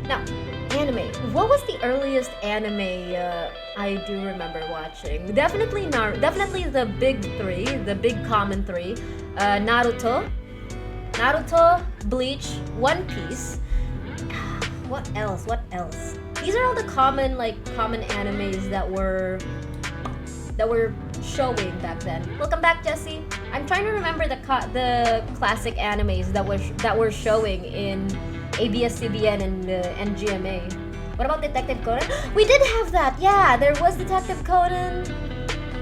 Now, anime. What was the earliest anime I do remember watching? Definitely the big three, the big common three. Naruto, Bleach, One Piece. What else? What else? These are all the common animes that were showing back then. Welcome back, Jesse. I'm trying to remember the classic animes that were showing in ABS-CBN and GMA. What about Detective Conan? We did have that. Yeah, there was Detective Conan.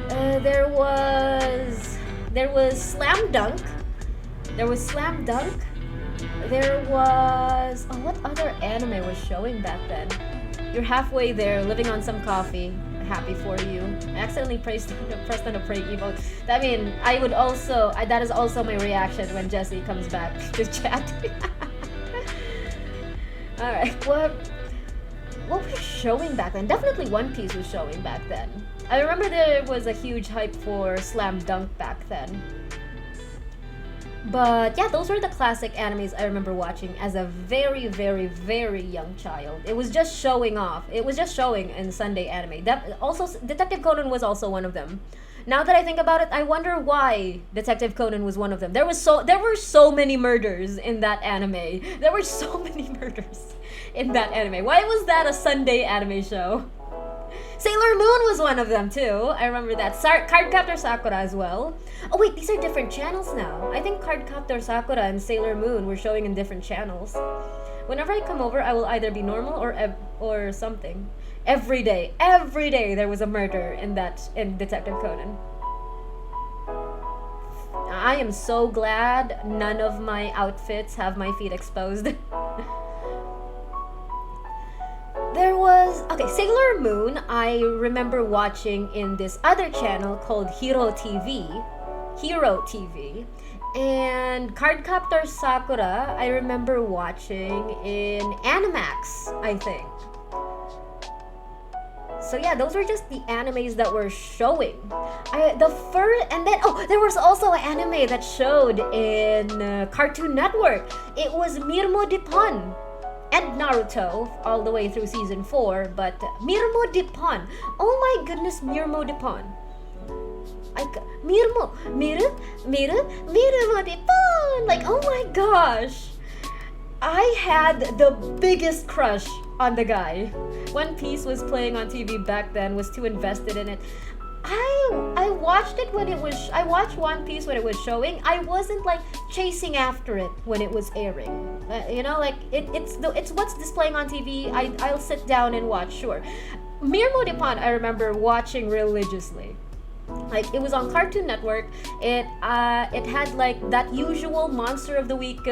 There was Slam Dunk. There was Slam Dunk. There was what other anime was showing back then? You're halfway there, living on some coffee. Happy for you. I accidentally pressed on the pray emote. I mean, that is also my reaction when Jesse comes back to chat. Alright, what was showing back then? Definitely One Piece was showing back then. I remember there was a huge hype for Slam Dunk back then. But yeah, those were the classic animes I remember watching as a very, very, very young child. It was just showing off. It was just showing in Sunday anime. Also, Detective Conan was also one of them. Now that I think about it, I wonder why Detective Conan was one of them. There were so many murders in that anime. There were so many murders in that anime. Why was that a Sunday anime show? Sailor Moon was one of them too. I remember that. Cardcaptor Sakura as well. Oh wait, these are different channels now. I think Cardcaptor Sakura and Sailor Moon were showing in different channels. Whenever I come over, I will either be normal or something. Every day there was a murder in Detective Conan. I am so glad none of my outfits have my feet exposed. Sailor Moon, I remember watching in this other channel called Hero TV. And Cardcaptor Sakura, I remember watching in Animax, I think. So yeah, those were just the animes that were showing. There was also an anime that showed in Cartoon Network. It was Mirmo Dippon. And Naruto all the way through season 4, but Mirmo Dippon. Oh my goodness, Mirmo Dippon. Mirmo Dippon. Like, oh my gosh. I had the biggest crush on the guy. One Piece was playing on TV back then, was too invested in it. I watched One Piece when it was showing. I wasn't like chasing after it when it was airing. It's what's displaying on TV. I'll sit down and watch, sure. Mirmo Dippon I remember watching religiously. Like, it was on Cartoon Network. It had like that usual Monster of the Week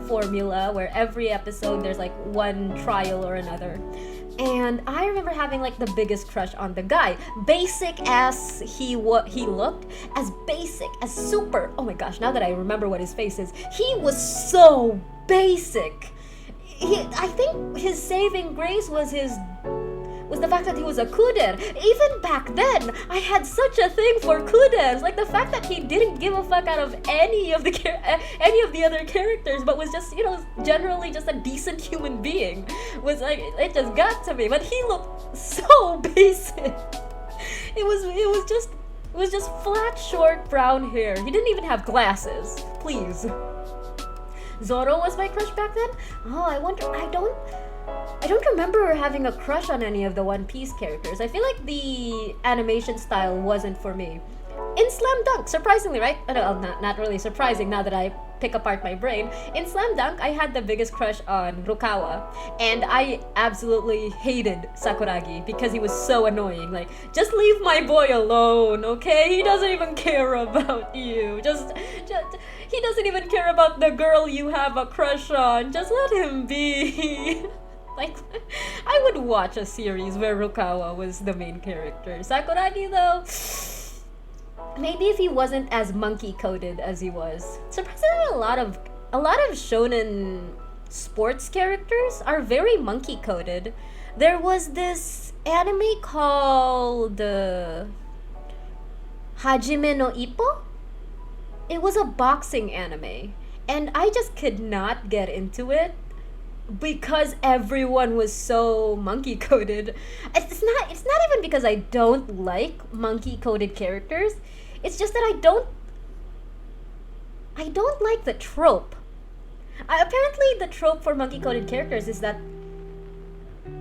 formula where every episode there's like one trial or another. And I remember having like the biggest crush on the guy. Basic as he looked, as basic, as super. Oh my gosh, now that I remember what his face is, he was so basic. I think his saving grace was the fact that he was a kuder. Even back then, I had such a thing for kuders. Like, the fact that he didn't give a fuck out of any of the other characters, but was just, generally just a decent human being, was like, it just got to me. But he looked so basic. It was just flat, short, brown hair. He didn't even have glasses. Please. Zoro was my crush back then? Oh, I wonder. I don't remember having a crush on any of the One Piece characters. I feel like the animation style wasn't for me. In Slam Dunk, surprisingly, right? Well, not really surprising now that I pick apart my brain. In Slam Dunk, I had the biggest crush on Rukawa. And I absolutely hated Sakuragi because he was so annoying. Like, just leave my boy alone, okay? He doesn't even care about you. He doesn't even care about the girl you have a crush on. Just let him be. Like, I would watch a series where Rukawa was the main character. Sakuragi, though, maybe if he wasn't as monkey-coded as he was. Surprisingly, a lot of shonen sports characters are very monkey-coded. There was this anime called Hajime no Ippo. It was a boxing anime, and I just could not get into it. because everyone was so monkey coded. It's not even because I don't like monkey coded characters. It's just that I don't like the trope. Apparently the trope for monkey coded characters is that,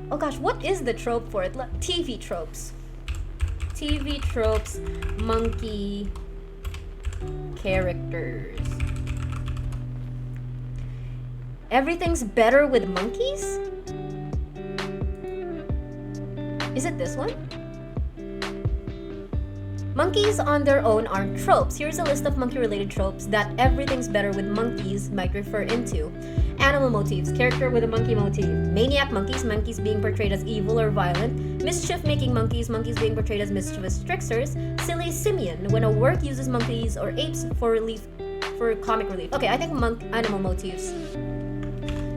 oh gosh, what is the trope for it? TV tropes. TV tropes, monkey characters. Everything's better with monkeys? Is it this one? Monkeys on their own aren't tropes. Here's a list of monkey-related tropes that everything's better with monkeys might refer into. Animal motifs, character with a monkey motif. Maniac monkeys, monkeys being portrayed as evil or violent. Mischief-making monkeys, monkeys being portrayed as mischievous tricksters. Silly simian, when a work uses monkeys or apes for comic relief. Okay, I think animal motifs.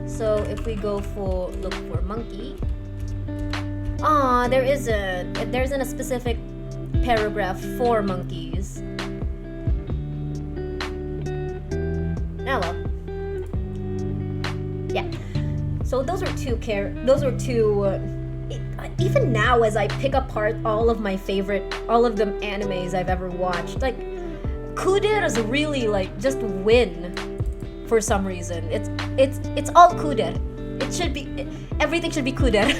So if we look for monkey. There's a specific paragraph for monkeys. Hello. Yeah. So those are two. Even now, as I pick apart all of the animes I've ever watched, like Kuderas really like just win for some reason. It's all Kuder. Everything should be Kuder.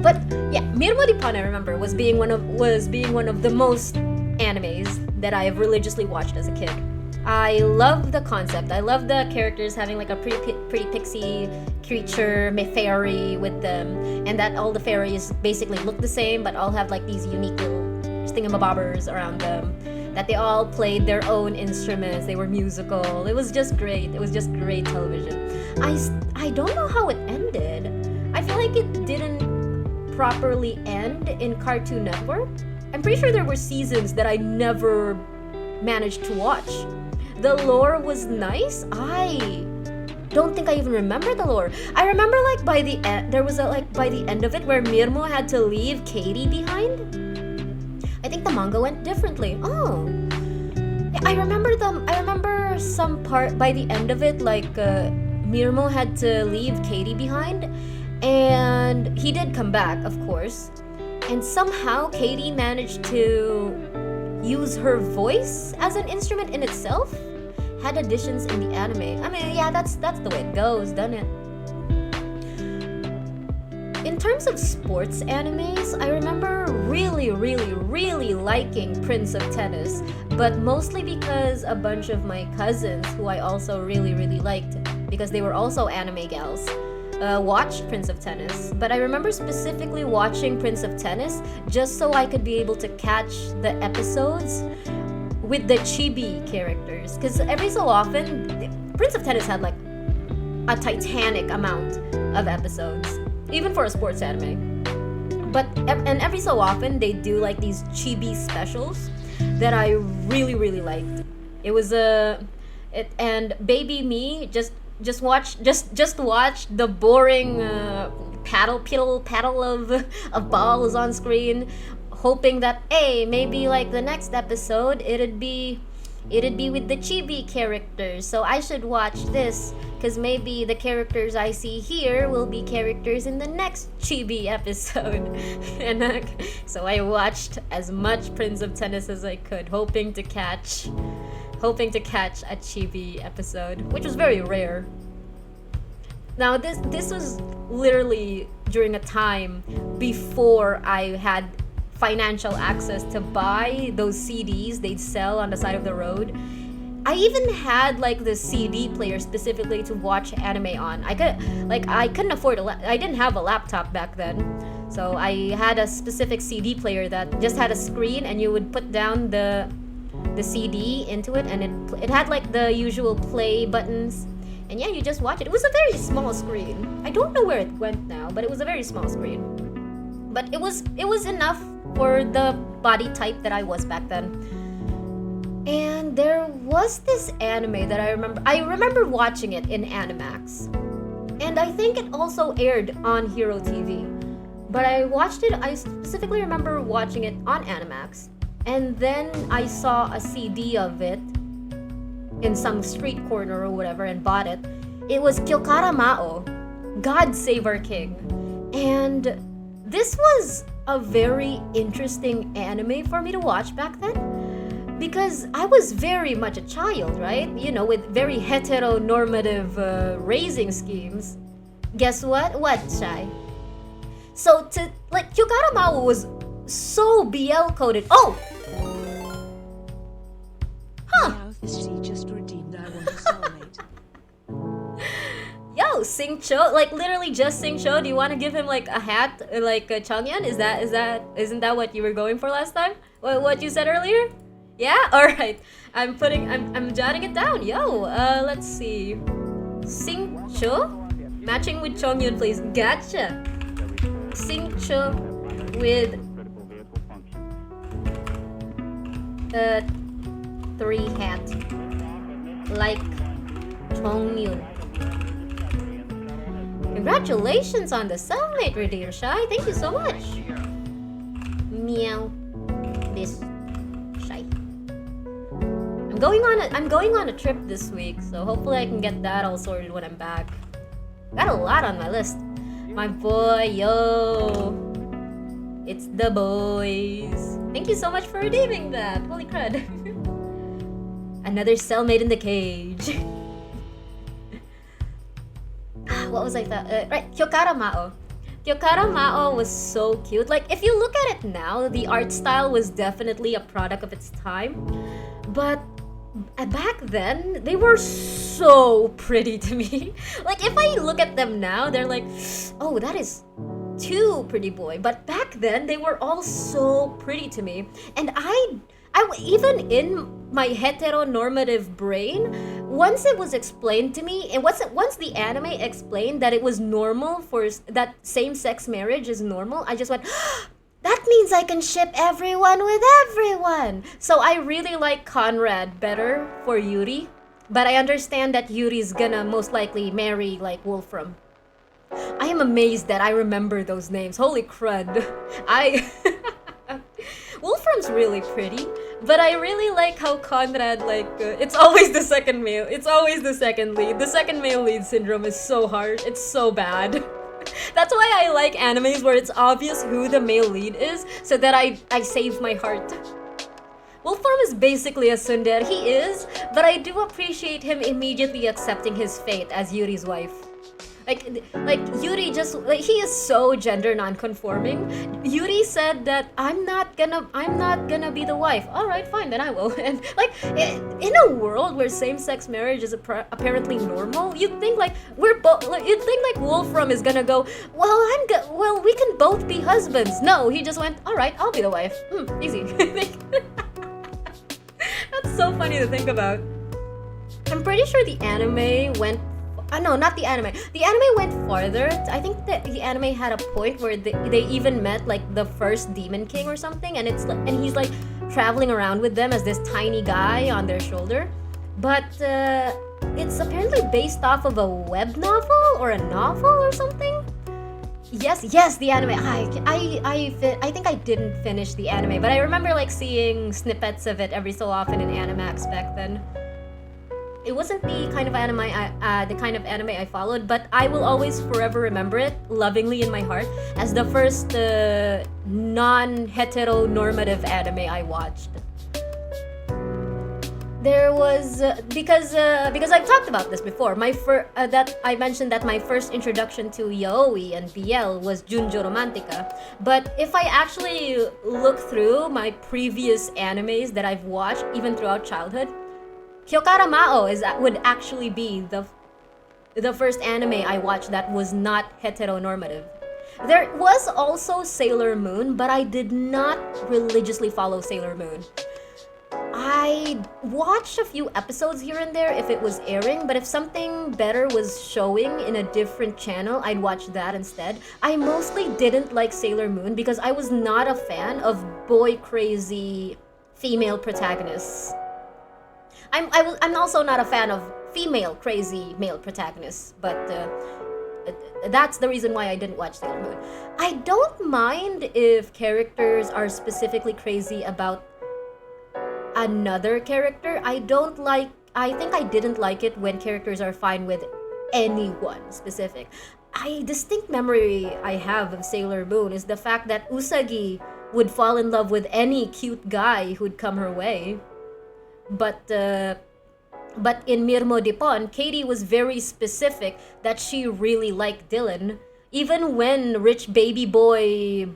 But yeah, Mirmoripon I remember was being one of the most animes that I have religiously watched as a kid. I love the concept. I love the characters having like a pretty pixie creature, fairy with them, and that all the fairies basically look the same, but all have like these unique little thingamabobbers around them. That they all played their own instruments. They were musical. It was just great. It was just great television. I don't know how it ended. I feel like it didn't properly end in Cartoon Network. I'm pretty sure there were seasons that I never managed to watch. The lore was nice. I don't think I even remember the lore. I remember like by the end by the end of it where Mirmo had to leave Katie behind. I think the manga went differently. Oh. Yeah, I remember some part by the end of it like Mirmo had to leave Katie behind, and he did come back, of course. And somehow Katie managed to use her voice as an instrument in itself. Had additions in the anime. I mean, yeah, that's the way it goes, doesn't it? In terms of sports animes, I remember really liking Prince of Tennis, but mostly because a bunch of my cousins, who I also really liked, because they were also anime gals, watched Prince of Tennis. But I remember specifically watching Prince of Tennis just so I could be able to catch the episodes with the chibi characters, because every so often Prince of Tennis had like a titanic amount of episodes, even for a sports anime. But every so often they do like these chibi specials that I really liked. It was and baby me just watch the boring paddle of balls on screen, hoping that maybe like the next episode it'd be with the chibi characters, so I should watch this because maybe the characters I see here will be characters in the next chibi episode. And so I watched as much Prince of Tennis as I could, hoping to catch a chibi episode, which was very rare. Now this was literally during a time before I had financial access to buy those CDs they'd sell on the side of the road. I even had like the CD player specifically to watch anime on. I couldn't afford I didn't have a laptop back then. So I had a specific CD player that just had a screen, and you would put down the CD into it, and it had like the usual play buttons. And yeah, you just watch it. It was a very small screen. I don't know where it went now, but it was a very small screen. But it was enough for the body type that I was back then. And there was this anime that I remember watching it in Animax. And I think it also aired on Hero TV. But I specifically remember watching it on Animax. And then I saw a CD of it in some street corner or whatever and bought it. It was Kyokara Mao, God Save Our King. And this was a very interesting anime for me to watch back then because I was very much a child, right? You know, with very heteronormative raising schemes. Guess what? What, Shai? So, Kyokara Mao was so BL coded. Oh! Huh! Now she just redeemed I want a soulmate. Yo, Sing Cho, like literally just Sing Cho. Do you want to give him like a hat, like a Changyan? Isn't that what you were going for last time? What you said earlier? Yeah. All right. I'm jotting it down. Yo, let's see. Sing Cho, matching with Chongyun, please. Gotcha. Sing Cho with 3 hat, like Chongyun. Congratulations on the cellmate redeem, Shai. Thank you so much. Meow. This Shai. I'm going on a trip this week, so hopefully I can get that all sorted when I'm back. Got a lot on my list. My boy, yo. It's the boys. Thank you so much for redeeming that. Holy crud. Another cellmate in the cage. What was I thought? Right, Kyokara Mao. Kyokara Mao was so cute. Like, if you look at it now, the art style was definitely a product of its time. But back then, they were so pretty to me. Like, if I look at them now, they're like, oh, that is too pretty boy. But back then, they were all so pretty to me. And I even in my heteronormative brain, once it was explained to me, and once the anime explained that it was normal that same-sex marriage is normal, I just went, that means I can ship everyone with everyone. So I really like Conrad better for Yuri, but I understand that Yuri's gonna most likely marry like Wolfram. I am amazed that I remember those names. Holy crud. Wolfram's really pretty, but I really like how Conrad, it's always the second male. It's always the second lead. The second male lead syndrome is so hard. It's so bad. That's why I like animes where it's obvious who the male lead is, so that I save my heart. Wolfram is basically a tsundere. He is, but I do appreciate him immediately accepting his fate as Yuri's wife. Like Yuri he is so gender non-conforming. Yuri said that I'm not gonna be the wife. All right, fine, then I will. And in a world where same-sex marriage is apparently normal, you'd think Wolfram is gonna go, well, we can both be husbands. No, he just went, all right, I'll be the wife. Easy. That's so funny to think about. I'm pretty sure the anime went. No, not the anime. The anime went farther. I think that the anime had a point where they even met like the first Demon King or something, and he's like traveling around with them as this tiny guy on their shoulder. But it's apparently based off of a web novel or a novel or something. Yes, the anime. I think I didn't finish the anime, but I remember like seeing snippets of it every so often in Animax back then. It wasn't the kind of anime I followed, but I will always forever remember it lovingly in my heart as the first non-heteronormative anime I watched. There was because I've talked about this before. That I mentioned that my first introduction to yaoi and BL was Junjo Romantica. But if I actually look through my previous animes that I've watched even throughout childhood, Kyokara Mao would actually be the first anime I watched that was not heteronormative. There was also Sailor Moon, but I did not religiously follow Sailor Moon. I watched a few episodes here and there if it was airing, but if something better was showing in a different channel, I'd watch that instead. I mostly didn't like Sailor Moon because I was not a fan of boy-crazy female protagonists. I'm also not a fan of female crazy male protagonists, but that's the reason why I didn't watch Sailor Moon. I don't mind if characters are specifically crazy about another character. I don't like I think I didn't like it when characters are fine with anyone specific. A distinct memory I have of Sailor Moon is the fact that Usagi would fall in love with any cute guy who'd come her way. But in Mirmo Dipon, Katie was very specific that she really liked Dylan. Even when rich baby boy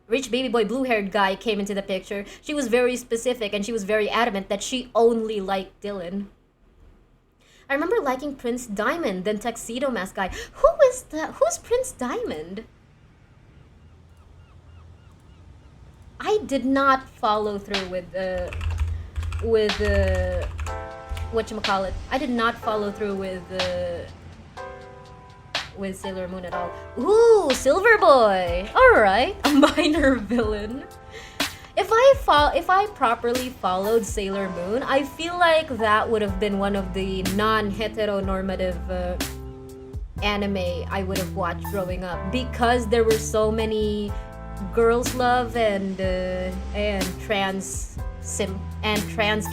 blue-haired guy came into the picture, she was very specific and she was very adamant that she only liked Dylan. I remember liking Prince Diamond, then Tuxedo Mask guy. Who's Prince Diamond? I did not follow through with whatchamacallit. I did not follow through with Sailor Moon at all. Ooh, Silver Boy! Alright, a minor villain. If I properly followed Sailor Moon, I feel like that would have been one of the non-heteronormative anime I would have watched growing up, because there were so many girls' love and trans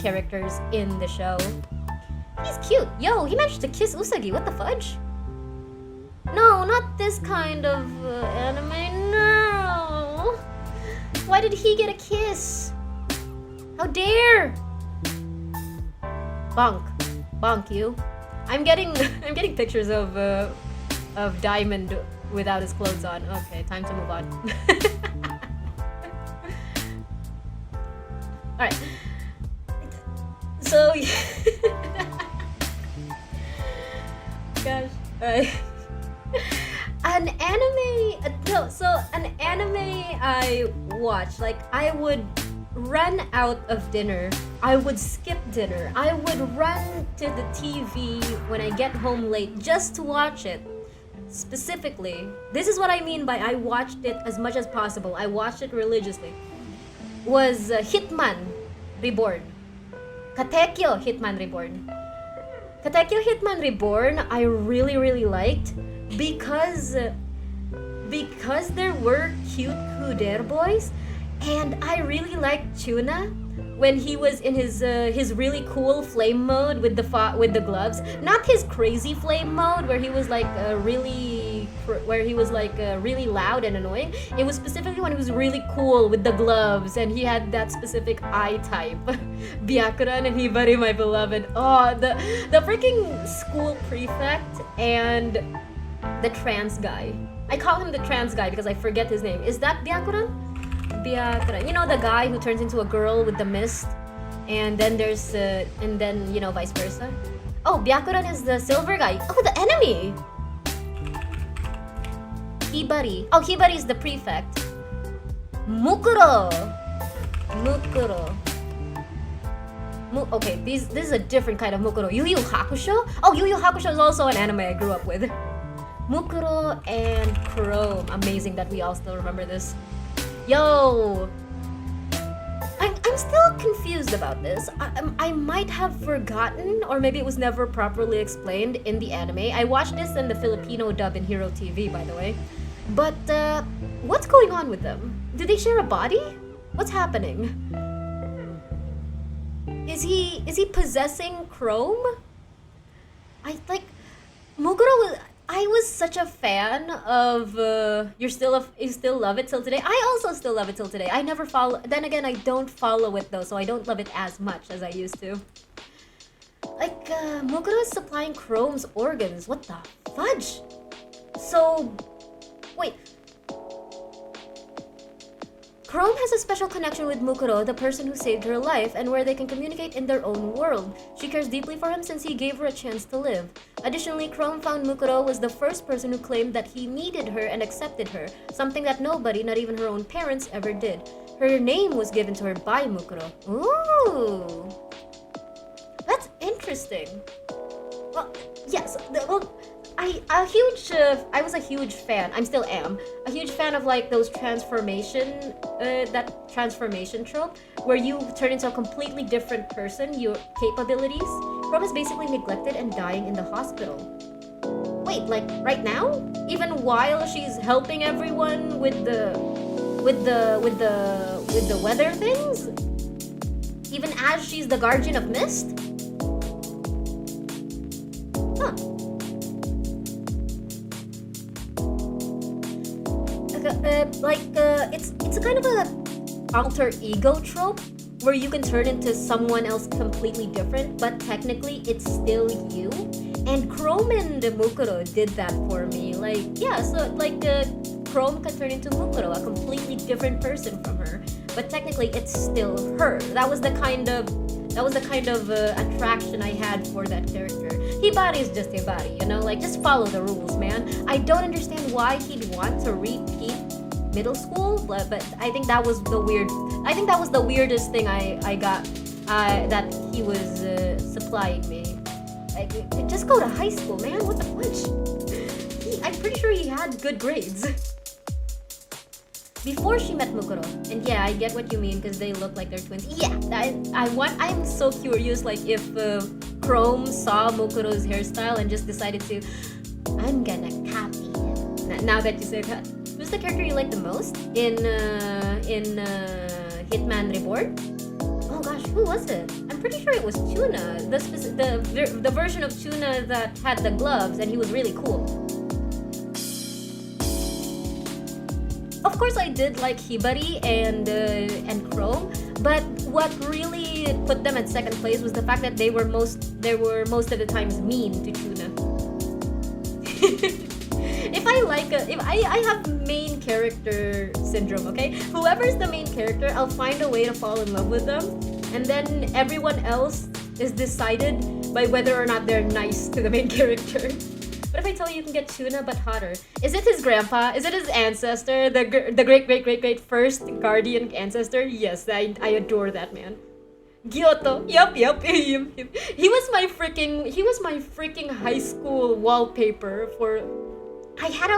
characters in the show. He's cute. Yo, he managed to kiss Usagi. What the fudge? No, not this kind of anime. No. Why did he get a kiss? How dare? Bonk you. I'm getting pictures of Diamond without his clothes on. Okay, time to move on. Alright. So gosh. An anime I watched, like, I would run out of dinner, I would skip dinner, I would run to the TV when I get home late just to watch it. Specifically, this is what I mean by I watched it as much as possible, I watched it religiously, was Hitman Reborn. Katekyo Hitman Reborn. Katekyo Hitman Reborn I really liked because there were cute Kuder boys, and I really liked Tuna when he was in his really cool flame mode with the gloves, not his crazy flame mode where he was like really loud and annoying. It was specifically when he was really cool with the gloves and he had that specific eye type. Byakuran and Hibari, my beloved. Oh, the freaking school prefect and the trans guy. I call him the trans guy because I forget his name. Is that Byakuran? Byakuran. You know, the guy who turns into a girl with the mist, and then there's and then, you know, vice versa. Oh, Byakuran is the silver guy. Oh, the enemy. Hibari. Oh, Hibari is the prefect. Mukuro. Okay, this is a different kind of Mukuro. Yu Yu Hakusho? Oh, Yu Yu Hakusho is also an anime I grew up with. Mukuro and Chrome. Amazing that we all still remember this. Yo! I'm still confused about this. I might have forgotten, or maybe it was never properly explained in the anime. I watched this in the Filipino dub in Hero TV, by the way. But, what's going on with them? Do they share a body? What's happening? Is he possessing Chrome? I like Mukuro. I was such a fan of you still love it till today. I also still love it till today. I never follow. Then again, I don't follow it though, so I don't love it as much as I used to. Like Mukuro is supplying Chrome's organs. What the fudge? So, wait. Chrome has a special connection with Mukuro, the person who saved her life, and where they can communicate in their own world. She cares deeply for him since he gave her a chance to live. Additionally, Chrome found Mukuro was the first person who claimed that he needed her and accepted her, something that nobody, not even her own parents, ever did. Her name was given to her by Mukuro. Ooh! That's interesting. Well, yes, I was a huge fan. I still am a huge fan of like those transformation trope where you turn into a completely different person. Your capabilities. Chrome is basically neglected and dying in the hospital. Wait, like right now? Even while she's helping everyone with the weather things? Even as she's the guardian of mist? Huh. It's a kind of a alter ego trope where you can turn into someone else completely different, but technically it's still you. And Chrome and Mukuro did that for me. Chrome can turn into Mukuro, a completely different person from her, but technically it's still her. That was the kind of attraction I had for that character. Hibari is just Hibari, just follow the rules, man. I don't understand why he'd want to repeat middle school, but I think that was the weirdest thing I got that he was supplying me. Like, just go to high school, man. What the fudge? I'm pretty sure he had good grades before she met Mukuro. And yeah, I get what you mean because they look like they're twins. Yeah, I'm so curious, like if Chrome saw Mukuro's hairstyle and just decided to, I'm gonna copy it. Now that you say that, who's the character you like the most in Hitman Reborn? Oh gosh, who was it? I'm pretty sure it was Tuna, the version of Tuna that had the gloves, and he was really cool. Of course, I did like Hibari and Chrome, but what really put them at second place was the fact that they were most of the times mean to Tuna. If I have main character syndrome, okay? Whoever's the main character, I'll find a way to fall in love with them, and then everyone else is decided by whether or not they're nice to the main character. What if I tell you can get Tuna but hotter? Is it his grandpa? Is it his ancestor? The great first guardian ancestor? Yes, I adore that man. Kyoto. Yup. He was my freaking high school wallpaper for. I had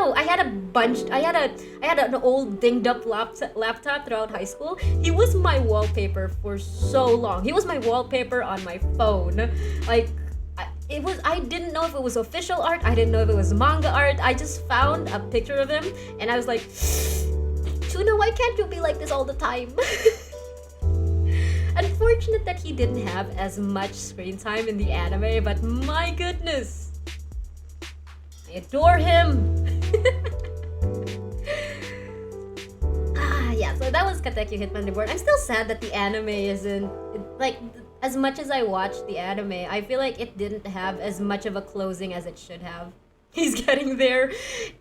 an old dinged up laptop throughout high school. He was my wallpaper for so long. He was my wallpaper on my phone. Like, I didn't know if it was official art. I didn't know if it was manga art. I just found a picture of him and I was like, Tuna, why can't you be like this all the time? Unfortunate that he didn't have as much screen time in the anime, but my goodness, I adore him. Yeah, so that was Katekyo Hitman Reborn. I'm still sad that the anime isn't, like, as much as I watched the anime, I feel like it didn't have as much of a closing as it should have. He's getting there.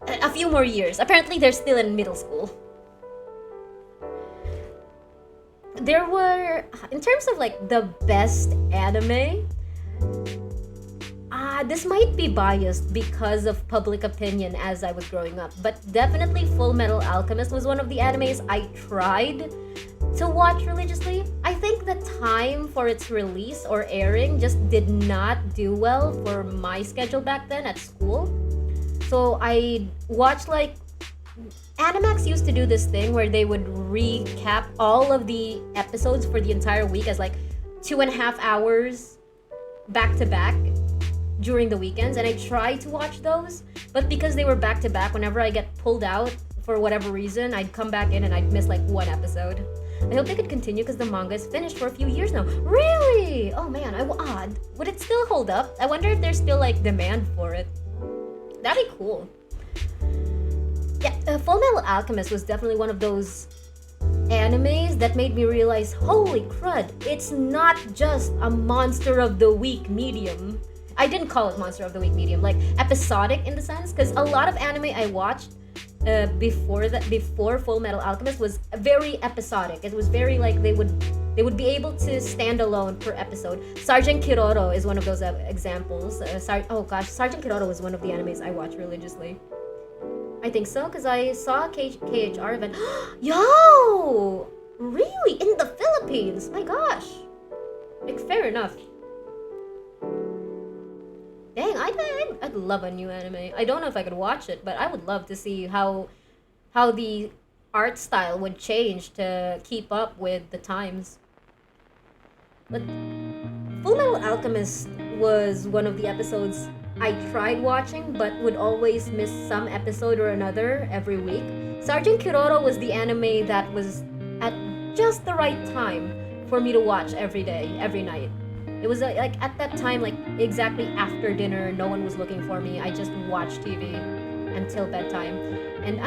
A few more years. Apparently they're still in middle school. There were, in terms of like the best anime, this might be biased because of public opinion as I was growing up, but definitely Full Metal Alchemist was one of the animes I tried to watch religiously. I think the time for its release or airing just did not do well for my schedule back then at school. So I watched like Animax used to do this thing where they would recap all of the episodes for the entire week as like 2.5 hours back to back during the weekends, and I tried to watch those, but because they were back to back, whenever I get pulled out for whatever reason, I'd come back in and I'd miss like one episode. I hope they could continue because the manga is finished for a few years now. Really? Oh man, odd. Would it still hold up? I wonder if there's still like demand for it. That'd be cool. Yeah, Full Metal Alchemist was definitely one of those animes that made me realize, holy crud, it's not just a monster of the week medium. I didn't call it monster of the week medium, like episodic in the sense, because a lot of anime I watched before Full Metal Alchemist was very episodic. It was very like they would be able to stand alone per episode. Sergeant Kiroro is one of those examples. Sergeant Kiroro was one of the animes I watched religiously. I think so, because I saw a KHR event. Yo! Really? In the Philippines? My gosh. Like, fair enough. Dang, I'd love a new anime. I don't know if I could watch it, but I would love to see how the art style would change to keep up with the times. But Full Metal Alchemist was one of the episodes I tried watching, but would always miss some episode or another every week. Sergeant Kiroro was the anime that was at just the right time for me to watch every day, every night. It was like at that time, like exactly after dinner, no one was looking for me. I just watched TV until bedtime, and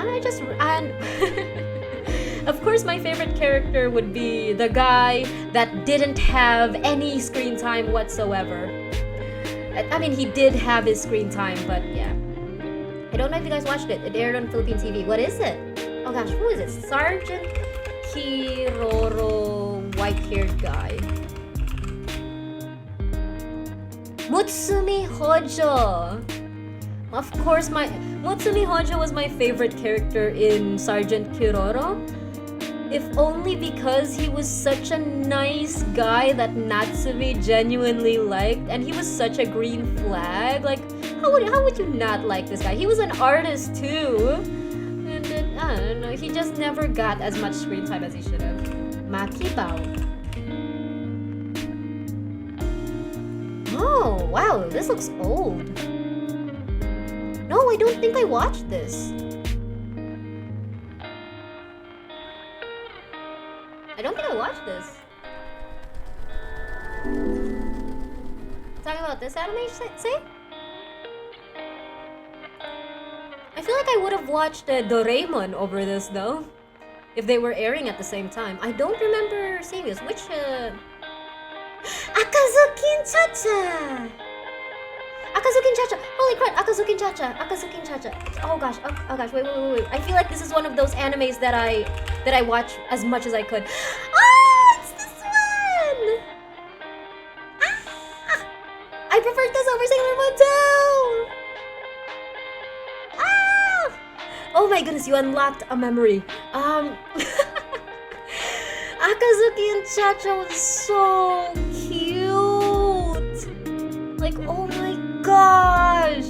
of course my favorite character would be the guy that didn't have any screen time whatsoever. I mean, he did have his screen time, but yeah. I don't know if you guys watched it. It aired on Philippine TV. What is it? Oh gosh, who is it? Sergeant Kiroro, white-haired guy. Mutsumi Hojo. Of course, Mutsumi Hojo was my favorite character in Sergeant Kiroro. If only because he was such a nice guy that Natsumi genuinely liked, and he was such a green flag. Like, how would you not like this guy? He was an artist too, and then, I don't know. He just never got as much screen time as he should have. Makibao. Oh wow, this looks old. No, I don't think I watched this. I don't think I watched this. Talking about this anime, say? I feel like I would have watched Doraemon over this though, if they were airing at the same time. I don't remember seeing this. Which Akazukin Chacha! Akazukin Chacha! Holy crap! Akazukin Chacha! Akazukin Chacha! Oh gosh! Oh gosh! Wait! I feel like this is one of those animes that I watch as much as I could. Oh, it's this one! Ah! I prefer this over Sailor Moon too! Ah! Oh my goodness! You unlocked a memory. Akazuki and Chacha was so cute. Like, oh my gosh.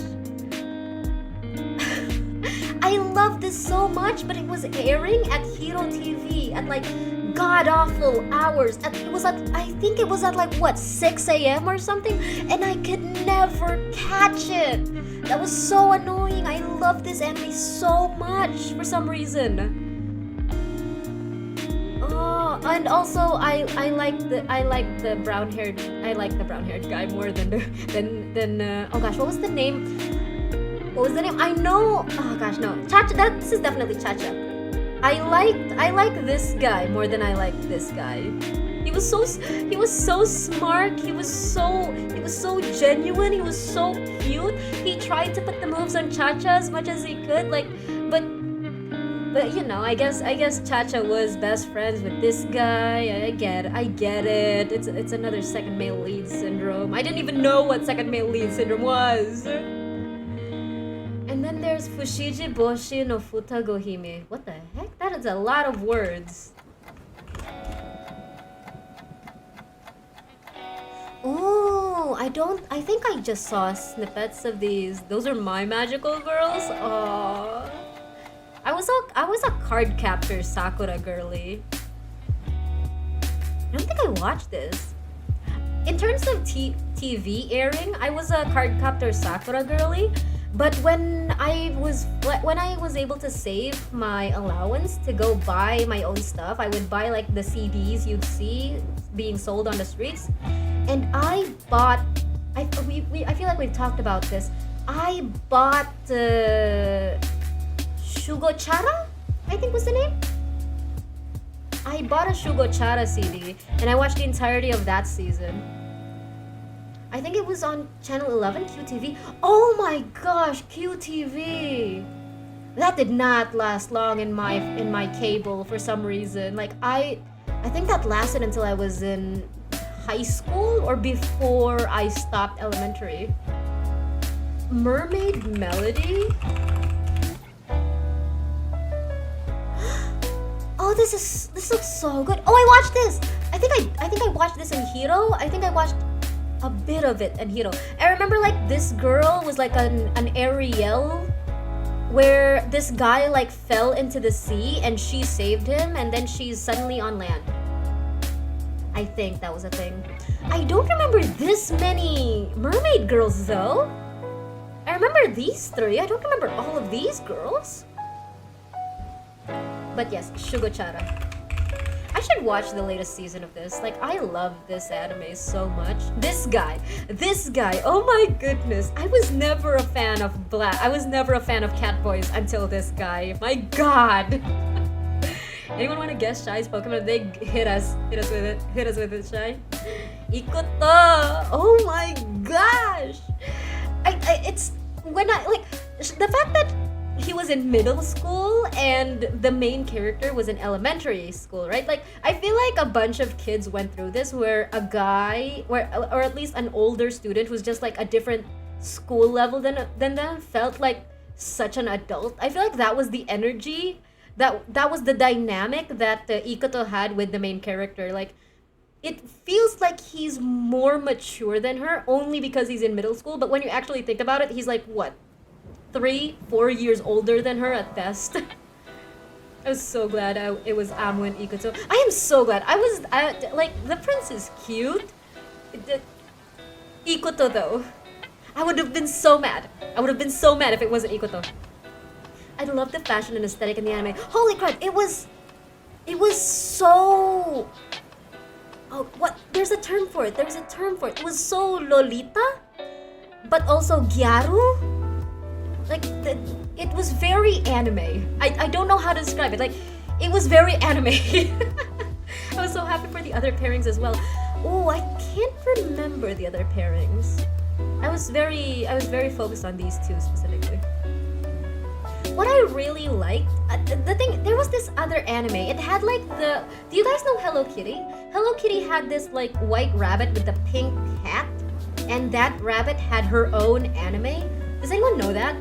I love this so much, but it was airing at Hero TV at like god-awful hours. I think it was at like, what, 6 a.m. or something? And I could never catch it. That was so annoying. I love this anime so much for some reason. Oh, and also I like the brown haired guy more than oh gosh, what was the name? I know. Oh gosh, no. Chacha. This is definitely Chacha. I like this guy more than I like this guy. He was so smart. He was so genuine. He was so cute. He tried to put the moves on Chacha as much as he could, like, but you know, I guess Chacha was best friends with this guy. I get it. It's another second male lead syndrome. I didn't even know what second male lead syndrome was. And then there's Fushigi Boshi no Futago Hime. What the heck? That is a lot of words. Oh, I think I just saw snippets of these. Those are my magical girls. Aww. I was a card captor Sakura girly. I don't think I watched this. In terms of TV airing, I was a card captor Sakura girly, but when I was able to save my allowance to go buy my own stuff, I would buy like the CDs you'd see being sold on the streets, and I bought. I feel like we've talked about this. I bought. Shugochara, I think was the name. I bought a Shugochara CD and I watched the entirety of that season. I think it was on channel 11, QTV. Oh my gosh, QTV! That did not last long in my cable for some reason. Like I think that lasted until I was in high school or before I stopped elementary. Mermaid Melody. Oh, this looks so good. Oh, I watched this. I think I watched this in Hero. I think I watched a bit of it in Hero. I remember like this girl was like an Ariel, where this guy like fell into the sea and she saved him, and then she's suddenly on land. I think that was a thing. I don't remember this many mermaid girls though. I remember these three. I don't remember all of these girls. But yes, Shugochara. I should watch the latest season of this. Like, I love this anime so much. This guy, oh my goodness. I was never a fan of cat boys until this guy. My god. Anyone want to guess Shy's Pokemon? They hit us with it, Shy. Ikoto. Oh my gosh. It's when I like the fact that he was in middle school and the main character was in elementary school, right? Like, I feel like a bunch of kids went through this where a guy, or at least an older student who's just like a different school level than them felt like such an adult. I feel like that was the energy, that was the dynamic that Ikoto had with the main character. Like, it feels like he's more mature than her only because he's in middle school, but when you actually think about it, he's like, what? 3-4 years older than her at best. I was so glad it was Amu and Ikoto. I am so glad. Like, the prince is cute. Ikoto though. I would have been so mad. If it wasn't Ikoto. I love the fashion and aesthetic in the anime. Holy crap, it was so... Oh, what? There's a term for it. It was so Lolita, but also Gyaru. Like, it was very anime. I don't know how to describe it. Like, it was very anime. I was so happy for the other pairings as well. Oh, I can't remember the other pairings. I was very focused on these two specifically. What I really liked, there was this other anime. It had like do you guys know Hello Kitty? Hello Kitty had this like white rabbit with the pink hat, and that rabbit had her own anime. Does anyone know that?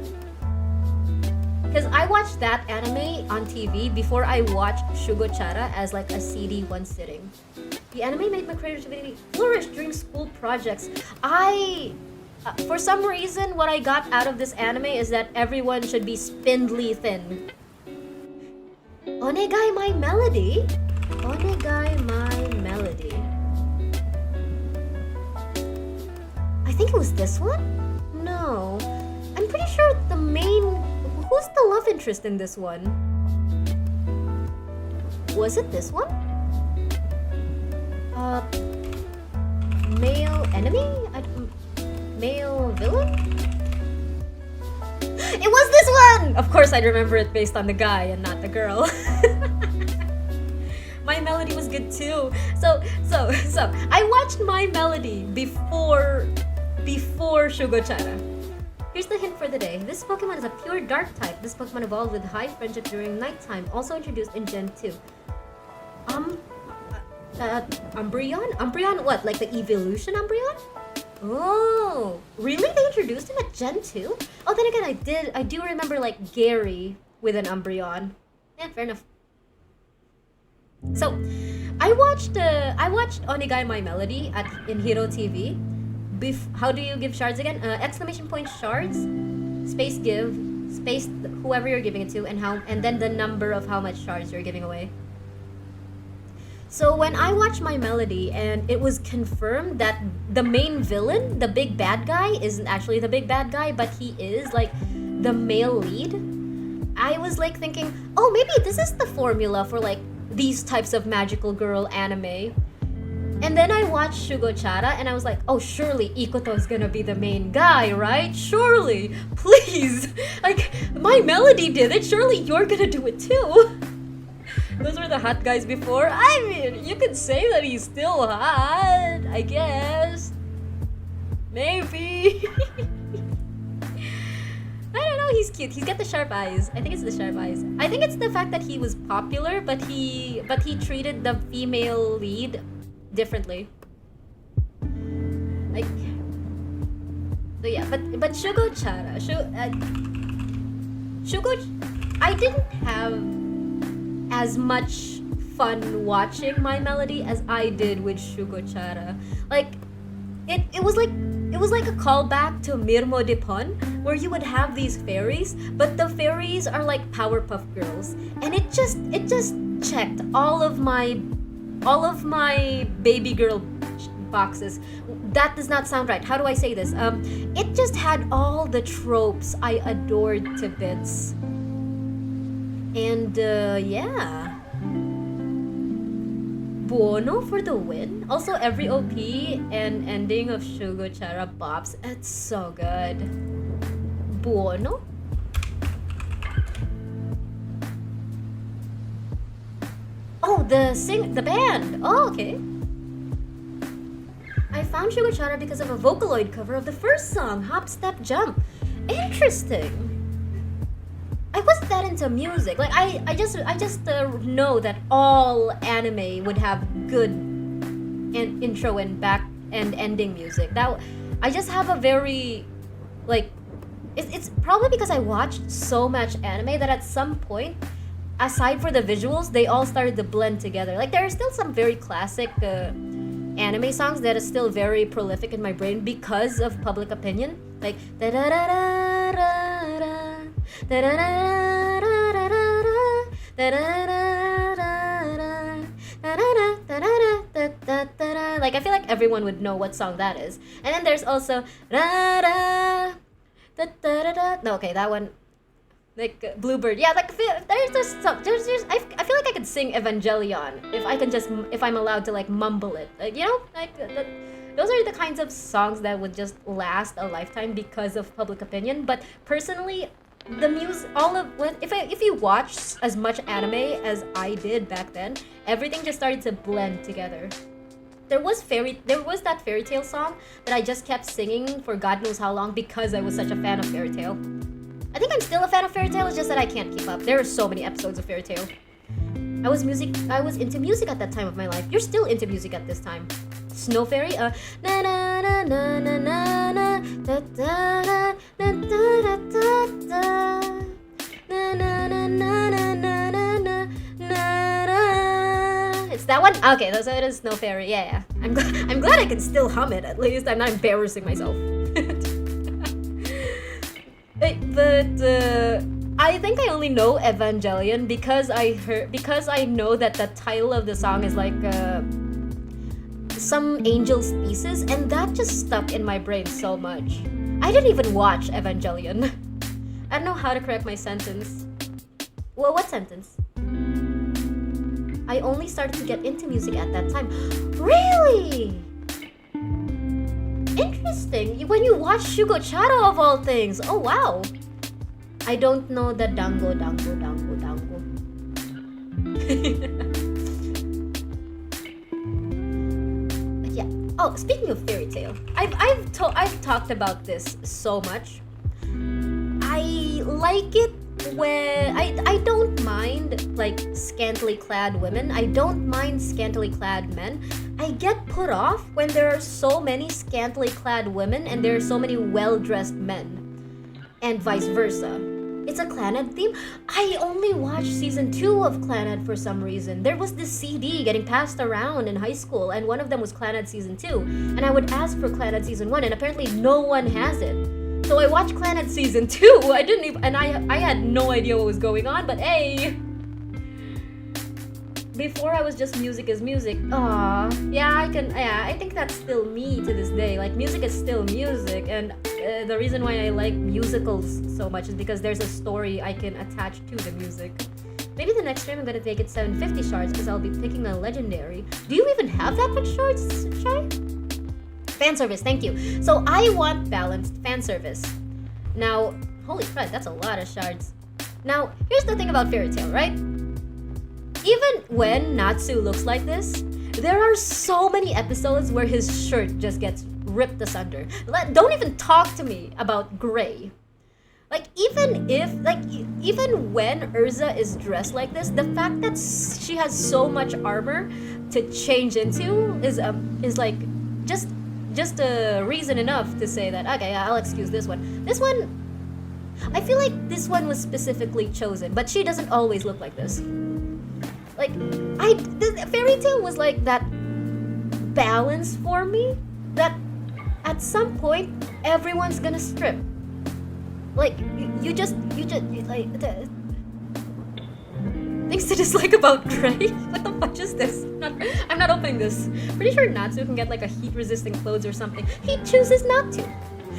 Because I watched that anime on TV before I watched Shugochara as like a CD one sitting. The anime made my creativity flourish during school projects. For some reason, what I got out of this anime is that everyone should be spindly thin. Onegai my melody? Onegai my melody. I think it was this one? No. I'm pretty sure the main... Who's the love interest in this one? Was it this one? Male enemy? Male villain? It was this one! Of course I'd remember it based on the guy and not the girl. My Melody was good too. So I watched My Melody before Shugochara. Here's the hint for the day. This Pokemon is a pure dark type. This Pokemon evolved with high friendship during nighttime, also introduced in Gen 2. Umbreon? Umbreon what? Like the evolution Umbreon? Oh, really? They introduced him at Gen 2? Oh, then again, I do remember like Gary with an Umbreon. Yeah, fair enough. So, I watched Onigai My Melody in Hero TV. How do you give shards again? Exclamation point shards, space give, space whoever you're giving it to, and then the number of how much shards you're giving away. So when I watched My Melody and it was confirmed that the main villain, the big bad guy, isn't actually the big bad guy, but he is like the male lead, I was like thinking, oh, maybe this is the formula for like these types of magical girl anime. And then I watched Shugochara and I was like, oh, surely Ikoto's gonna be the main guy, right? Surely, please. Like, My Melody did it, surely you're gonna do it too. Those were the hot guys before. I mean, you could say that he's still hot, I guess. Maybe. I don't know, he's cute. He's got the sharp eyes. I think it's the sharp eyes. I think it's the fact that he was popular, but he treated the female lead differently. Like, so yeah, but Shugochara, I didn't have as much fun watching My Melody as I did with Shugochara. Like, it was like a callback to Mirmo Depon, where you would have these fairies, but the fairies are like Powerpuff Girls, and it just checked all of my baby girl boxes. That does not sound right. How do I say this? It just had all the tropes I adored to bits. And yeah. Buono for the win. Also, every OP and ending of Shugochara bops. It's so good. Buono? Oh, the band. Oh, okay. I found Shugochara because of a Vocaloid cover of the first song, Hop Step Jump. Interesting. I wasn't that into music. Like I just know that all anime would have good intro and back and ending music. That I just have a very like it's probably because I watched so much anime that at some point, aside for the visuals, they all started to blend together. Like there are still some very classic anime songs that are still very prolific in my brain because of Public Opinion. Like da da da da da da. Like I feel like everyone would know what song that is. And then there's also no, okay, that one like Bluebird. Yeah, like there's I feel like I could sing Evangelion if I'm allowed to like mumble it. Like, you know, like those are the kinds of songs that would just last a lifetime because of Public Opinion. But personally, the music, if you watch as much anime as I did back then, everything just started to blend together. There was that Fairy Tail song that I just kept singing for God knows how long because I was such a fan of Fairy Tail. I think I'm still a fan of Fairy Tail, it's just that I can't keep up. There are so many episodes of Fairy Tail. I was into music at that time of my life. You're still into music at this time. Snow Fairy, na na na na na na na da da da da da da da na na na na na na na na na. It's that one? Okay, so it is Snow Fairy. Yeah. I'm glad I can still hum it at least. I'm not embarrassing myself. But I think I only know Evangelion because I know that the title of the song is like some angel's thesis, and that just stuck in my brain so much. I didn't even watch Evangelion. I don't know how to correct my sentence. Well, what sentence? I only started to get into music at that time. Really? Interesting. When you watch Shugochara of all things. Oh wow. I don't know the dango. But yeah. Oh, speaking of Fairy Tail, I've talked about this so much. I like it when I don't mind like scantily clad women. I don't mind scantily clad men. I get put off when there are so many scantily clad women and there are so many well-dressed men, and vice versa. It's a Clannad theme. I only watched season 2 of Clannad for some reason. There was this CD getting passed around in high school, and one of them was Clannad season 2, and I would ask for Clannad season 1, and apparently no one has it. So I watched Clannad season 2. I had no idea what was going on, but hey. Before I was just music is music. Aww. I think that's still me to this day. Like, music is still music, and the reason why I like musicals so much is because there's a story I can attach to the music. Maybe the next stream I'm gonna take it 750 shards because I'll be picking a legendary. Do you even have that much shards, Shai? Fan service, thank you. So I want balanced fan service. Now, holy crap, that's a lot of shards. Now, here's the thing about Fairy Tail, right? Even when Natsu looks like this, there are so many episodes where his shirt just gets ripped asunder. Don't even talk to me about gray. Like, even when Urza is dressed like this, the fact that she has so much armor to change into is like just a reason enough to say that, okay, I'll excuse this one. This one, I feel like this one was specifically chosen, but she doesn't always look like this. Like, the Fairy Tail was like that balance for me that at some point everyone's gonna strip. Like, you just like things to dislike about Gray. What the fuck is this? I'm not opening this. Pretty sure Natsu can get like a heat-resistant clothes or something. He chooses not to.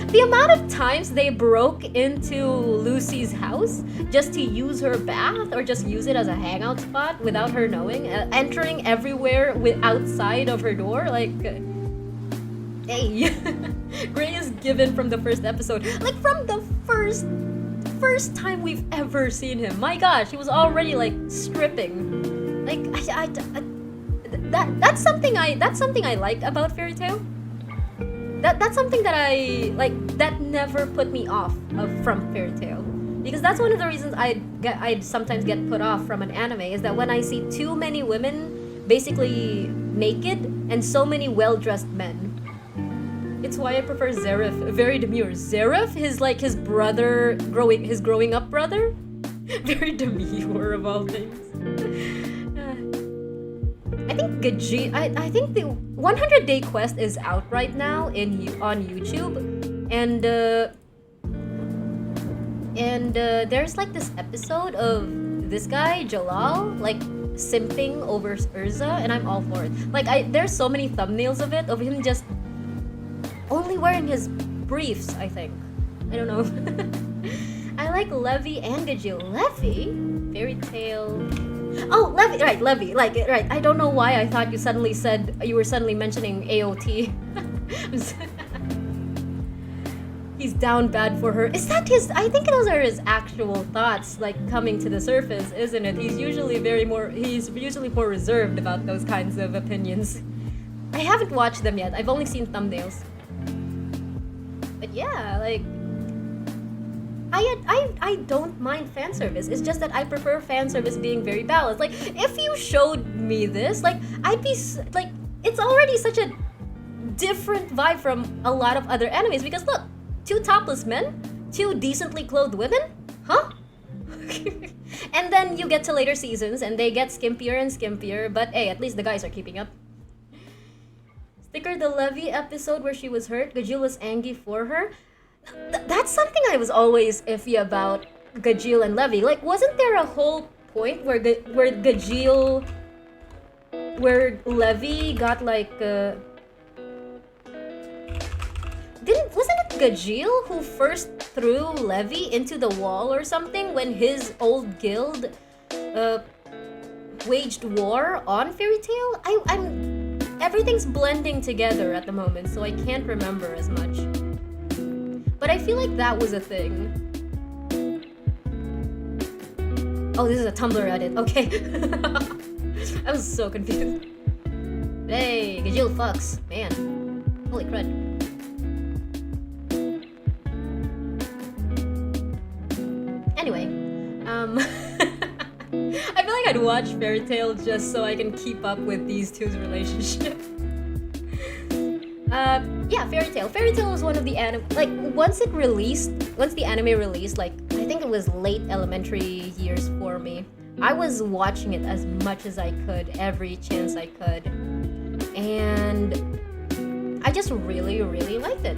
The amount of times they broke into Lucy's house just to use her bath or just use it as a hangout spot without her knowing, entering everywhere outside of her door, like, hey, Gray is given from the first episode, like from the first time we've ever seen him. My gosh, he was already like stripping. Like, that's something I like about Fairy Tail. That's something that I like, that never put me off from Fairy Tail, because that's one of the reasons I'd sometimes get put off from an anime, is that when I see too many women basically naked and so many well-dressed men. It's why I prefer Zeref. Very demure. Zeref, his brother, growing up brother. Very demure of all things. I think I think the 100 Day Quest is out right now on YouTube, and there's like this episode of this guy Jalal like simping over Urza, and I'm all for it. Like, there's so many thumbnails of him just only wearing his briefs, I think. I don't know. I like Levy and Gajil. Levy? Fairy Tail. Oh, Levy, right, Levy. Like, right. I don't know why I thought you were suddenly mentioning AOT. He's down bad for her. Is that his? I think those are his actual thoughts, like, coming to the surface, isn't it? He's usually more reserved about those kinds of opinions. I haven't watched them yet. I've only seen thumbnails. But yeah, like, I don't mind fan service. It's just that I prefer fan service being very balanced. Like, if you showed me this, like, I'd be like, it's already such a different vibe from a lot of other animes, because look, 2 topless men, 2 decently clothed women, huh? And then you get to later seasons and they get skimpier and skimpier, but hey, at least the guys are keeping up. Sticker, the Levy episode where she was hurt, Gajil was angry for her. That's something I was always iffy about Gajil and Levy. Like, wasn't there a whole point where Levy got like wasn't it Gajil who first threw Levy into the wall or something when his old guild waged war on Fairy Tail? Everything's blending together at the moment, so I can't remember as much. But I feel like that was a thing. Oh, this is a Tumblr edit. Okay. I was so confused. Hey, Gajil fucks. Man. Holy crud. Anyway, I feel like I'd watch Fairy Tail just so I can keep up with these two's relationship. Yeah, Fairy Tail. Fairy Tail was one of the anime, like, once the anime released, like, I think it was late elementary years for me. I was watching it as much as I could, every chance I could. And I just really, really liked it.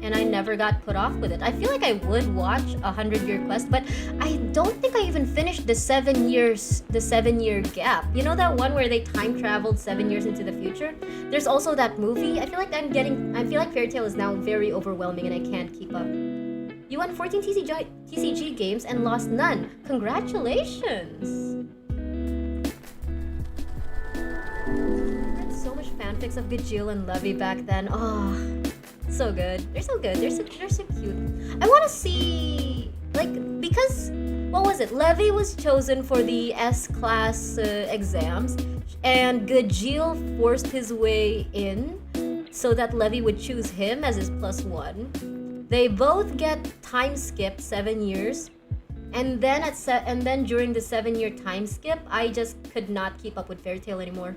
And I never got put off with it. I feel like I would watch 100 Year Quest, but I don't think I even finished the 7 year gap. You know that one where they time traveled 7 years into the future? There's also that movie. I feel like Fairy Tail is now very overwhelming and I can't keep up. You won 14 TCG games and lost none. Congratulations! I read so much fanfics of Gajil and Levy back then. Oh. So good. They're so good. They're so cute. I want to see, like, because, what was it? Levy was chosen for the S-class exams, and Gajil forced his way in so that Levy would choose him as his +1. They both get time skipped 7 years, and then during the 7-year time skip, I just could not keep up with Fairy Tail anymore.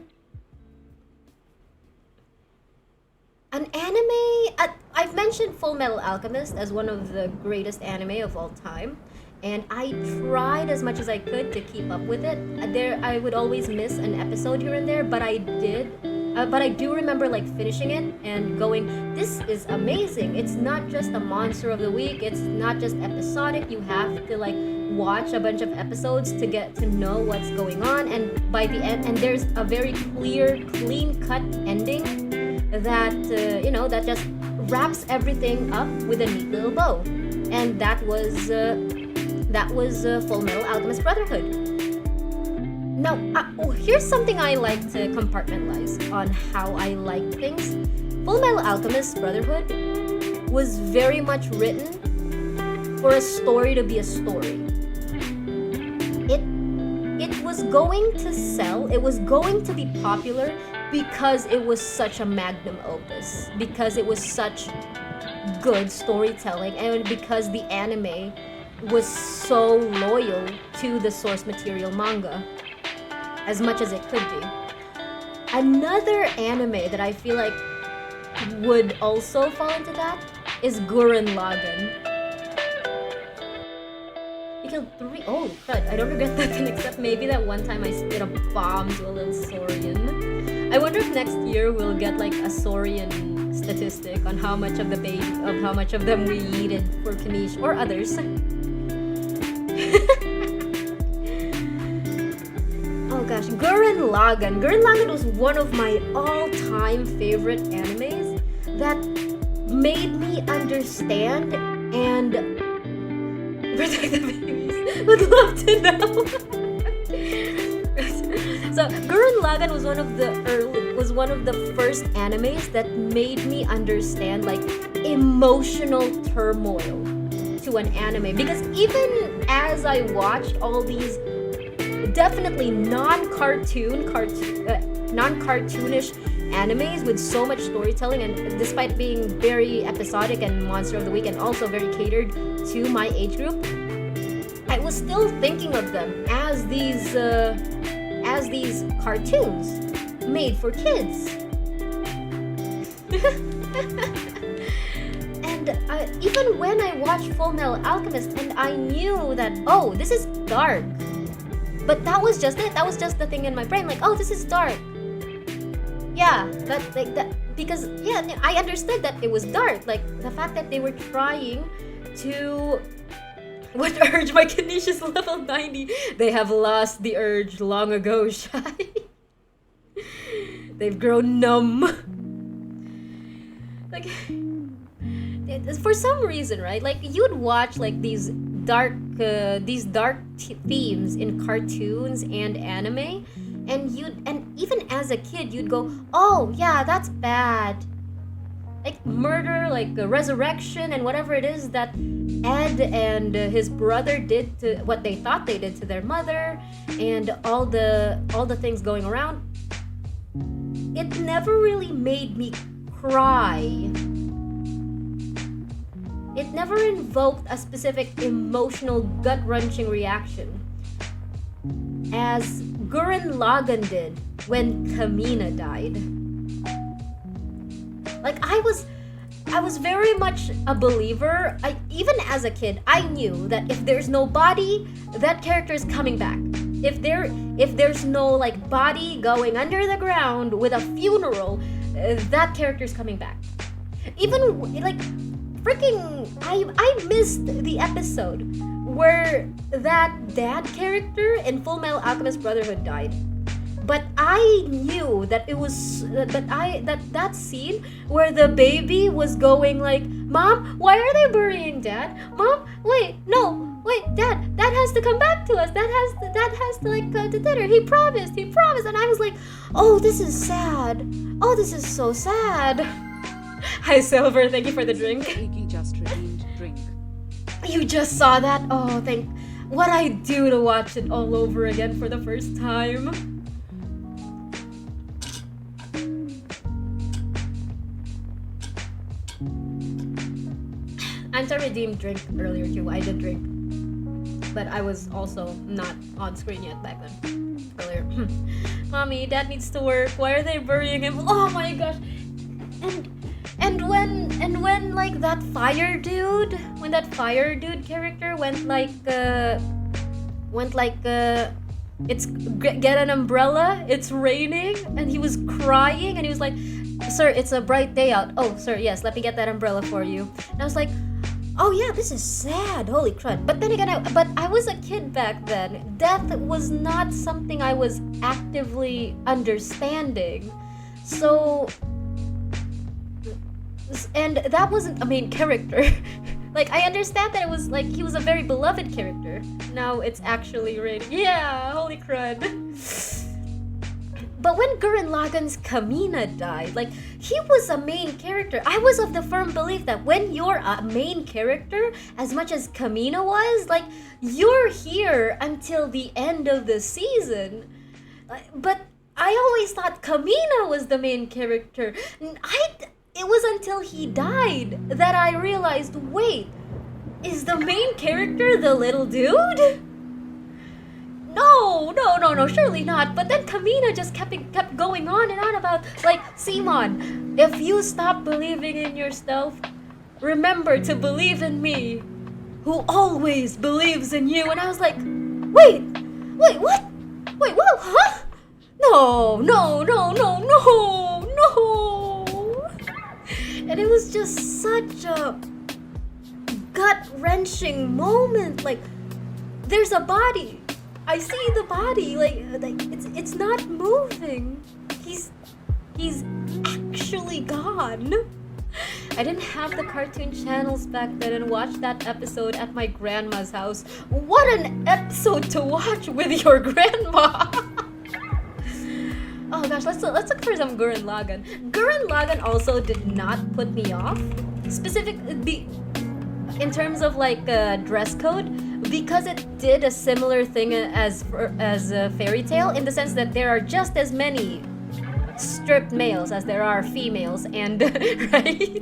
An anime, I've mentioned Full Metal Alchemist as one of the greatest anime of all time, and I tried as much as I could to keep up with it. I would always miss an episode here and there, but I do remember like finishing it and going, this is amazing. It's not just a monster of the week, it's not just episodic, you have to like watch a bunch of episodes to get to know what's going on, and by the end, and there's a very clear, clean-cut ending that that just wraps everything up with a neat little bow, and that was Full Metal Alchemist Brotherhood. Now, here's something I like to compartmentalize on how I like things. Full Metal Alchemist Brotherhood was very much written for a story to be a story. It was going to sell, it was going to be popular because it was such a magnum opus, because it was such good storytelling, and because the anime was so loyal to the source material manga as much as it could be. Another anime that I feel like would also fall into that is Gurren Lagann. You killed 3. Oh, crud. I don't regret that thing, except maybe that one time I spit a bomb to a little Saurian. I wonder if next year we'll get like a Saurian statistic on how much of them we yeeted for Kanish or others. Oh gosh, Gurren Lagann. Gurren Lagann was one of my all-time favorite animes that made me understand and protect the babies. Would love to know. So Gurren Lagann was one of the first animes that made me understand like emotional turmoil to an anime, because even as I watched all these definitely non-cartoonish animes with so much storytelling, and despite being very episodic and Monster of the Week and also very catered to my age group, I was still thinking of them as these cartoons made for kids. And even when I watched Full Metal Alchemist, and I knew that, oh, this is dark, but that was just it. That was just the thing in my brain, like, oh, this is dark. Yeah, because I understood that it was dark. Like the fact that they were trying to. What urge? My Kanish is level 90. They have lost the urge long ago, Shy. They've grown numb. Like, for some reason, right? Like you'd watch like these dark themes in cartoons and anime, and even as a kid you'd go, oh yeah, that's bad. Like murder, like resurrection, and whatever it is that Ed and his brother did to what they thought they did to their mother, and all the things going around. It never really made me cry. It never invoked a specific emotional, gut-wrenching reaction, as Gurren Lagann did when Kamina died. Like I was very much a believer. Even as a kid, I knew that if there's no body, that character is coming back. If there's no like body going under the ground with a funeral, that character is coming back. Even like freaking, I missed the episode where that dad character in Full Metal Alchemist Brotherhood died. But I knew that it was that scene where the baby was going like, Mom, why are they burying Dad? Mom, wait, Dad has to come back to us. Dad has to like go to dinner. He promised. And I was like, oh, this is sad. Oh, this is so sad. Hi, Silver. Thank you for the drink. Iggy just redeemed drink. You just saw that? Oh, thank. What I do to watch it all over again for the first time. Anta redeemed drink earlier too. I did drink, but I was also not on screen yet back then. Earlier, Mommy, Dad needs to work. Why are they burying him? Oh my gosh! And when like that fire dude character went like it's get an umbrella. It's raining, and he was crying, and he was like, "Sir, it's a bright day out." Oh, sir, yes, let me get that umbrella for you. And I was like, oh yeah, this is sad. Holy crud. But then again, I was a kid back then. Death was not something I was actively understanding. So And that wasn't a main character. Like, I understand that it was like he was a very beloved character. Now it's actually rated. Yeah, holy crud. But when Gurren Lagann's Kamina died, like, he was a main character. I was of the firm belief that when you're a main character, as much as Kamina was, like, you're here until the end of the season. But I always thought Kamina was the main character. It was until he died that I realized, wait, is the main character the little dude? No, surely not. But then Kamina just kept going on and on about, like, Simon, if you stop believing in yourself, remember to believe in me, who always believes in you. And I was like, wait, what? Wait, what? Huh? No. And it was just such a gut-wrenching moment. Like, there's a body. I see the body. Like it's not moving. He's actually gone. I didn't have the cartoon channels back then and watched that episode at my grandma's house. What an episode to watch with your grandma! Oh gosh, let's look for some Gurren Lagann. Gurren Lagann also did not put me off, in terms of like dress code, because it did a similar thing as a Fairy Tail, in the sense that there are just as many stripped males as there are females, and right?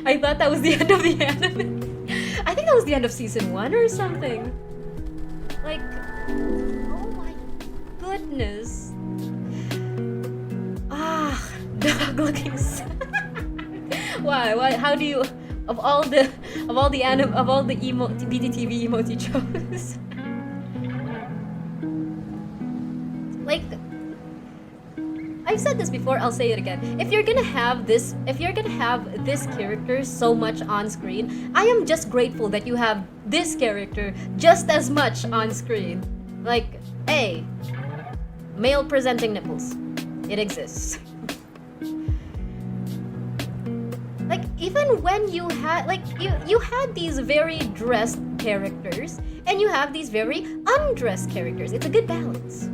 I thought that was the end of the anime. I think that was the end of season 1 or something. Like, oh my goodness. Dog looking. Why? How do you? Of all the BTTV emoji shows, like, I've said this before, I'll say it again. If you're gonna have this character so much on screen, I am just grateful that you have this character just as much on screen. Like, male presenting nipples. It exists. Like, even when you had, like, you had these very dressed characters, and you have these very undressed characters. It's a good balance.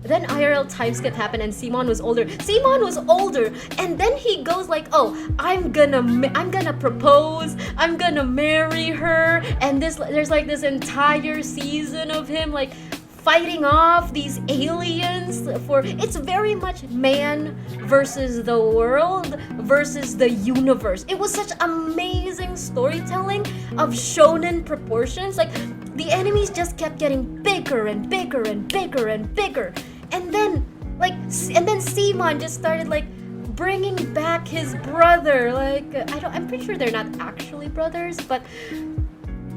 Then IRL time skip happened and Simon was older. And then he goes like, oh, I'm gonna propose, I'm gonna marry her, and there's like this entire season of him like fighting off these aliens. It's very much man versus the world versus the universe. It was such amazing storytelling of shonen proportions. Like, the enemies just kept getting bigger and bigger and bigger and bigger. And then Simon just started like bringing back his brother. Like, I'm pretty sure they're not actually brothers, but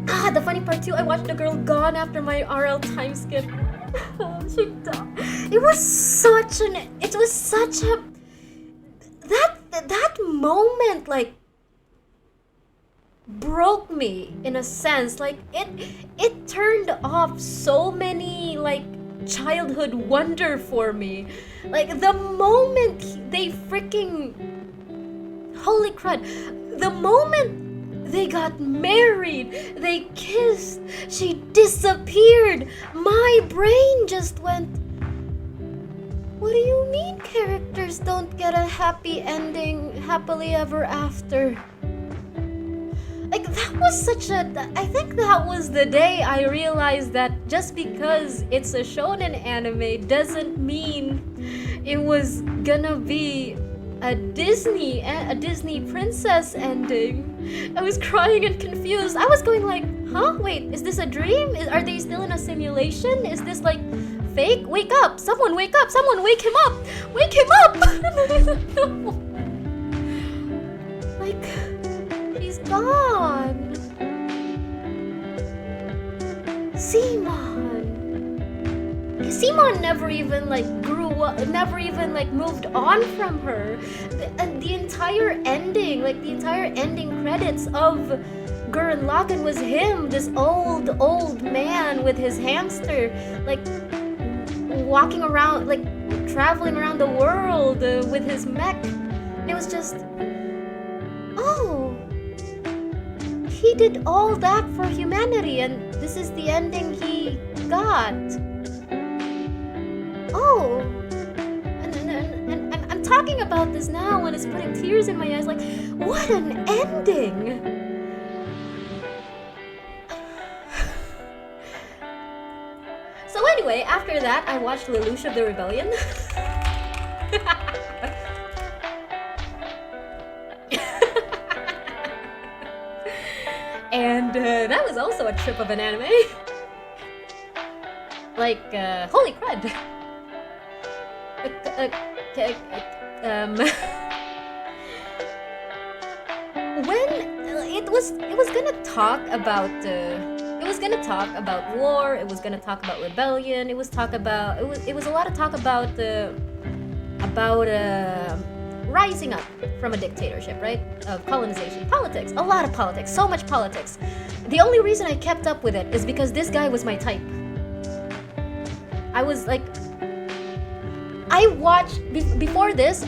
the funny part too, I watched a girl gone after my RL time skip. She died. It was such a that moment like broke me in a sense. Like, it turned off so many like childhood wonder for me. Like, the moment they freaking, holy crud, the moment they got married, they kissed, she disappeared, my brain just went, what do you mean characters don't get a happy ending, happily ever after? Like, that was I think that was the day I realized that just because it's a shonen anime doesn't mean it was gonna be a Disney princess ending. I was crying and confused. I was going like, huh? Wait, is this a dream? Are they still in a simulation? Is this like fake? Wake up! Someone wake up! Someone wake him up! Wake him up! Like, he's gone. Simon never even like grew up, never even like moved on from her. The entire ending credits of Gurren Lagann was him, this old man with his hamster, like walking around, like traveling around the world with his mech. And it was just, he did all that for humanity, and this is the ending he got. Oh, and I'm talking about this now, and it's putting tears in my eyes. Like, what an ending! So anyway, after that, I watched Lelouch of the Rebellion. And that was also a trip of an anime. Like, holy crud. When it was gonna talk about war, it was gonna talk about rebellion, it was a lot of talk about rising up from a dictatorship, right? Of colonization, politics, a lot of politics, so much politics. The only reason I kept up with it is because this guy was my type. I was like, I watched before this.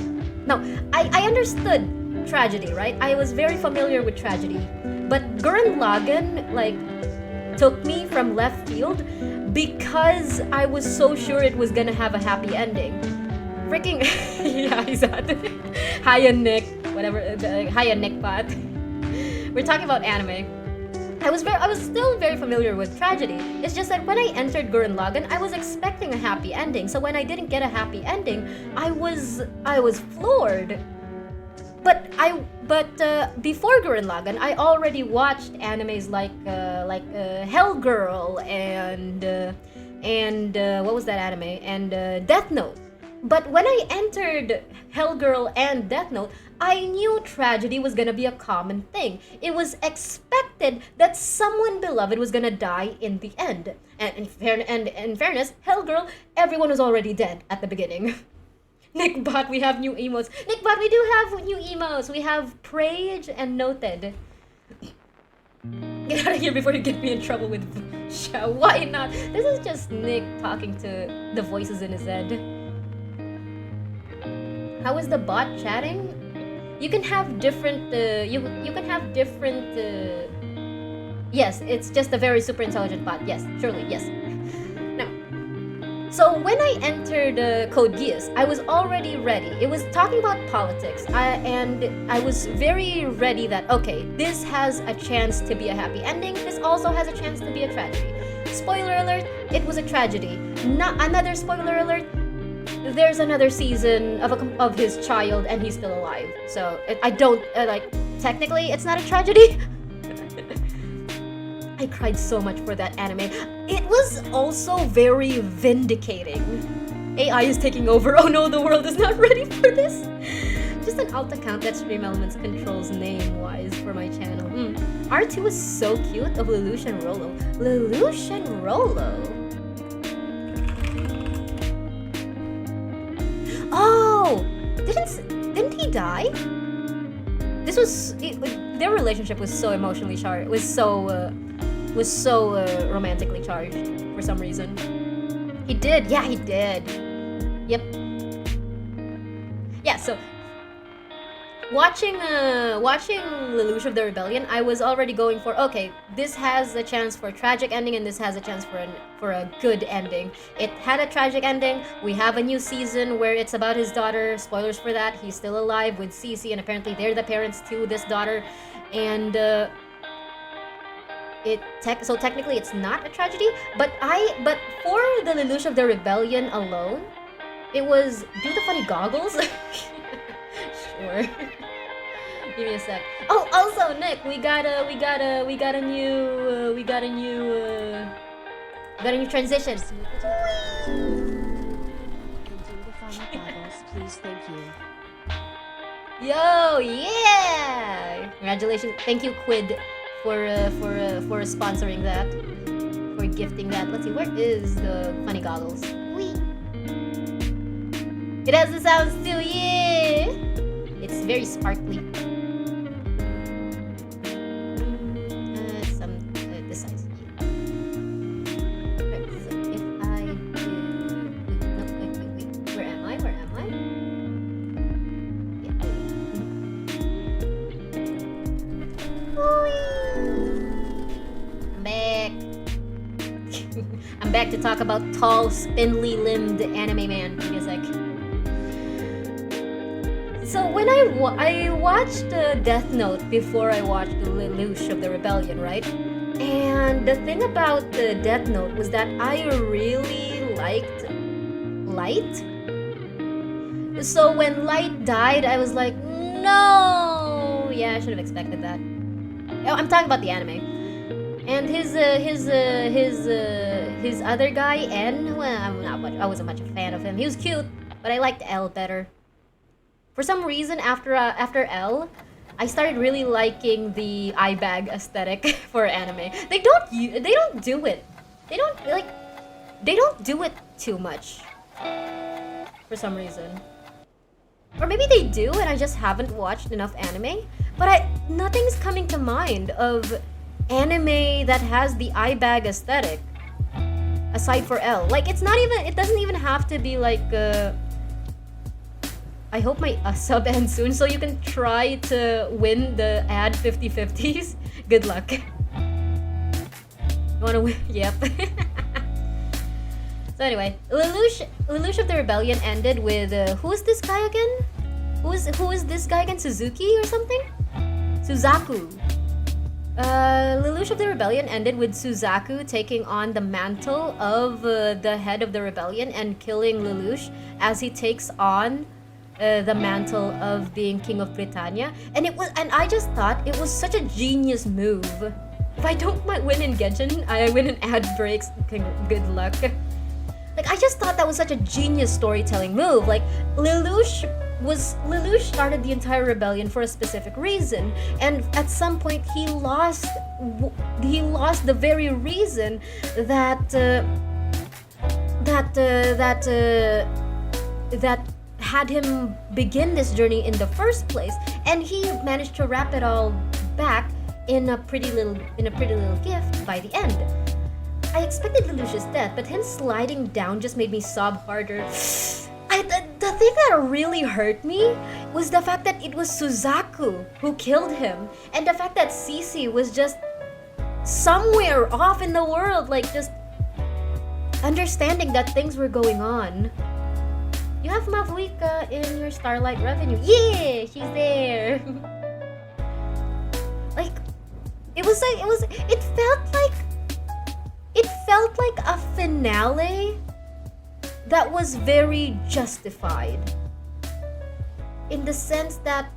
No, I understood tragedy, right? I was very familiar with tragedy, but Gurren Lagann like took me from left field because I was so sure it was gonna have a happy ending. Freaking yeah, exactly. Hiya Nick, whatever. Hiya Nick Pat. We're talking about anime. I was still very familiar with tragedy. It's just that when I entered Gurren Lagann, I was expecting a happy ending. So when I didn't get a happy ending, I was floored. But before Gurren Lagann, I already watched animes like Hell Girl and what was that anime, and Death Note. But when I entered Hell Girl and Death Note, I knew tragedy was gonna be a common thing. It was expected that someone beloved was gonna die in the end. And in fairness, Hell Girl, everyone was already dead at the beginning. Nick Bot, we have new emotes. Nick Bot, we do have new emotes. We have Prage and Noted. Get out of here before you get me in trouble with Sha. Why not? This is just Nick talking to the voices in his head. How is the bot chatting? You can have different. You can have different. Yes, it's just a very super intelligent bot. Yes, surely, yes. Now, so when I entered Code Geass, I was already ready. It was talking about politics, and I was very ready that okay, this has a chance to be a happy ending. This also has a chance to be a tragedy. Spoiler alert: it was a tragedy. Not another spoiler alert. There's another season of his child, and he's still alive. So I don't like. Technically, it's not a tragedy. I cried so much for that anime. It was also very vindicating. AI is taking over. Oh no, the world is not ready for this. Just an alt account that Stream Elements controls name-wise for my channel. R2 is so cute of Lelouch and Rollo. Lelouch and Rollo. Oh, didn't he die? This was their relationship was so emotionally charged. Was so romantically charged for some reason. He did. Yeah, he did. Yep. Yeah. So watching Lelouch of the Rebellion, I was already going for okay. This has a chance for a tragic ending, and this has a chance for a good ending. It had a tragic ending. We have a new season where it's about his daughter. Spoilers for that. He's still alive with Cece, and apparently they're the parents to this daughter. And so technically it's not a tragedy. But for the Lelouch of the Rebellion alone, it was do the funny goggles. Sure. Give me a sec. Oh, also Nick, we got a new transition. Please, thank you. Yo, yeah! Congratulations. Thank you, Quid, for sponsoring that, for gifting that. Let's see, where is the funny goggles? Whee! It has the sounds too, yeah! It's very sparkly. This size. Right, so if I do... No, wait. Where am I? Yeah. back. I'm back to talk about tall, spindly-limbed anime man. Give me a sec. So when I watched Death Note before I watched the Lelouch of the Rebellion, right? And the thing about the Death Note was that I really liked Light. So when Light died, I was like, no. Yeah, I should have expected that. Oh, I'm talking about the anime. And his other guy, N. Well, I wasn't much a fan of him. He was cute, but I liked L better. For some reason, after L, I started really liking the eye bag aesthetic for anime. They don't do it. They don't do it too much. For some reason. Or maybe they do and I just haven't watched enough anime. But nothing's coming to mind of anime that has the eye bag aesthetic. Aside for L. Like it doesn't even have to be like I hope my sub ends soon so you can try to win the ad 50/50s. Good luck. You wanna win? Yep. So anyway, Lelouch of the Rebellion ended with who is this guy again? Who is this guy again? Suzuki or something? Suzaku. Lelouch of the Rebellion ended with Suzaku taking on the mantle of the head of the rebellion and killing Lelouch as he takes on the mantle of being King of Britannia. And I just thought it was such a genius move. If I don't win in Genshin, I win in ad breaks. Good luck. Like I just thought that was such a genius storytelling move. Like Lelouch started the entire rebellion for a specific reason, and at some point he lost the very reason that had him begin this journey in the first place, and he managed to wrap it all back in a pretty little gift by the end. I expected Lelouch's death, but him sliding down just made me sob harder. The thing that really hurt me was the fact that it was Suzaku who killed him, and the fact that Cece was just somewhere off in the world, like just understanding that things were going on. You have Mavuika in your Starlight revenue. Yeah, she's there. Like, it felt like a finale that was very justified. In the sense that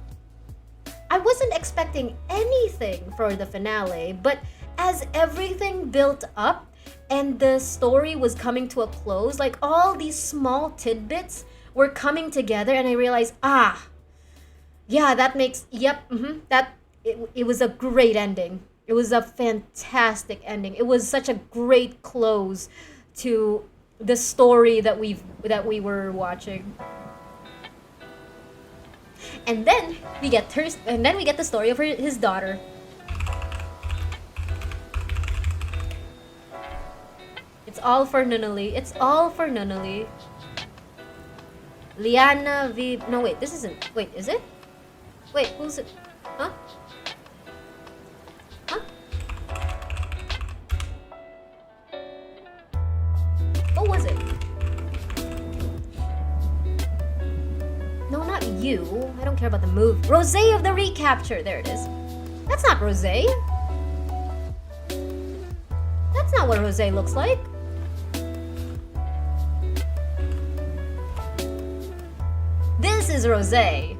I wasn't expecting anything for the finale, but as everything built up and the story was coming to a close, like all these small tidbits were coming together, and I realized, yeah, that makes, it was a great ending. It was a fantastic ending. It was such a great close to the story that we were watching. And then we get the story of his daughter. It's all for Nunnally. It's all for Nunnally. Liana V. No, wait, this isn't. Wait, is it? Wait, who's it? Huh? Huh? What was it? No, not you. I don't care about the move. Rosé of the Recapture. There it is. That's not Rosé. That's not what Rosé looks like. This is Rosé.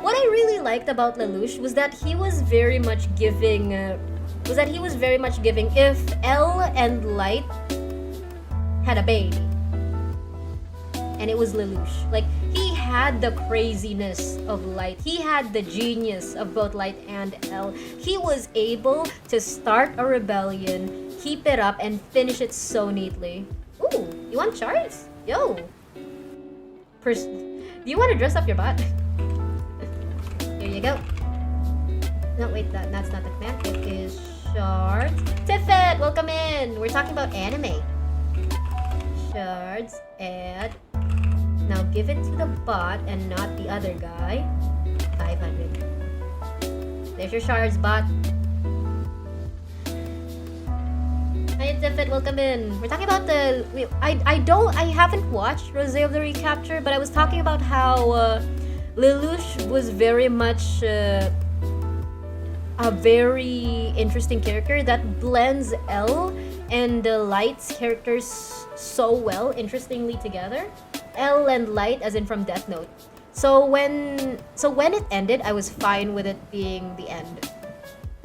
What I really liked about Lelouch was that he was very much giving. If Elle and Light had a baby, and it was Lelouch. Like, he had the craziness of Light. He had the genius of both Light and Elle. He was able to start a rebellion, keep it up, and finish it so neatly. Ooh, you want shards? Yo. Do you want to dress up your bot? Here you go. No, wait, that's not the command. It is shards. Tiffet, welcome in. We're talking about anime. Shards, add. Now give it to the bot and not the other guy. 500. There's your shards, bot. Tiffet, welcome in. We're talking about I haven't watched Rosé of the Recapture, but I was talking about how Lelouch was very much a very interesting character that blends Elle and Light's characters so well, interestingly together. Elle and Light, as in from Death Note. So when it ended, I was fine with it being the end.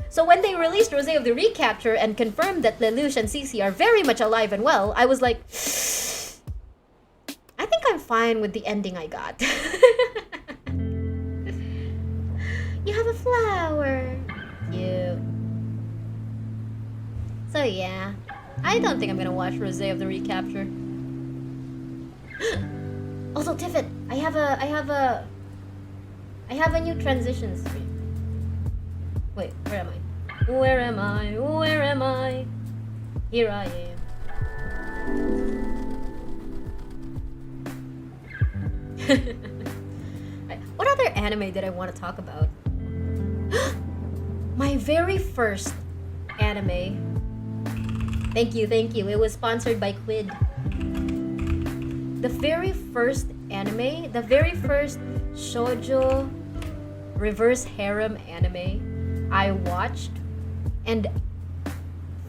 So when they released Rosé of the Recapture and confirmed that Lelouch and Cece are very much alive and well, I was like, I think I'm fine with the ending I got. You have a flower. Cute. So yeah, I don't think I'm gonna watch Rosé of the Recapture. Also, Tiffet, I have a new transition screen. Wait, where am I? Where am I? Where am I? Here I am. What other anime did I want to talk about? My very first anime. Thank you. It was sponsored by Quid. The very first anime, the very first shoujo reverse harem anime I watched and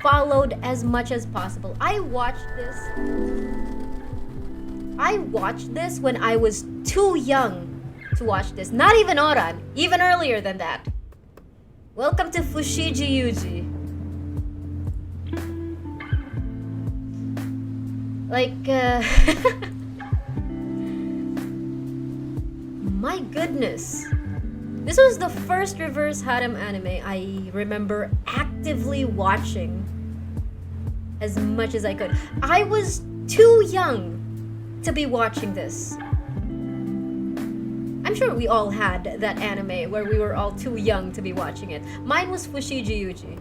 followed as much as possible. I watched this when I was too young to watch this. Not even Oran, even earlier than that. Welcome to Fushigi Yuji. My goodness. This was the first reverse harem anime I remember actively watching as much as I could. I was too young to be watching this. I'm sure we all had that anime where we were all too young to be watching it. Mine was Fushigi Yuji.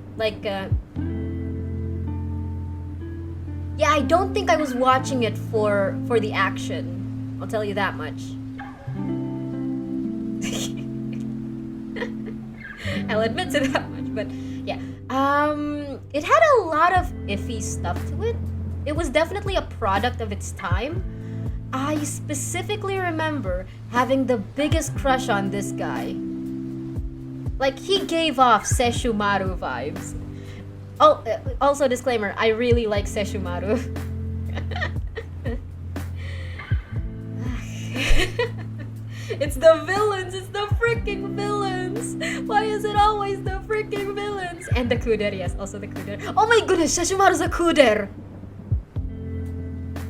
Yeah, I don't think I was watching it for the action. I'll tell you that much. I'll admit to that much, but yeah. It had a lot of iffy stuff to it. It was definitely a product of its time. I specifically remember having the biggest crush on this guy. He gave off Sesshomaru vibes. Oh, also disclaimer, I really like Sesshomaru. It's the villains! It's the freaking villains! Why is it always the freaking villains? And the Kuder, yes, also the Kuder. Oh my goodness, Sesshomaru's a Kuder!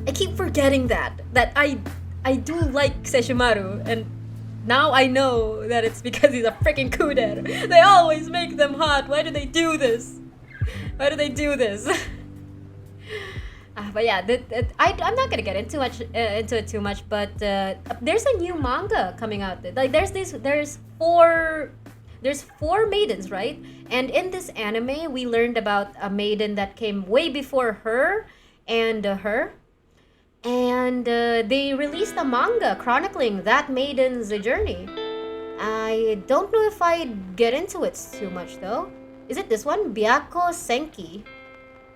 I keep forgetting that I do like Sesshomaru, and now I know that it's because he's a freaking Kuder. They always make them hot. Why do they do this? Why do they do this? But yeah, I'm not gonna get into it too much. But there's a new manga coming out. There's four maidens, right? And in this anime, we learned about a maiden that came way before her and her. And they released a manga chronicling that maiden's journey. I don't know if I'd get into it too much though. Is it this one? Byako Senki.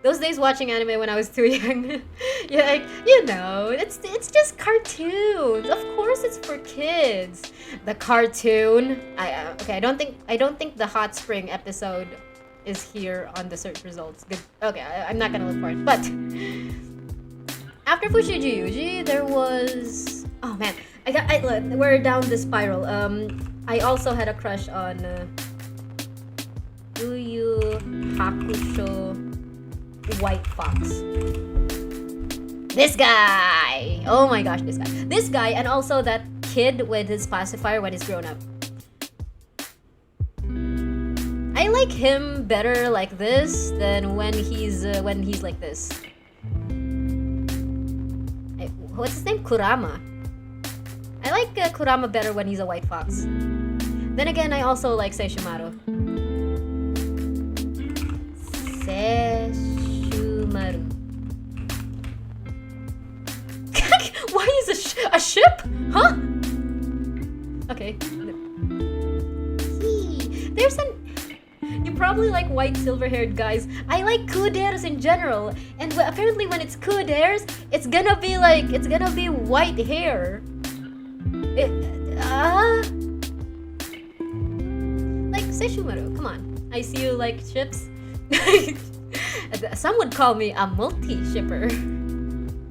Those days watching anime when I was too young. Yeah, it's just cartoons. Of course it's for kids. The cartoon. I don't think the Hot Spring episode is here on the search results. Good. Okay, I'm not gonna look for it. But after Fushigi Yuji, there was... Oh man, we're down the spiral. I also had a crush on Yu Yu Hakusho White Fox. This guy! Oh my gosh, this guy. This guy, and also that kid with his pacifier when he's grown up. I like him better like this than when he's like this. What's his name? Kurama. I like Kurama better when he's a white fox. Then again, I also like Sesshomaru. Sesshomaru. Why is a ship? Huh? Okay. There's an... probably like white silver-haired guys. I like kuderes in general, and apparently when it's kuderes, it's gonna be white hair. Like Sesshomaru, come on. I see you like ships. Some would call me a multi-shipper.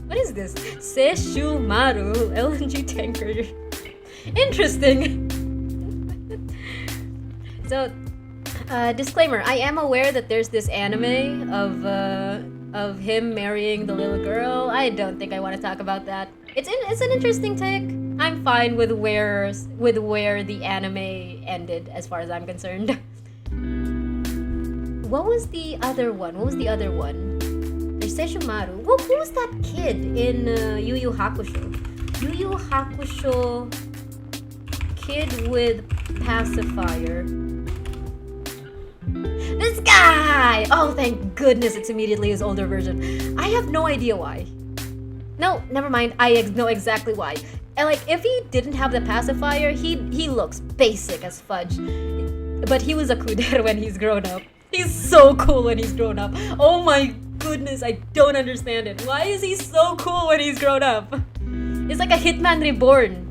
What is this? Sesshomaru LNG tanker. Interesting. So, disclaimer: I am aware that there's this anime of him marrying the little girl. I don't think I want to talk about that. It's an interesting take. I'm fine with where the anime ended, as far as I'm concerned. What was the other one? There's Sesshomaru. Who was that kid in Yu Yu Hakusho? Yu Yu Hakusho kid with pacifier. This guy! Oh, thank goodness it's immediately his older version. I have no idea why. No, never mind. I know exactly why. And like, if he didn't have the pacifier, he looks basic as fudge. But he was a kudere when he's grown up. He's so cool when he's grown up. Oh my goodness, I don't understand it. Why is he so cool when he's grown up? It's like a Hitman Reborn.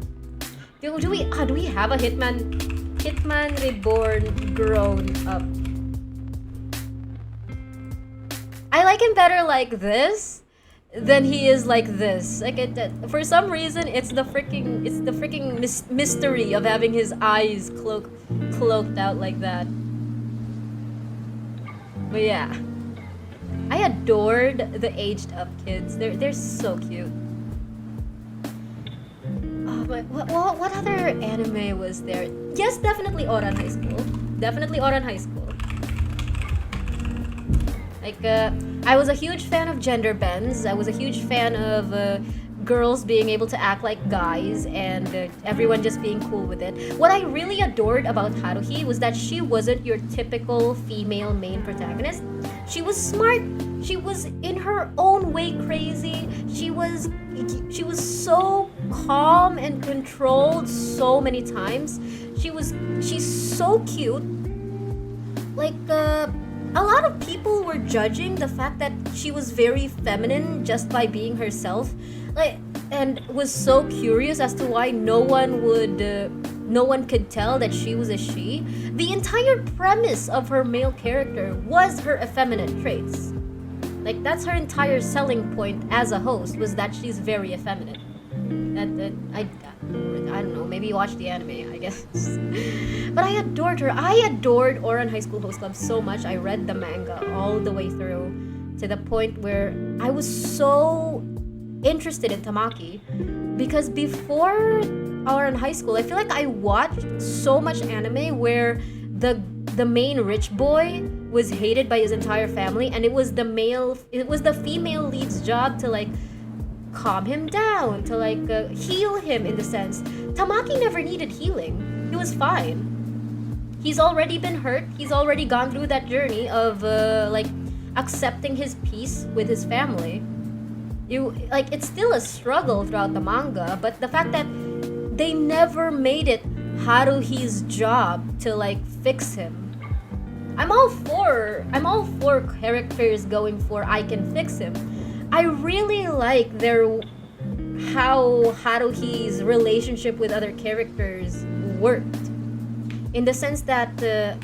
Do we have a Hitman Reborn grown up? I like him better like this than he is like this. Like for some reason, it's the freaking mystery of having his eyes cloaked out like that. But yeah, I adored the aged up kids. They're so cute. Oh my, what other anime was there? Yes, definitely Oran High School. Like, I was a huge fan of gender bends. I was a huge fan of girls being able to act like guys and everyone just being cool with it. What I really adored about Haruhi was that she wasn't your typical female main protagonist. She was smart. She was in her own way crazy. She was so calm and controlled so many times. She's so cute. Like, a lot of people were judging the fact that she was very feminine just by being herself, like, and was so curious as to why no one could tell that she was a she. The entire premise of her male character was her effeminate traits. Like, that's her entire selling point as a host, was that she's very effeminate. I don't know, maybe you watched the anime, I guess. But I adored her. I adored Oran High School Host Club so much. I read the manga all the way through to the point where I was so interested in Tamaki, because before Oran High School, I feel like I watched so much anime where the main rich boy was hated by his entire family, and it was the female lead's job to like calm him down, to like heal him in the sense. Tamaki never needed healing. He was fine. He's already been hurt. He's already gone through that journey of like accepting his peace with his family. It's still a struggle throughout the manga, but the fact that they never made it Haruhi's job to like fix him. I'm all for characters going for I can fix him. I really like how Haruhi's relationship with other characters worked, in the sense that the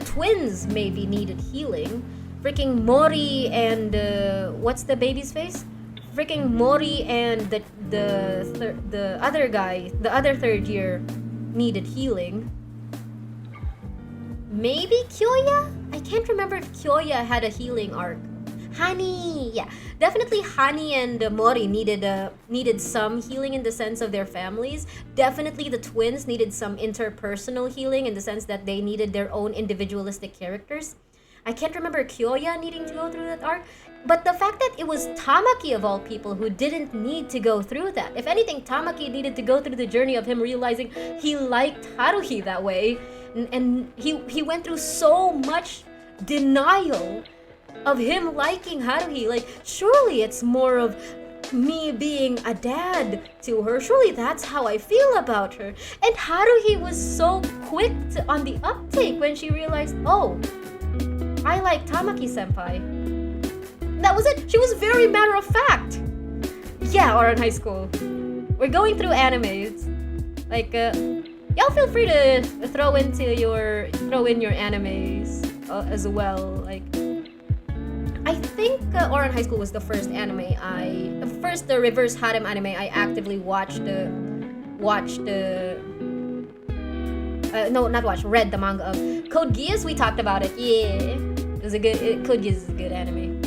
twins maybe needed healing. Freaking Mori and what's the baby's face? Freaking Mori and the other guy, the other third year, needed healing. Maybe Kyoya? I can't remember if Kyoya had a healing arc. Hani, yeah, definitely Hani and Mori needed some healing in the sense of their families. Definitely the twins needed some interpersonal healing in the sense that they needed their own individualistic characters. I can't remember Kyoya needing to go through that arc, but the fact that it was Tamaki of all people who didn't need to go through that. If anything, Tamaki needed to go through the journey of him realizing he liked Haruhi that way, and he went through so much denial of him liking Haruhi. Like, surely it's more of me being a dad to her. Surely that's how I feel about her. And Haruhi was so quick on the uptake when she realized, oh, I like Tamaki senpai. That was it. She was very matter of fact. Yeah, or in high school. We're going through animes. Like, y'all feel free to throw in your animes as well. Like, I think Oran High School was the first the reverse harem anime I actively read the manga of. Code Geass, we talked about it. Yeah, Code Geass is a good anime.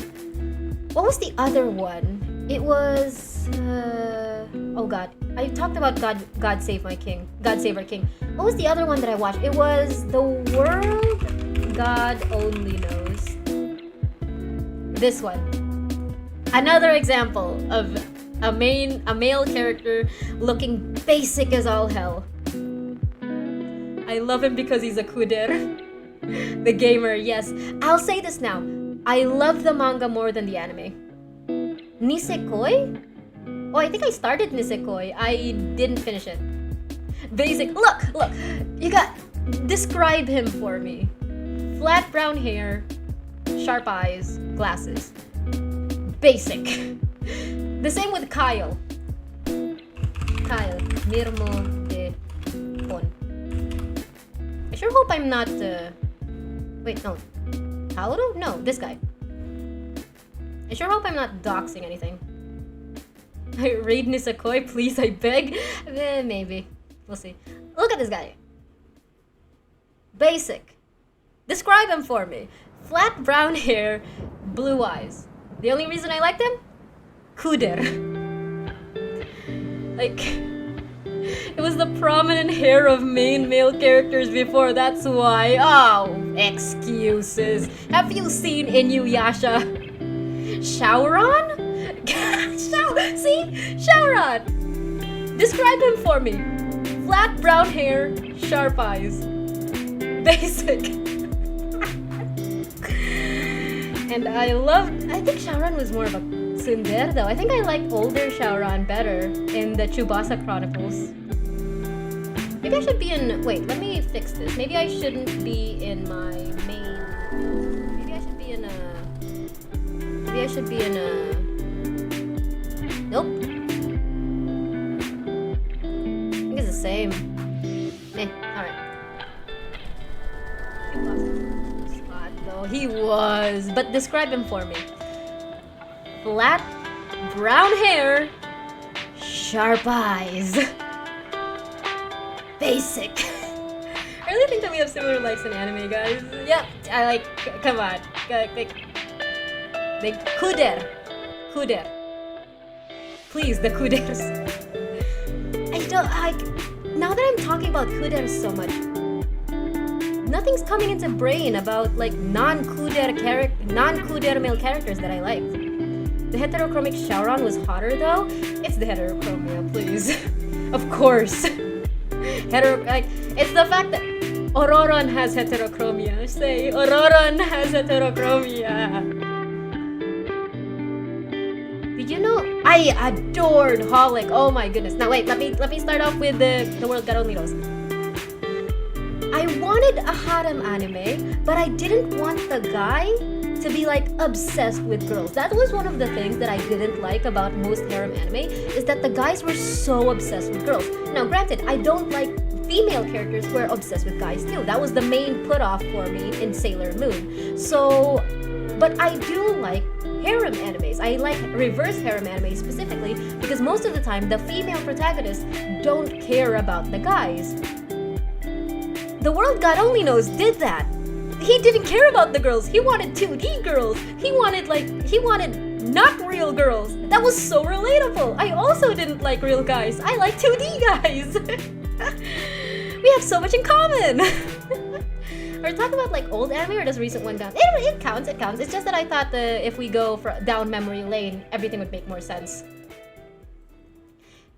What was the other one? It was oh god, I talked about God Save Our King. What was the other one that I watched? It was The World God Only Knows. This one. Another example of a male character looking basic as all hell. I love him because he's a kuder. The gamer, yes. I'll say this now. I love the manga more than the anime. Nisekoi? Oh, I think I started Nisekoi. I didn't finish it. Basic. Look! Describe him for me. Flat brown hair, sharp eyes, glasses. Basic. The same with Kyle. Mirmo de Pon. I sure hope I'm not, wait, no. Kaoru? No, this guy. I sure hope I'm not doxing anything. Read Nisekoi, please, I beg. Maybe. We'll see. Look at this guy. Basic. Describe him for me. Flat brown hair, blue eyes. The only reason I liked him? Kuder. Like, it was the prominent hair of main male characters before, that's why. Oh, excuses. Have you seen Inuyasha? Shaoran? See? Shaoran! Describe him for me. Flat brown hair, sharp eyes. Basic. And I think Shaoran was more of a tsundere though. I think I liked older Shaoran better in the Tsubasa Chronicles. Maybe I should be in, wait, let me fix this. Maybe I shouldn't be in my main, maybe I should be in a, nope. I think it's the same. Alright. He was, but describe him for me. Flat, brown hair, sharp eyes. Basic. I really think that we have similar likes in anime, guys. Yep, I like, come on. Like kuder. Please, the kuders. Now that I'm talking about kuders so much, nothing's coming into brain about like non-kuder male characters that I liked. The heterochromic Shaoran was hotter though. It's the heterochromia, please. Of course. It's the fact that Ororon has heterochromia. Say, Ororon has heterochromia. Did you know? I adored Holic. Oh my goodness. Now wait, let me start off with the World God Only Knows. I wanted a harem anime, but I didn't want the guy to be like obsessed with girls. That was one of the things that I didn't like about most harem anime, is that the guys were so obsessed with girls. Now granted, I don't like female characters who are obsessed with guys too. That was the main put off for me in Sailor Moon. So, but I do like harem animes. I like reverse harem animes specifically because most of the time the female protagonists don't care about the guys. The World God Only Knows did that. He didn't care about the girls. He wanted 2D girls. He wanted not real girls. That was so relatable. I also didn't like real guys. I like 2D guys. We have so much in common. Are we talking about like old anime or does recent one count? It counts. It's just that I thought if we go down memory lane, everything would make more sense.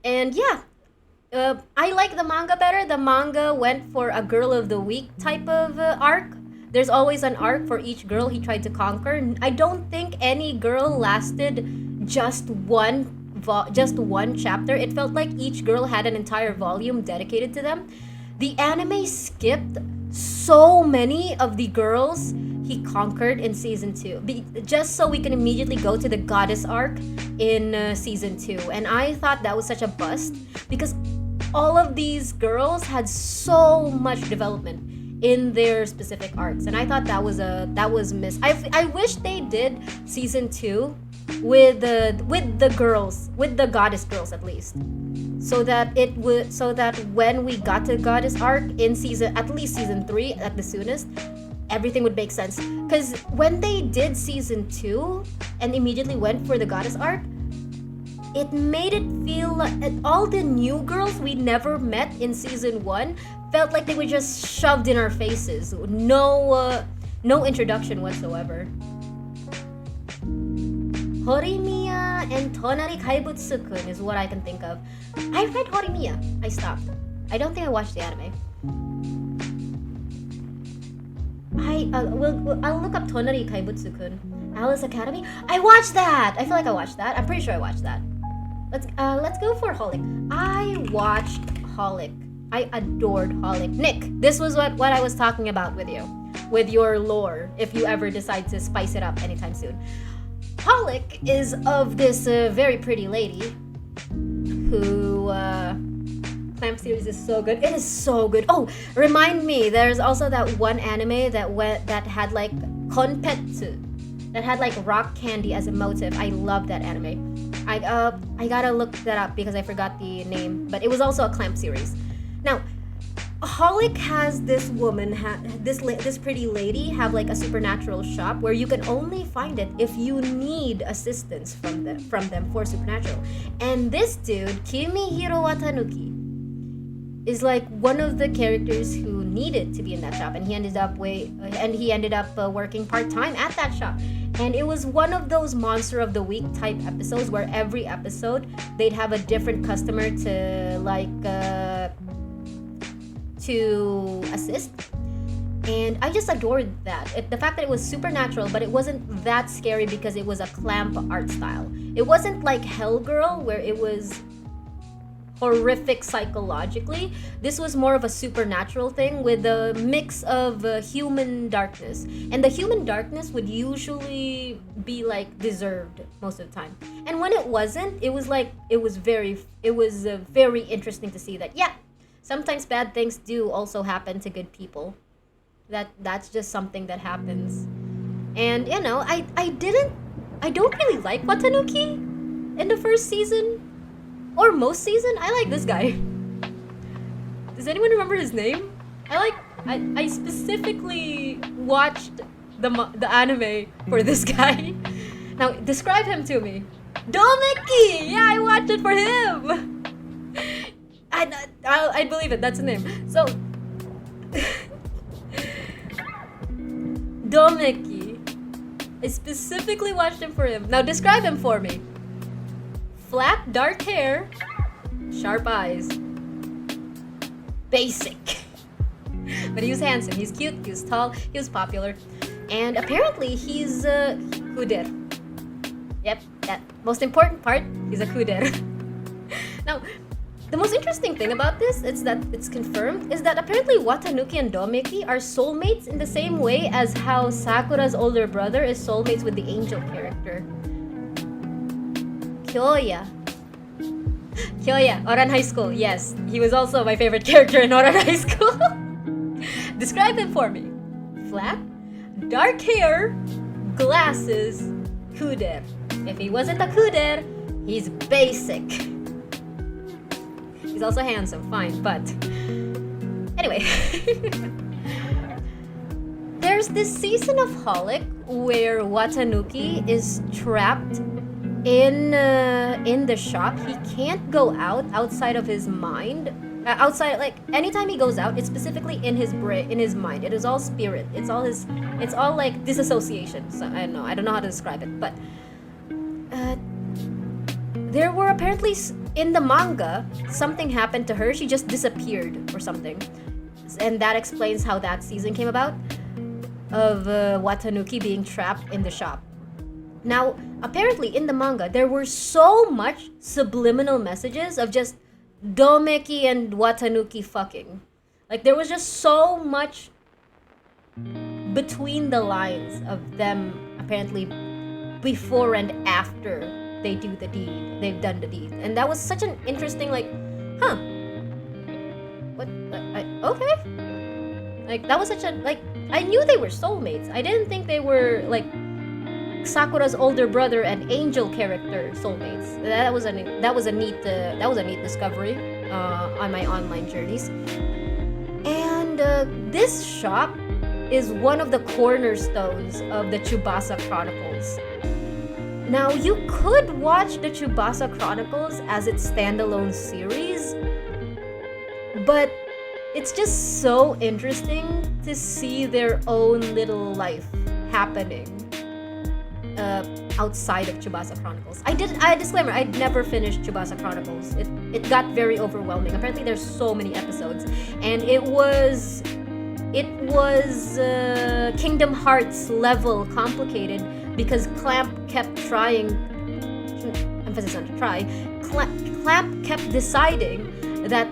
And yeah. I like the manga better. The manga went for a girl of the week type of arc. There's always an arc for each girl he tried to conquer. I don't think any girl lasted just one just one chapter. It felt like each girl had an entire volume dedicated to them. The anime skipped so many of the girls he conquered in season 2, just so we can immediately go to the goddess arc in season 2. And I thought that was such a bust because all of these girls had so much development in their specific arcs, and I thought that was missed. I wish they did season 2 with the girls, with the goddess girls at least, so that when we got to the goddess arc in at least season 3 at the soonest, everything would make sense. Because when they did season 2 and immediately went for the goddess arc, it made it feel like all the new girls we never met in season 1 felt like they were just shoved in our faces. No introduction whatsoever. Horimiya and Tonari Kaibutsu-kun is what I can think of. I read Horimiya. I stopped. I don't think I watched the anime. I'll look up Tonari Kaibutsu-kun. Alice Academy. I watched that. I feel like I watched that. I'm pretty sure I watched that. Let's go for Holic. I watched Holic. I adored Holic. Nick, this was what I was talking about with you, with your lore, if you ever decide to spice it up anytime soon. Holic is of this very pretty lady who Clamp series is so good. It is so good. Oh, remind me, there's also that one anime that had like konpetsu, that had like rock candy as a motif. I love that anime. I gotta look that up because I forgot the name, but it was also a Clamp series. Now, Holic has this woman, this pretty lady, have like a supernatural shop where you can only find it if you need assistance from them for supernatural. And this dude, Kimihiro Watanuki, is like one of the characters who needed to be in that shop, and he ended up working part-time at that shop. And it was one of those monster of the week type episodes where every episode they'd have a different customer to assist. And I just adored that. The fact that it was supernatural, but it wasn't that scary because it was a Clamp art style. It wasn't like Hellgirl where it was horrific psychologically. This was more of a supernatural thing with a mix of human darkness. And the human darkness would usually be like deserved most of the time. And when it wasn't, it was very interesting to see that, yeah, sometimes bad things do also happen to good people. That's just something that happens. And you know, I don't really like Watanuki in the first season or most season. I like this guy. Does anyone remember his name? I specifically watched the anime for this guy. Now describe him to me. Domeki! Yeah, I watched it for him. I believe it. That's the name. So Domeki. I specifically watched him for him. Now describe him for me. Flat, dark hair, sharp eyes. Basic. But he was handsome, he's cute, he was tall, he was popular. And apparently he's a kuder. Yep, that most important part, he's a kuder. Now, the most interesting thing about this is that it's confirmed, is that apparently Watanuki and Domeki are soulmates in the same way as how Sakura's older brother is soulmates with the angel character. Kyoya, Oran High School. Yes, he was also my favorite character in Oran High School. Describe him for me. Flat, dark hair, glasses, kuder. If he wasn't a kuder, he's basic. He's also handsome, fine, but anyway. There's this season of Holic where Watanuki is trapped in the shop. He can't go outside of his mind. Outside, like anytime he goes out, it's specifically in his mind. It is all spirit. It's all like disassociation. So I don't know how to describe it, but there were apparently in the manga something happened to her. She just disappeared or something, and that explains how that season came about of Watanuki being trapped in the shop. Now, apparently in the manga, there were so much subliminal messages of just Domeki and Watanuki fucking. Like, there was just so much between the lines of them apparently before and after they do the deed. They've done the deed. And that was such an interesting, like, huh. What? Okay. Like, that was such a, like, I knew they were soulmates. I didn't think they were, like, Sakura's older brother and angel character soulmates. That was a neat discovery on my online journeys. And this shop is one of the cornerstones of the Tsubasa Chronicles. Now, you could watch the Tsubasa Chronicles as its standalone series, but it's just so interesting to see their own little life happening outside of Tsubasa Chronicles. Disclaimer, I'd never finished Tsubasa Chronicles. It got very overwhelming. Apparently there's so many episodes, and it was Kingdom Hearts level complicated because Clamp kept trying, emphasis on try, Clamp kept deciding that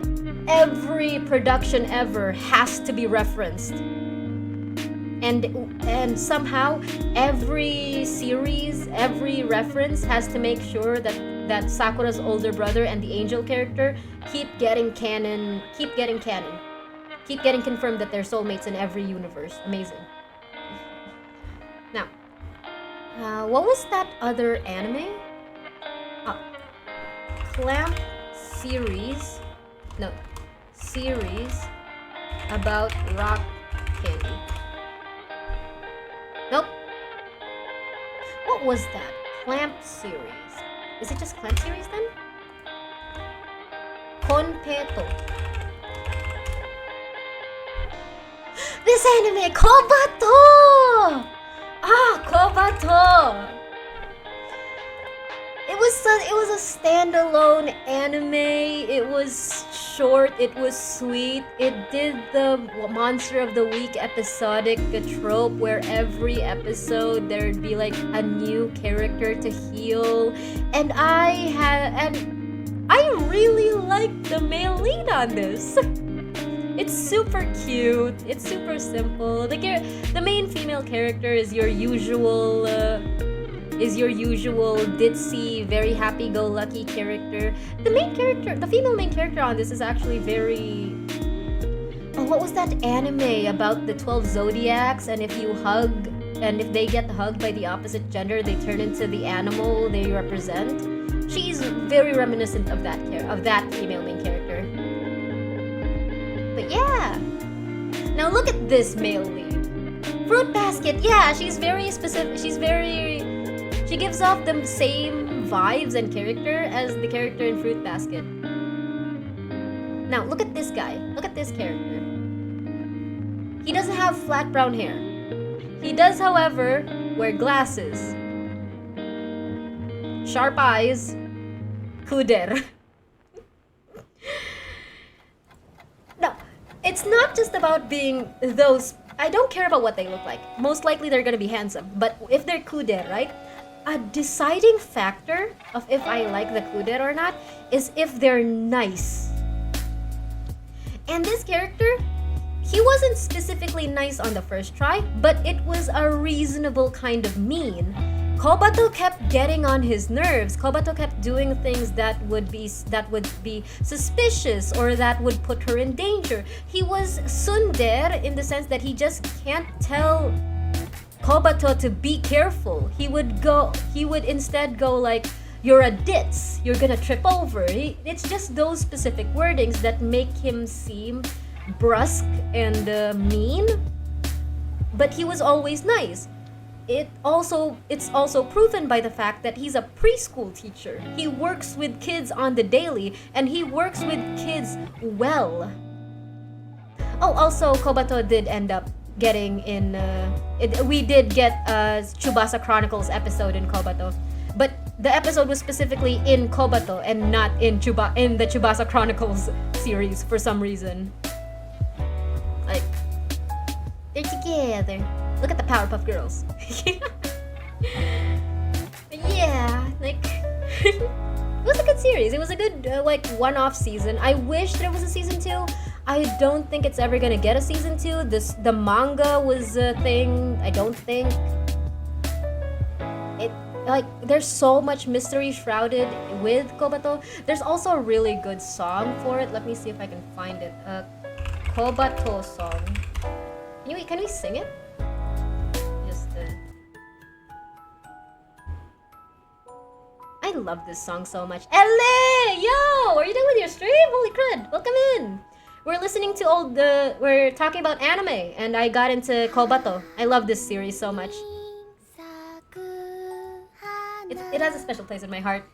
every production ever has to be referenced. And somehow every series, every reference has to make sure that Sakura's older brother and the angel character keep getting confirmed that they're soulmates in every universe. Amazing. Now, what was that other anime? Clamp series about rock candy. Nope. What was that? Clamp series. Is it just Clamp series then? Konpeto. This anime, Kobato! Kobato! It was a standalone anime. It was short. It was sweet. It did the Monster of the Week episodic trope where every episode there'd be like a new character to heal, and I really liked the male lead on this. It's super cute. It's super simple. The main female character is your usual ditzy, very happy-go-lucky character. The female main character on this is actually very... Oh, what was that anime about the 12 zodiacs? And if you hug, and if they get hugged by the opposite gender, they turn into the animal they represent. She's very reminiscent of that female main character. But yeah. Now look at this male lead. Fruit Basket. Yeah, she's very specific. She gives off the same vibes and character as the character in Fruit Basket. Now, look at this guy. Look at this character. He doesn't have flat brown hair. He does, however, wear glasses, sharp eyes, kuder. No, it's not just about being those... I don't care about what they look like. Most likely they're gonna be handsome. But if they're kuder, right? A deciding factor of if I like the kuder or not is if they're nice. And this character, he wasn't specifically nice on the first try, but it was a reasonable kind of mean. Kobato kept getting on his nerves. Kobato kept doing things that would be suspicious or that would put her in danger. He was tsundere in the sense that he just can't tell Kobato to be careful. He would instead go like, you're a ditz, you're gonna trip over. It's just those specific wordings that make him seem brusque and mean, but he was always nice. It's also proven by the fact that he's a preschool teacher. He works with kids on the daily, and he works with kids well. Oh, also Kobato did end up getting in we did get a Tsubasa Chronicles episode in Kobato, but the episode was specifically in Kobato and not in the Tsubasa Chronicles series for some reason. Like, they're together. Look at the Powerpuff Girls. it was a good series. It was a good like one-off season. I wish there was a season 2. I don't think it's ever gonna get a season 2. The manga was a thing. I don't think it, like, there's so much mystery shrouded with Kobato. There's also a really good song for it. Let me see if I can find it. Kobato song. Can we sing it? Just I love this song so much. LA! Yo! Are you done with your stream? Holy crud! Welcome in! We're listening to we're talking about anime, and I got into Kobato. I love this series so much. It has a special place in my heart.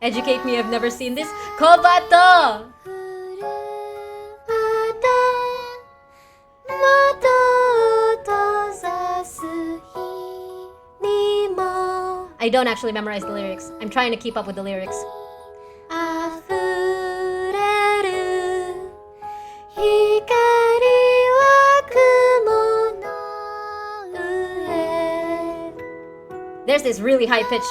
Educate me, I've never seen this. Kobato! I don't actually memorize the lyrics. I'm trying to keep up with the lyrics. There's this really high pitch.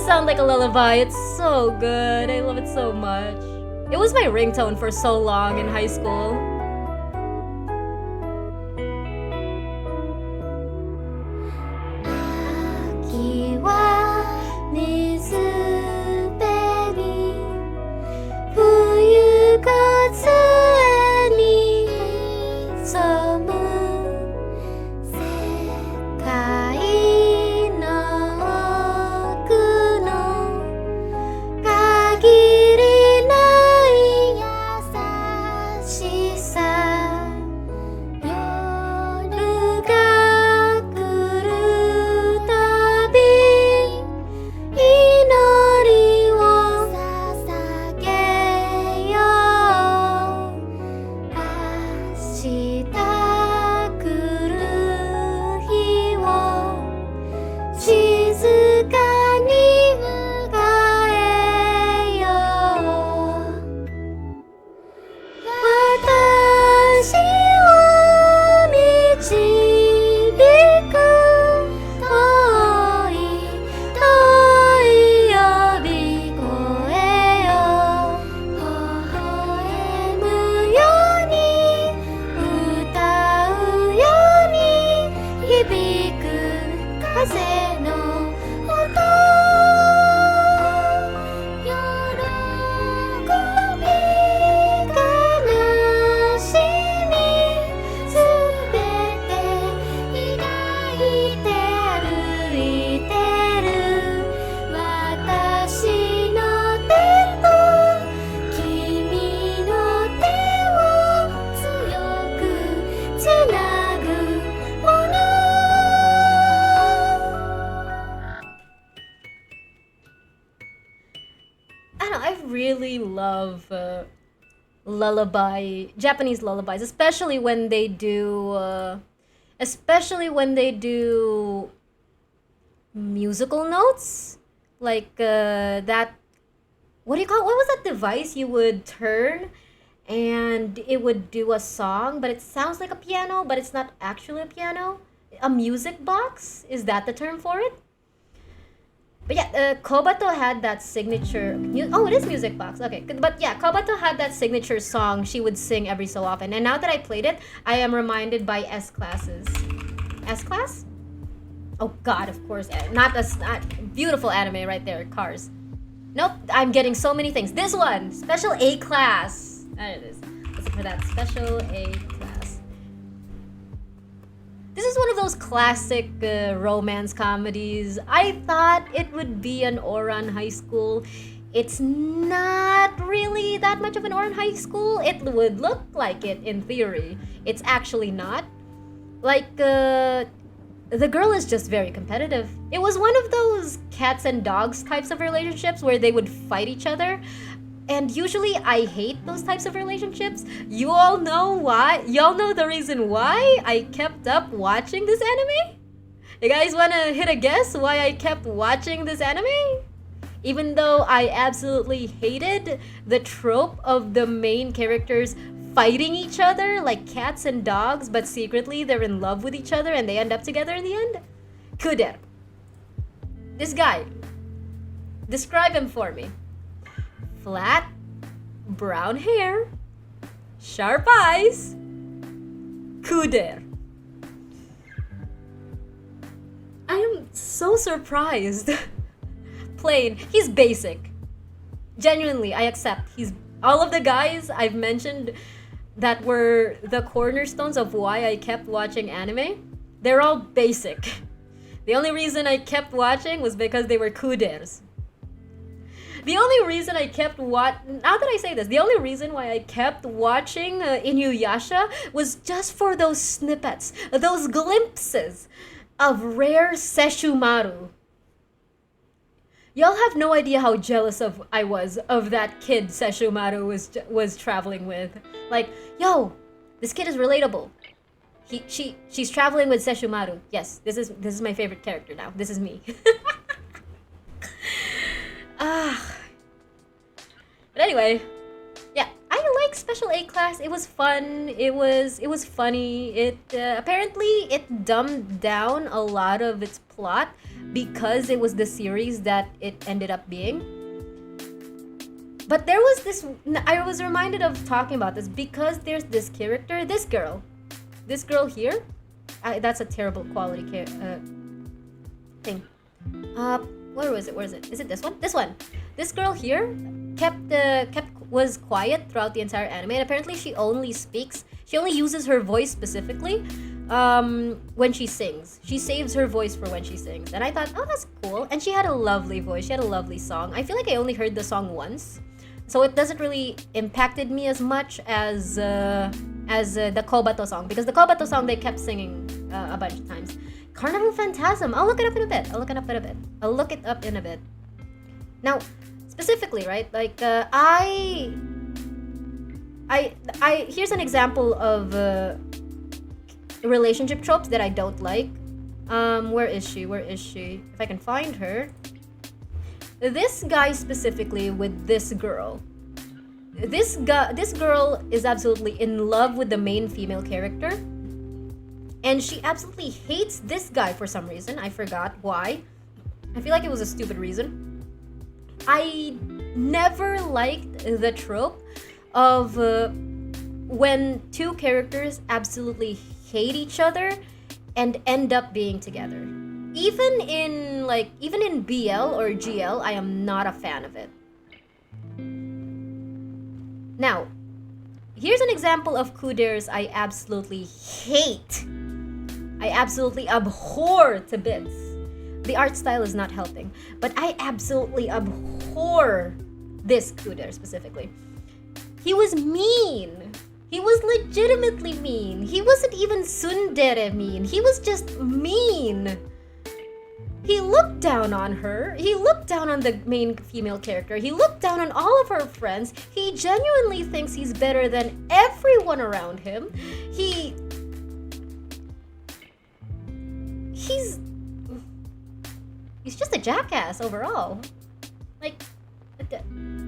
Sound like a lullaby. It's so good. I love it so much. It was my ringtone for so long in high school. Japanese lullabies, especially when they do musical notes, like that. What do you call? What was that device you would turn, and it would do a song, but it sounds like a piano, but it's not actually a piano. A music box, is that the term for it? But yeah, Kobato had that signature. Oh, it is music box. Okay, but yeah, Kobato had that signature song she would sing every so often. And now that I played it, I am reminded by S classes. S class? Oh God, of course, not beautiful anime right there. Cars. Nope, I'm getting so many things. This one, special A class. There it is. Let's look for that special A class. This is one of those classic romance comedies. I thought it would be an Oran High School. It's not really that much of an Oran High School. It would look like it in theory. It's actually not. Like, the girl is just very competitive. It was one of those cats and dogs types of relationships where they would fight each other. And usually I hate those types of relationships. You all know why? Y'all know the reason why I kept up watching this anime? You guys wanna hit a guess why I kept watching this anime? Even though I absolutely hated the trope of the main characters fighting each other like cats and dogs, but secretly they're in love with each other and they end up together in the end? Kuder. This guy. Describe him for me. Flat, brown hair, sharp eyes, Kuder. I am so surprised. Plain, he's basic. Genuinely, I accept. He's all of the guys I've mentioned that were the cornerstones of why I kept watching anime. They're all basic. The only reason I kept watching was because they were Kuders. The only reason I kept now that I say this, the only reason why I kept watching Inuyasha was just for those snippets, those glimpses of rare Sesshomaru. Y'all have no idea how jealous I was of that kid Sesshomaru was traveling with. Like, yo, this kid is relatable. She's traveling with Sesshomaru. Yes, this is my favorite character now. This is me. But anyway, yeah, I like Special A Class. It was fun. It was funny. It apparently it dumbed down a lot of its plot because it was the series that it ended up being. But there was this. I was reminded of talking about this because there's this character, this girl here. That's a terrible quality thing. Where was it? Where is it? Is it this one? This one. This girl here was quiet throughout the entire anime, and apparently she only uses her voice specifically when she sings. She saves her voice for when she sings. And I thought, oh, that's cool. And she had a lovely voice. She had a lovely song. I feel like I only heard the song once, so it doesn't really impacted me as much as the Kobato song, because the Kobato song they kept singing a bunch of times. Carnival Phantasm. I'll look it up in a bit. Now, specifically, right? Like, here's an example of relationship tropes that I don't like. Where is she? If I can find her. This guy specifically with this girl. This girl is absolutely in love with the main female character. And she absolutely hates this guy for some reason. I forgot why. I feel like it was a stupid reason. I never liked the trope of when two characters absolutely hate each other and end up being together. Even in BL or GL, I am not a fan of it. Now, here's an example of kuders I absolutely hate. I absolutely abhor to bits. The art style is not helping, but I absolutely abhor this kuder specifically. He was mean. He was legitimately mean. He wasn't even tsundere mean. He was just mean. He looked down on her. He looked down on the main female character. He looked down on all of her friends. He genuinely thinks he's better than everyone around him. He's just a jackass overall. Like,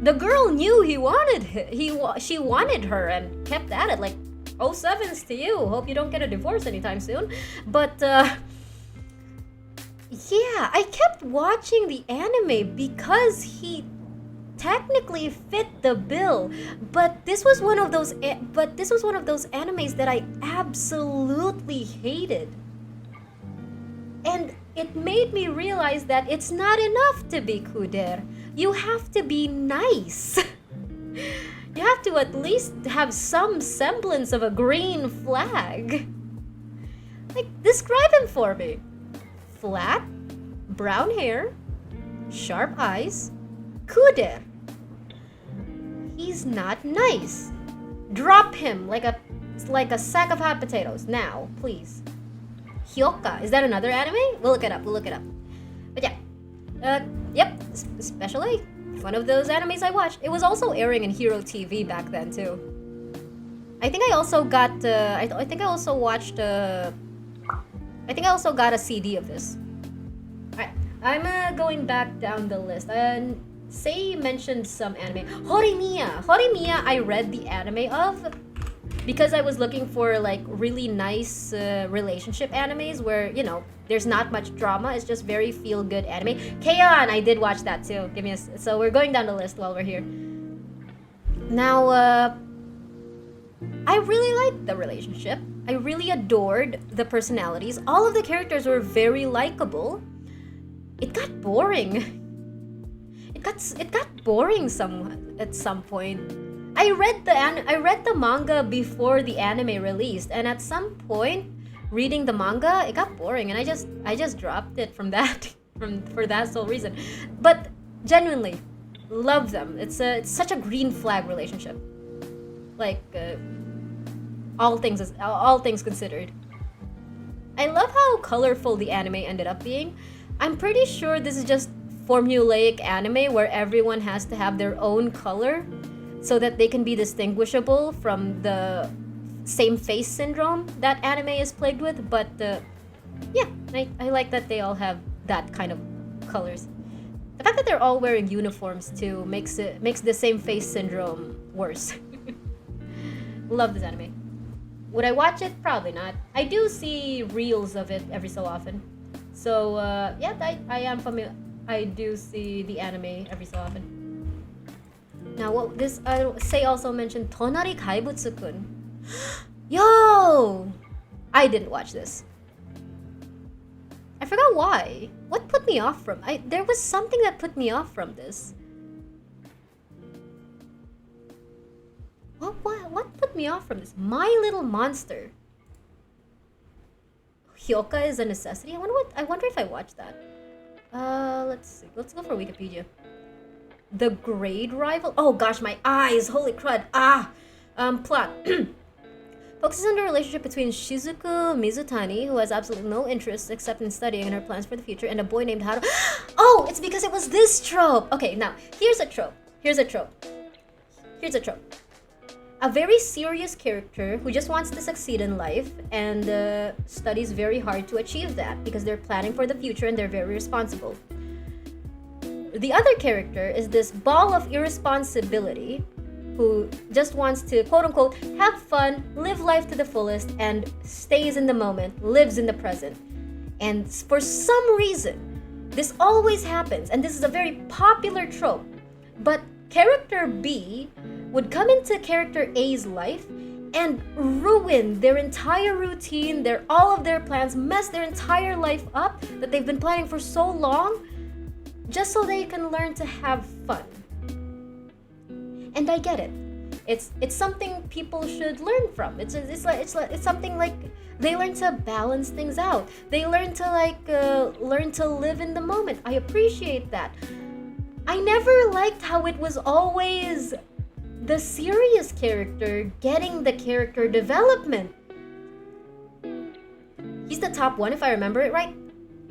the girl knew she wanted her and kept at it. Like, 07's to you. Hope you don't get a divorce anytime soon. But yeah, I kept watching the anime because he technically fit the bill. But this was one of those animes that I absolutely hated. And it made me realize that it's not enough to be kuder. You have to be nice. You have to at least have some semblance of a green flag. Like, describe him for me. Flat, brown hair, sharp eyes, kude. He's not nice. Drop him like a sack of hot potatoes now, please. Hyoka. Is that another anime? We'll look it up. But yeah. Yep. Especially one of those animes I watched. It was also airing in Hero TV back then too. I think I also got. I think I also watched. I think I also got a CD of this. Alright, I'm going back down the list. Say mentioned some anime. Horimiya. Horimiya, I read the anime of because I was looking for like really nice relationship animes where, you know, there's not much drama. It's just very feel-good anime. K-On! I did watch that too. So we're going down the list while we're here. Now, I really liked the relationship. I really adored the personalities. All of the characters were very likable. It got boring. It got boring at some point. I read the manga before the anime released, and at some point, reading the manga, it got boring, and I just dropped it from that for that sole reason. But genuinely, love them. It's such a green flag relationship. Like all things considered. I love how colorful the anime ended up being. I'm pretty sure this is just formulaic anime where everyone has to have their own color so that they can be distinguishable from the same face syndrome that anime is plagued with. But yeah, I like that they all have that kind of colors. The fact that they're all wearing uniforms too makes the same face syndrome worse. Love this anime. Would I watch it? Probably not. I do see reels of it every so often. So yeah, I am familiar. I do see the anime every so often. Now, what this Say also mentioned Tonari Kaibutsu-kun. Yo! I didn't watch this. I forgot why. What put me off from? There was something that put me off from this. What put me off from this? My Little Monster. Hyoka is a necessity. I wonder if I watched that. Let's see. Let's go for Wikipedia. The grade rival. Oh gosh, my eyes! Holy crud! Plot. Focuses on the relationship between Shizuku Mizutani, who has absolutely no interest except in studying and her plans for the future, and a boy named Haru. Oh, it's because it was this trope. Okay, now here's a trope. A very serious character who just wants to succeed in life and studies very hard to achieve that because they're planning for the future and they're very responsible. The other character is this ball of irresponsibility who just wants to, quote-unquote, have fun, live life to the fullest, and stays in the moment, lives in the present. And for some reason, this always happens, and this is a very popular trope, but character B would come into character A's life and ruin their entire routine, all of their plans, mess their entire life up that they've been planning for so long, just so they can learn to have fun. And I get it. It's something people should learn from. It's something like they learn to balance things out. They learn to learn to live in the moment. I appreciate that. I never liked how it was always the serious character getting the character development. He's the top one if I remember it right.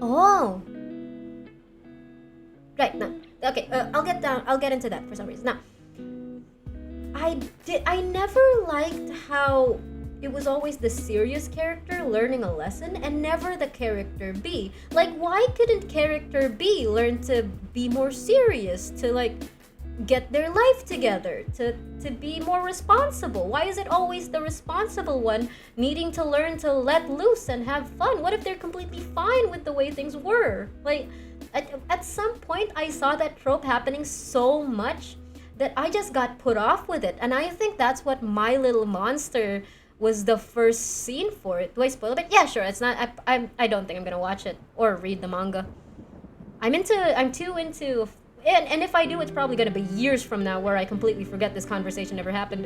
Oh. Right, now. Okay, I'll get into that for some reason. Now, I never liked how it was always the serious character learning a lesson and never the character B. Like, why couldn't character B learn to be more serious, to get their life together, to be more responsible? Why is it always the responsible one needing to learn to let loose and have fun? What if they're completely fine with the way things were? Like, at some point I saw that trope happening so much that I just got put off with it. And I think that's what My Little Monster was the first scene for it. Do I spoil it? Yeah, sure. It's not. I don't think I'm gonna watch it or read the manga. I'm too into. And if I do, it's probably gonna be years from now where I completely forget this conversation ever happened.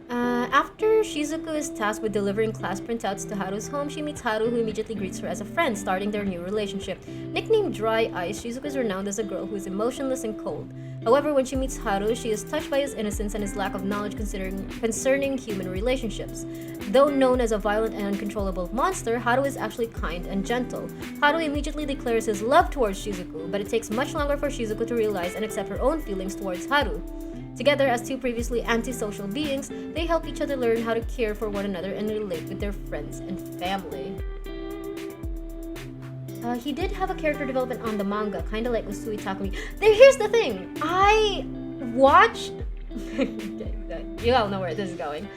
After After Shizuku is tasked with delivering class printouts to Haru's home, she meets Haru, who immediately greets her as a friend, starting their new relationship. Nicknamed Dry Ice, Shizuku is renowned as a girl who is emotionless and cold. However, when she meets Haru, she is touched by his innocence and his lack of knowledge concerning human relationships. Though known as a violent and uncontrollable monster, Haru is actually kind and gentle. Haru immediately declares his love towards Shizuku, but it takes much longer for Shizuku to realize and accept her own feelings towards Haru. Together, as two previously antisocial beings, they help each other learn how to care for one another and relate with their friends and family. He did have a character development on the manga, kind of like Usui Takumi. Here's the thing! I watched... you all know where this is going.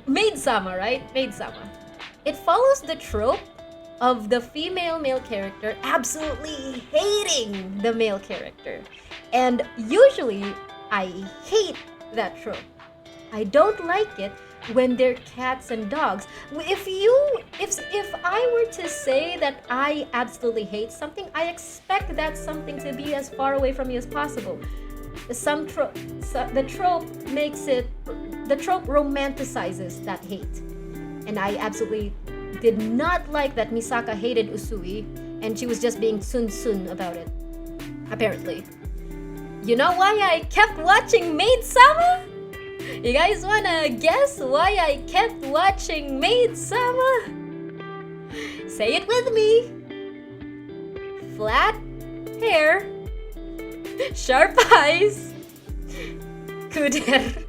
Maid-sama, right? Maid-sama. It follows the trope of the female male character absolutely hating the male character. And usually, I hate that trope. I don't like it when they're cats and dogs. If I were to say that I absolutely hate something, I expect that something to be as far away from me as possible. The trope romanticizes that hate. And I absolutely did not like that Misaka hated Usui, and she was just being sun about it. Apparently. You know why I kept watching Maid-sama? You guys wanna guess why I kept watching Maid-sama? Say it with me. Flat hair, sharp eyes, kuder.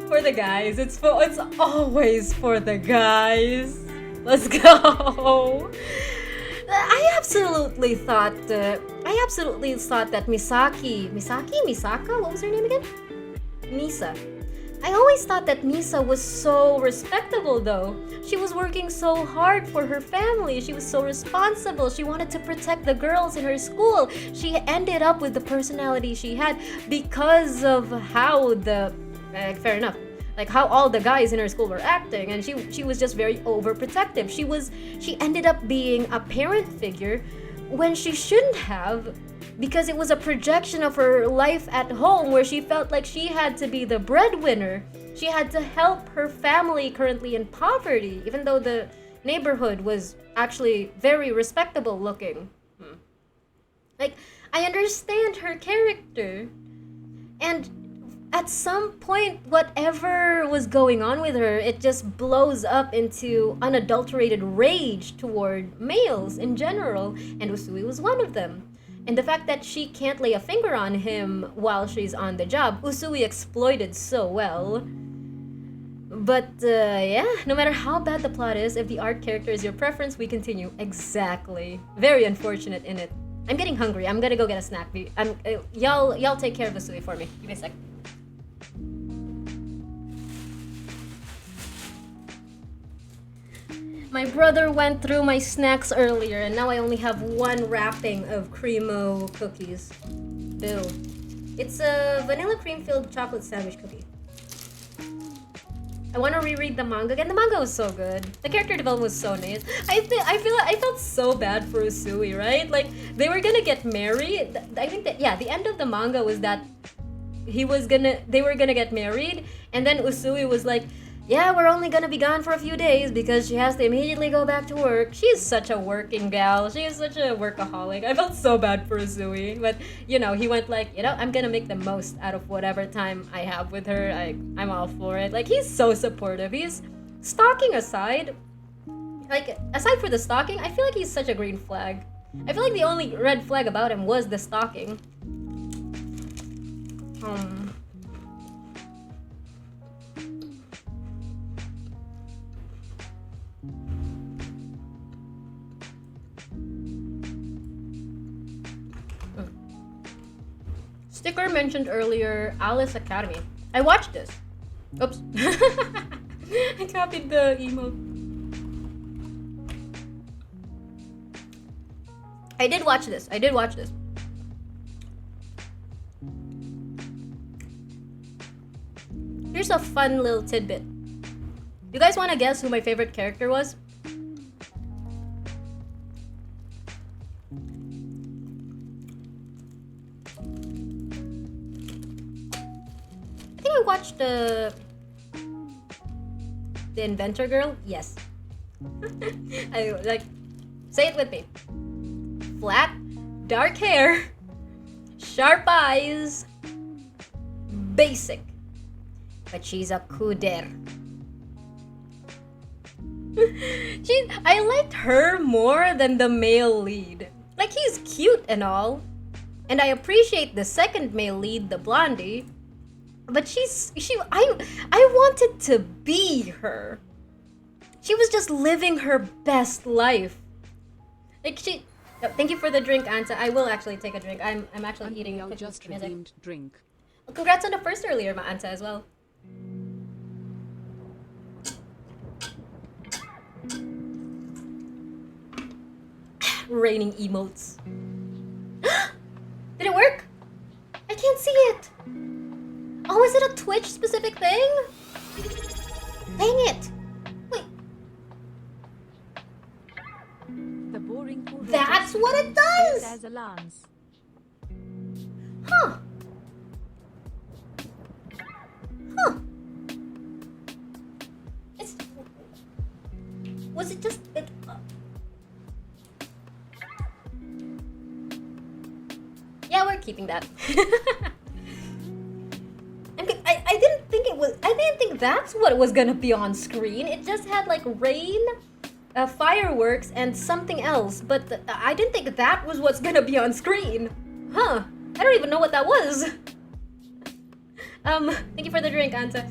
For the guys, it's always for the guys. Let's go. I absolutely thought that Misaka, what was her name again? Misa. I always thought that Misa was so respectable though. She was working so hard for her family. She was so responsible. She wanted to protect the girls in her school. She ended up with the personality she had because of how fair enough. Like how all the guys in her school were acting, and she was just very overprotective. She ended up being a parent figure when she shouldn't have, because it was a projection of her life at home where she felt like she had to be the breadwinner. She had to help her family currently in poverty, even though the neighborhood was actually very respectable looking. Like, I understand her character, and at some point, whatever was going on with her, it just blows up into unadulterated rage toward males in general, and Usui was one of them. And the fact that she can't lay a finger on him while she's on the job, Usui exploited so well. But yeah, no matter how bad the plot is, if the art character is your preference, we continue. Exactly. Very unfortunate in it. I'm getting hungry. I'm gonna go get a snack. Y'all take care of Usui for me. Give me a sec. My brother went through my snacks earlier, and now I only have one wrapping of Cremo cookies. Bill. It's a vanilla cream-filled chocolate sandwich cookie. I want to reread the manga again. The manga was so good. The character development was so nice. I felt so bad for Usui, right? Like, they were gonna get married. I think that, yeah, the end of the manga was that they were gonna get married, and then Usui was like, yeah, we're only gonna be gone for a few days because she has to immediately go back to work. She's such a working gal. She is such a workaholic. I felt so bad for Usui, but you know, he went like, you know, I'm gonna make the most out of whatever time I have with her. I'm all for it. Like, he's so supportive. He's stalking aside. Like, aside for the stalking, I feel like he's such a green flag. I feel like the only red flag about him was the stalking. Sticker mentioned earlier, Alice Academy. I watched this. Oops. I copied the email. I did watch this. Here's a fun little tidbit. You guys want to guess who my favorite character was? I watched the Inventor Girl? Yes. I like, say it with me. Flat, dark hair, sharp eyes, basic. But she's a kuder. I liked her more than the male lead. Like, he's cute and all. And I appreciate the second male lead, the blondie. But I wanted to be her. She was just living her best life. Like, oh, thank you for the drink, Anta. I will actually take a drink. I'm actually eating Unveil cookies. just redeemed drink. Well, congrats on the first earlier, Ma Anta, as well. Raining emotes. Did it work? I can't see it. Oh, is it a Twitch specific thing? Dang it. Wait. The boring poor That's what it does. as a lance. Huh. Huh. Was it just... Yeah, we're keeping that. I didn't think that's what was gonna be on screen. It just had like rain, fireworks, and something else. But I didn't think that was what's gonna be on screen. Huh? I don't even know what that was. Thank you for the drink, Anta.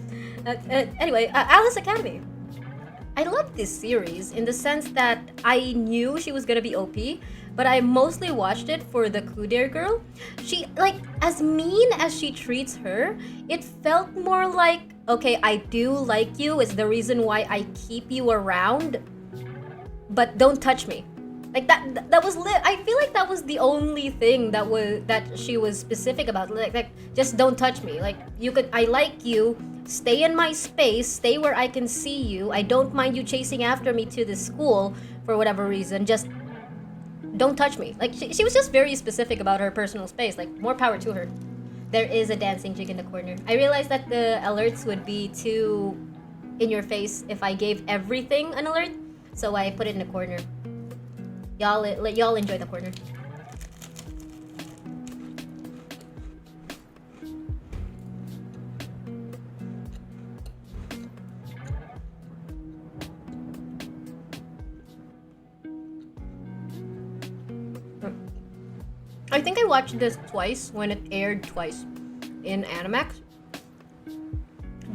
Anyway, Alice Academy. I love this series in the sense that I knew she was gonna be OP, but I mostly watched it for the Kuder girl. She, like, as mean as she treats her, it felt more like, okay, I do like you, it's the reason why I keep you around, but don't touch me. Like, that was I feel like that was the only thing that she was specific about. Like just don't touch me. Like, I like you, stay in my space, stay where I can see you. I don't mind you chasing after me to the school for whatever reason. Just don't touch me. Like, she was just very specific about her personal space. Like, more power to her. There is a dancing jig in the corner. I realized that the alerts would be too in your face if I gave everything an alert, so I put it in the corner. Y'all enjoy the corner. I think I watched this twice when it aired twice in Animax.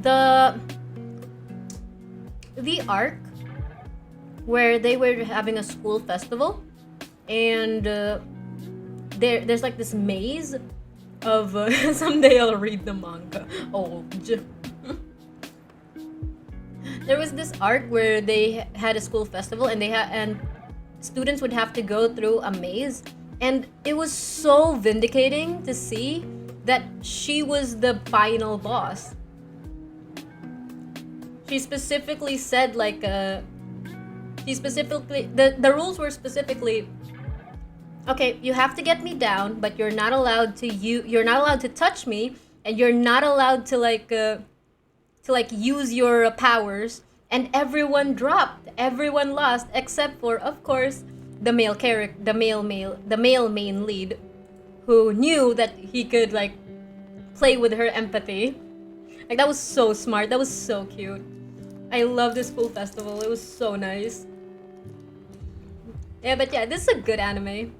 The arc where they were having a school festival, and there's like this maze of someday I'll read the manga. There was this arc where they had a school festival, and and students would have to go through a maze, and it was so vindicating to see that she was the final boss. She specifically said, like, the rules were specifically, okay, you have to get me down, but you're not allowed to touch me, and you're not allowed to use your powers. And everyone dropped, everyone lost, except for, of course, the male main lead, who knew that he could, like, play with her empathy. Like, that was so smart. That was so cute. I love this school festival. It was so nice. Yeah, but yeah, this is a good anime.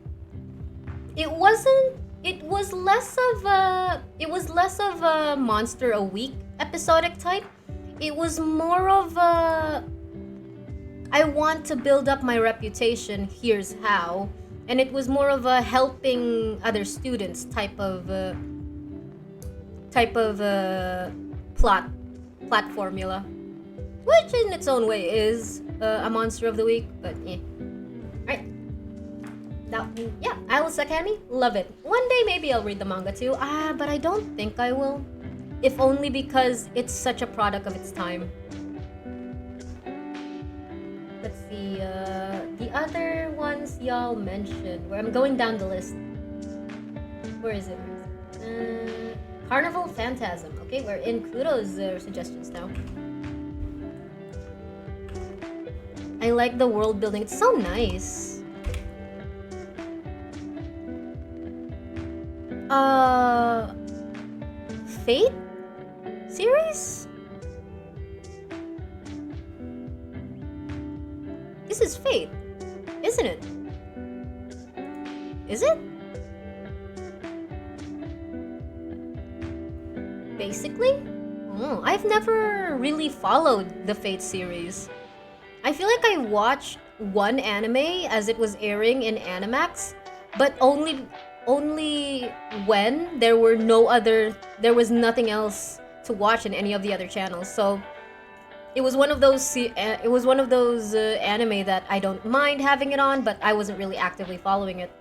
It was less of a monster a week episodic type. It was more of a, I want to build up my reputation, here's how. And it was more of a helping other students type of plot formula, which in its own way is a monster of the week, but yeah. Alright. Now, yeah, Alice Academy, love it. One day maybe I'll read the manga too, but I don't think I will. If only because it's such a product of its time. Let's see, the other ones y'all mentioned, where I'm going down the list. Where is it? Carnival Phantasm. Okay, we're in Kuro's suggestions now. I like the world building. It's so nice. Fate series? This is Fate, isn't it? Is it? Basically? Oh, I've never really followed the Fate series. I feel like I watched one anime as it was airing in Animax, but only when there was nothing else to watch in any of the other channels. So it was one of those anime that I don't mind having it on, but I wasn't really actively following it.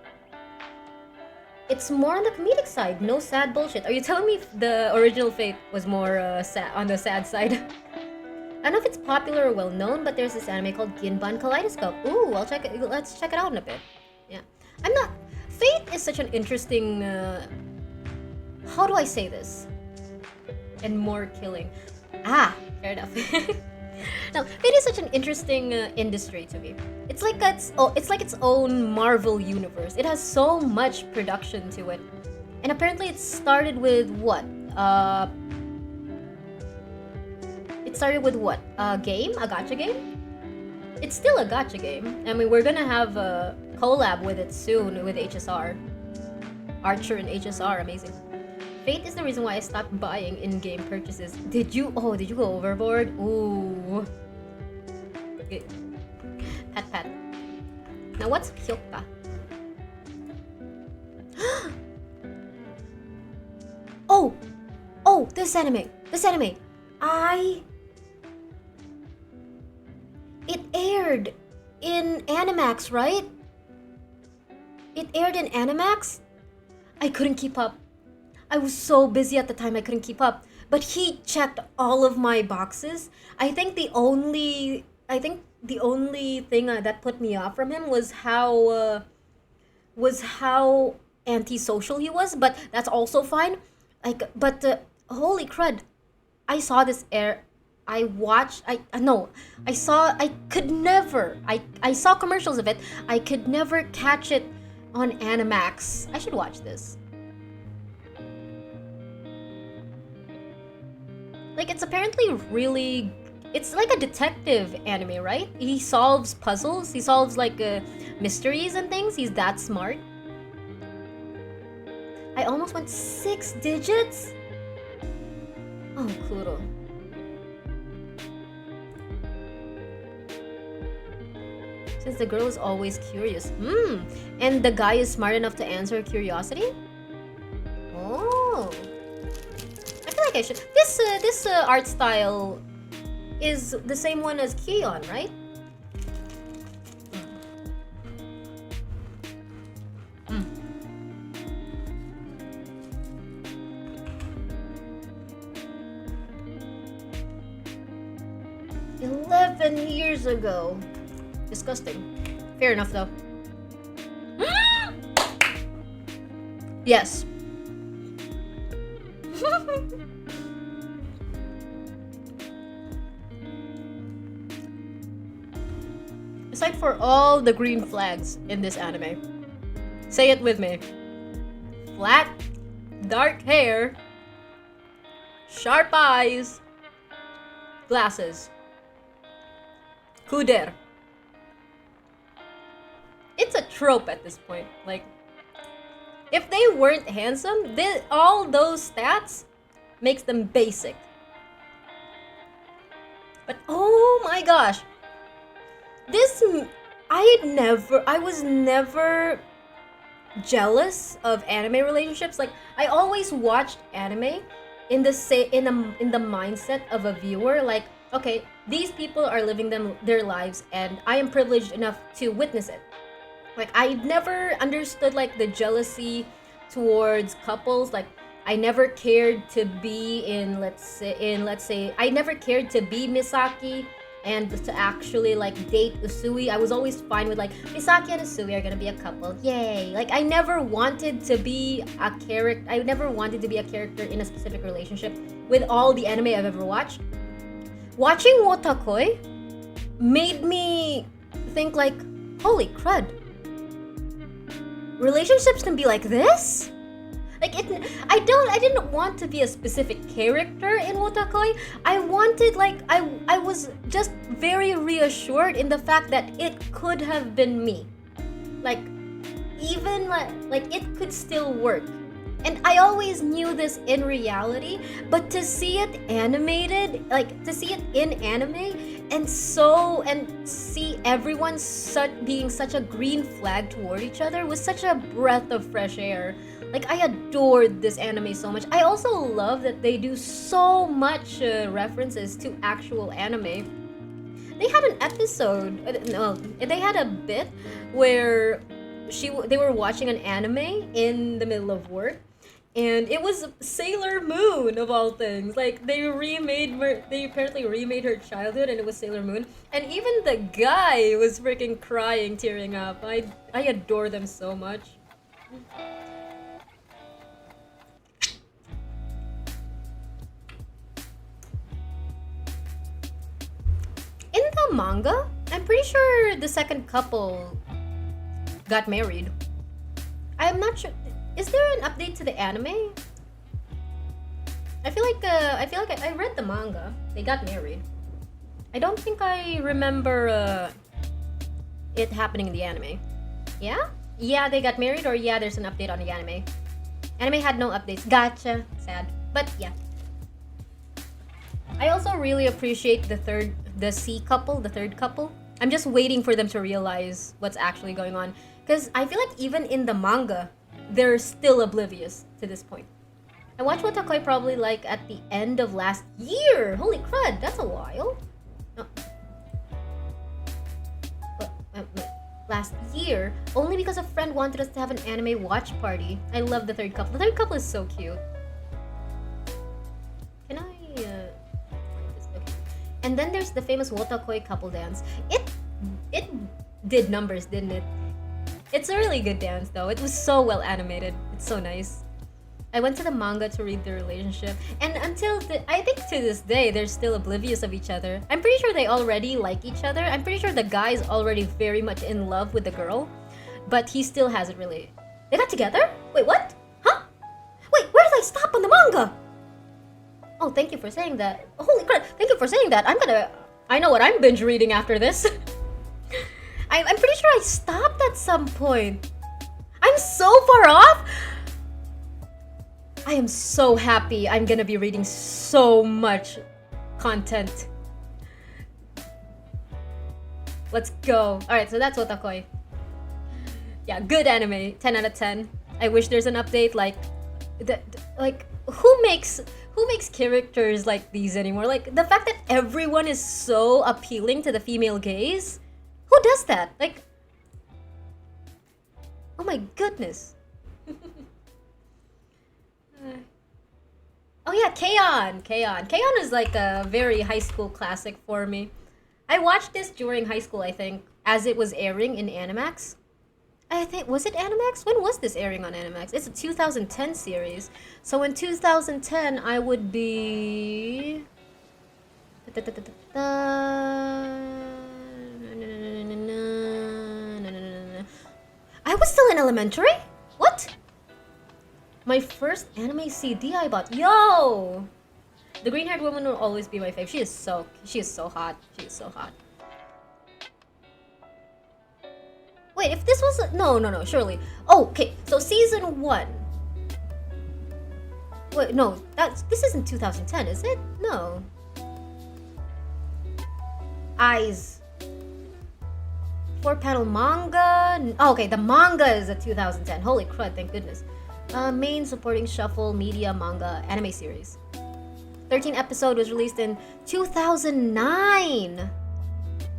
It's more on the comedic side, no sad bullshit. Are you telling me the original Fate was more on the sad side? I don't know if it's popular or well known, but there's this anime called Ginban Kaleidoscope. Ooh, let's check it out in a bit. Yeah. Fate is such an interesting, how do I say this? And more killing. Fair enough. Now, Fate is such an interesting industry to me. It's like its own Marvel universe. It has so much production to it. And apparently it started with what? It started with what? A game? A gacha game? It's still a gacha game. I mean, we're gonna have a collab with it soon with HSR. Archer and HSR, amazing. Fate is the reason why I stopped buying in-game purchases. Did you go overboard? Ooh. Okay. Pat. Now what's Hyokka? Oh, this anime. It aired in Animax, right? It aired in Animax? I couldn't keep up. I was so busy at the time I couldn't keep up. But he checked all of my boxes. I think the only thing that put me off from him was how antisocial he was, but that's also fine. Holy crud. I saw this air. I saw commercials of it. I could never catch it on Animax. I should watch this. Like, it's apparently really... It's like a detective anime, right? He solves puzzles. He solves, like, mysteries and things. He's that smart. I almost went 6 digits? Oh, Kuro. Since the girl is always curious. And the guy is smart enough to answer her curiosity? Oh. I feel like I should... This art style is the same one as Kion, right? Mm. 11 years ago. Disgusting. Fair enough, though. Yes. Aside for all the green flags in this anime, say it with me. Flat, dark hair, sharp eyes, glasses. Kuder. It's a trope at this point. Like, if they weren't handsome, all those stats makes them basic. But oh my gosh, I was never jealous of anime relationships. Like, I always watched anime in the mindset of a viewer. Like, okay, these people are living their lives, and I am privileged enough to witness it. Like, I never understood like the jealousy towards couples. Like, I never cared to be let's say I never cared to be Misaki and to actually like date Usui. I was always fine with like Misaki and Usui are gonna be a couple. Yay! Like I never wanted to be a character. I never wanted to be a character in a specific relationship with all the anime I've ever watched. Watching Wotakoi made me think like, holy crud. Relationships can be like this? Like I didn't want to be a specific character in Wotakoi. I wanted like I was just very reassured in the fact that it could have been me. Like even like it could still work. And I always knew this in reality, but to see it animated, like to see it in anime and see everyone being such a green flag toward each other was such a breath of fresh air. Like I adored this anime so much. I also love that they do so much references to actual anime. They had an episode, they had a bit where they were watching an anime in the middle of work. And it was Sailor Moon of all things. Like they apparently remade her childhood, and it was Sailor Moon. And even the guy was freaking crying, tearing up. I adore them so much. In the manga, I'm pretty sure the second couple got married. I'm not sure. Is there an update to the anime? I feel like I read the manga. They got married. I don't think I remember it happening in the anime. Yeah? Yeah, they got married, or yeah, there's an update on the anime. Anime had no updates. Gotcha. Sad. But yeah. I also really appreciate the third couple. I'm just waiting for them to realize what's actually going on. Because I feel like even in the manga, they're still oblivious to this point. I watched Wotakoi probably like at the end of last year. Holy crud, that's a while. No. Last year, only because a friend wanted us to have an anime watch party. I love the third couple. The third couple is so cute. Can I okay. And then there's the famous Wotakoi couple dance. It did numbers, didn't it? It's a really good dance though. It was so well animated. It's so nice. I went to the manga to read their relationship, and I think to this day they're still oblivious of each other. I'm pretty sure they already like each other. I'm pretty sure the guy's already very much in love with the girl, but he still hasn't really. They got together? Wait, what? Huh? Wait, where did I stop on the manga? Oh, thank you for saying that. Holy crap! Thank you for saying that. I know what I'm binge reading after this. I'm pretty sure I stopped at some point. I'm so far off. I am so happy. I'm gonna be reading so much content. Let's go. Alright, so that's Wotakoi. Yeah, good anime. 10 out of 10. I wish there's an update like who makes characters like these anymore? Like the fact that everyone is so appealing to the female gaze. Who does that? Like, oh my goodness. Oh yeah, K-On! Is like a very high school classic for me. I watched this during high school, I think, as it was airing in Animax. I think, was it Animax? When was this airing on Animax? It's a 2010 series. So in 2010, I would be... I was still in elementary? What? My first anime CD I bought. Yo! The green-haired woman will always be my fave. She is so hot. She is so hot. Wait, if this was no, surely. Oh, okay. So season 1. Wait, no. This isn't 2010, is it? No. Eyes. 4-panel manga. Oh, okay, the manga is a 2010. Holy crud, thank goodness. Main supporting shuffle media manga anime series. 13 episode was released in 2009.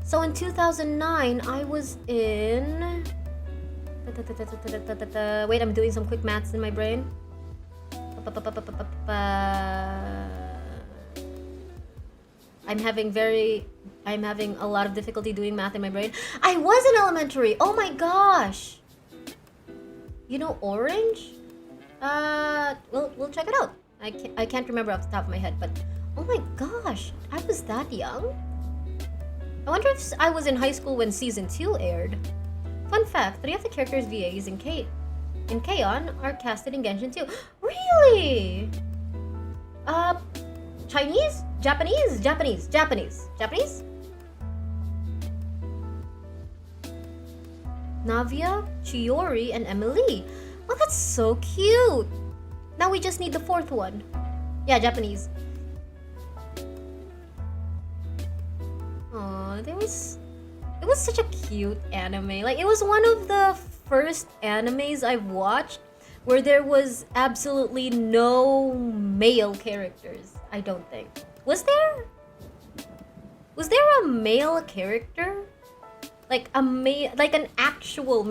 So in 2009, I was in... Wait, I'm doing some quick maths in my brain. I'm having a lot of difficulty doing math in my brain. I was in elementary. Oh my gosh. You know Orange? We'll check it out. I can't remember off the top of my head, but oh my gosh, I was that young? I wonder if I was in high school when season 2 aired. Fun fact, 3 of the characters' VAs in K-On! Are casted in Genshin too. Really? Chinese? Japanese? Navia, Chiori, and Emily. Oh, that's so cute. Now we just need the 4th one. Yeah, Japanese. Aw, it was such a cute anime. Like, it was one of the first animes I've watched where there was absolutely no male characters, I don't think. Was there? Was there a male character? Like an actual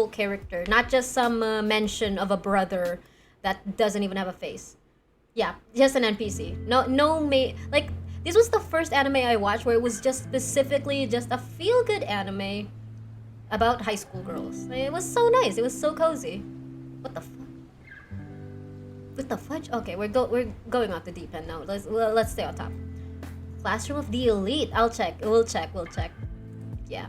character, not just some mention of a brother that doesn't even have a face. Yeah, just an NPC. Like, this was the first anime I watched where it was just specifically just a feel-good anime about high school girls. Like, it was so nice. It was so cozy. What the fuck? What the fudge? Okay, we're going off the deep end now. Let's stay on top. Classroom of the Elite. I'll check. We'll check. Yeah.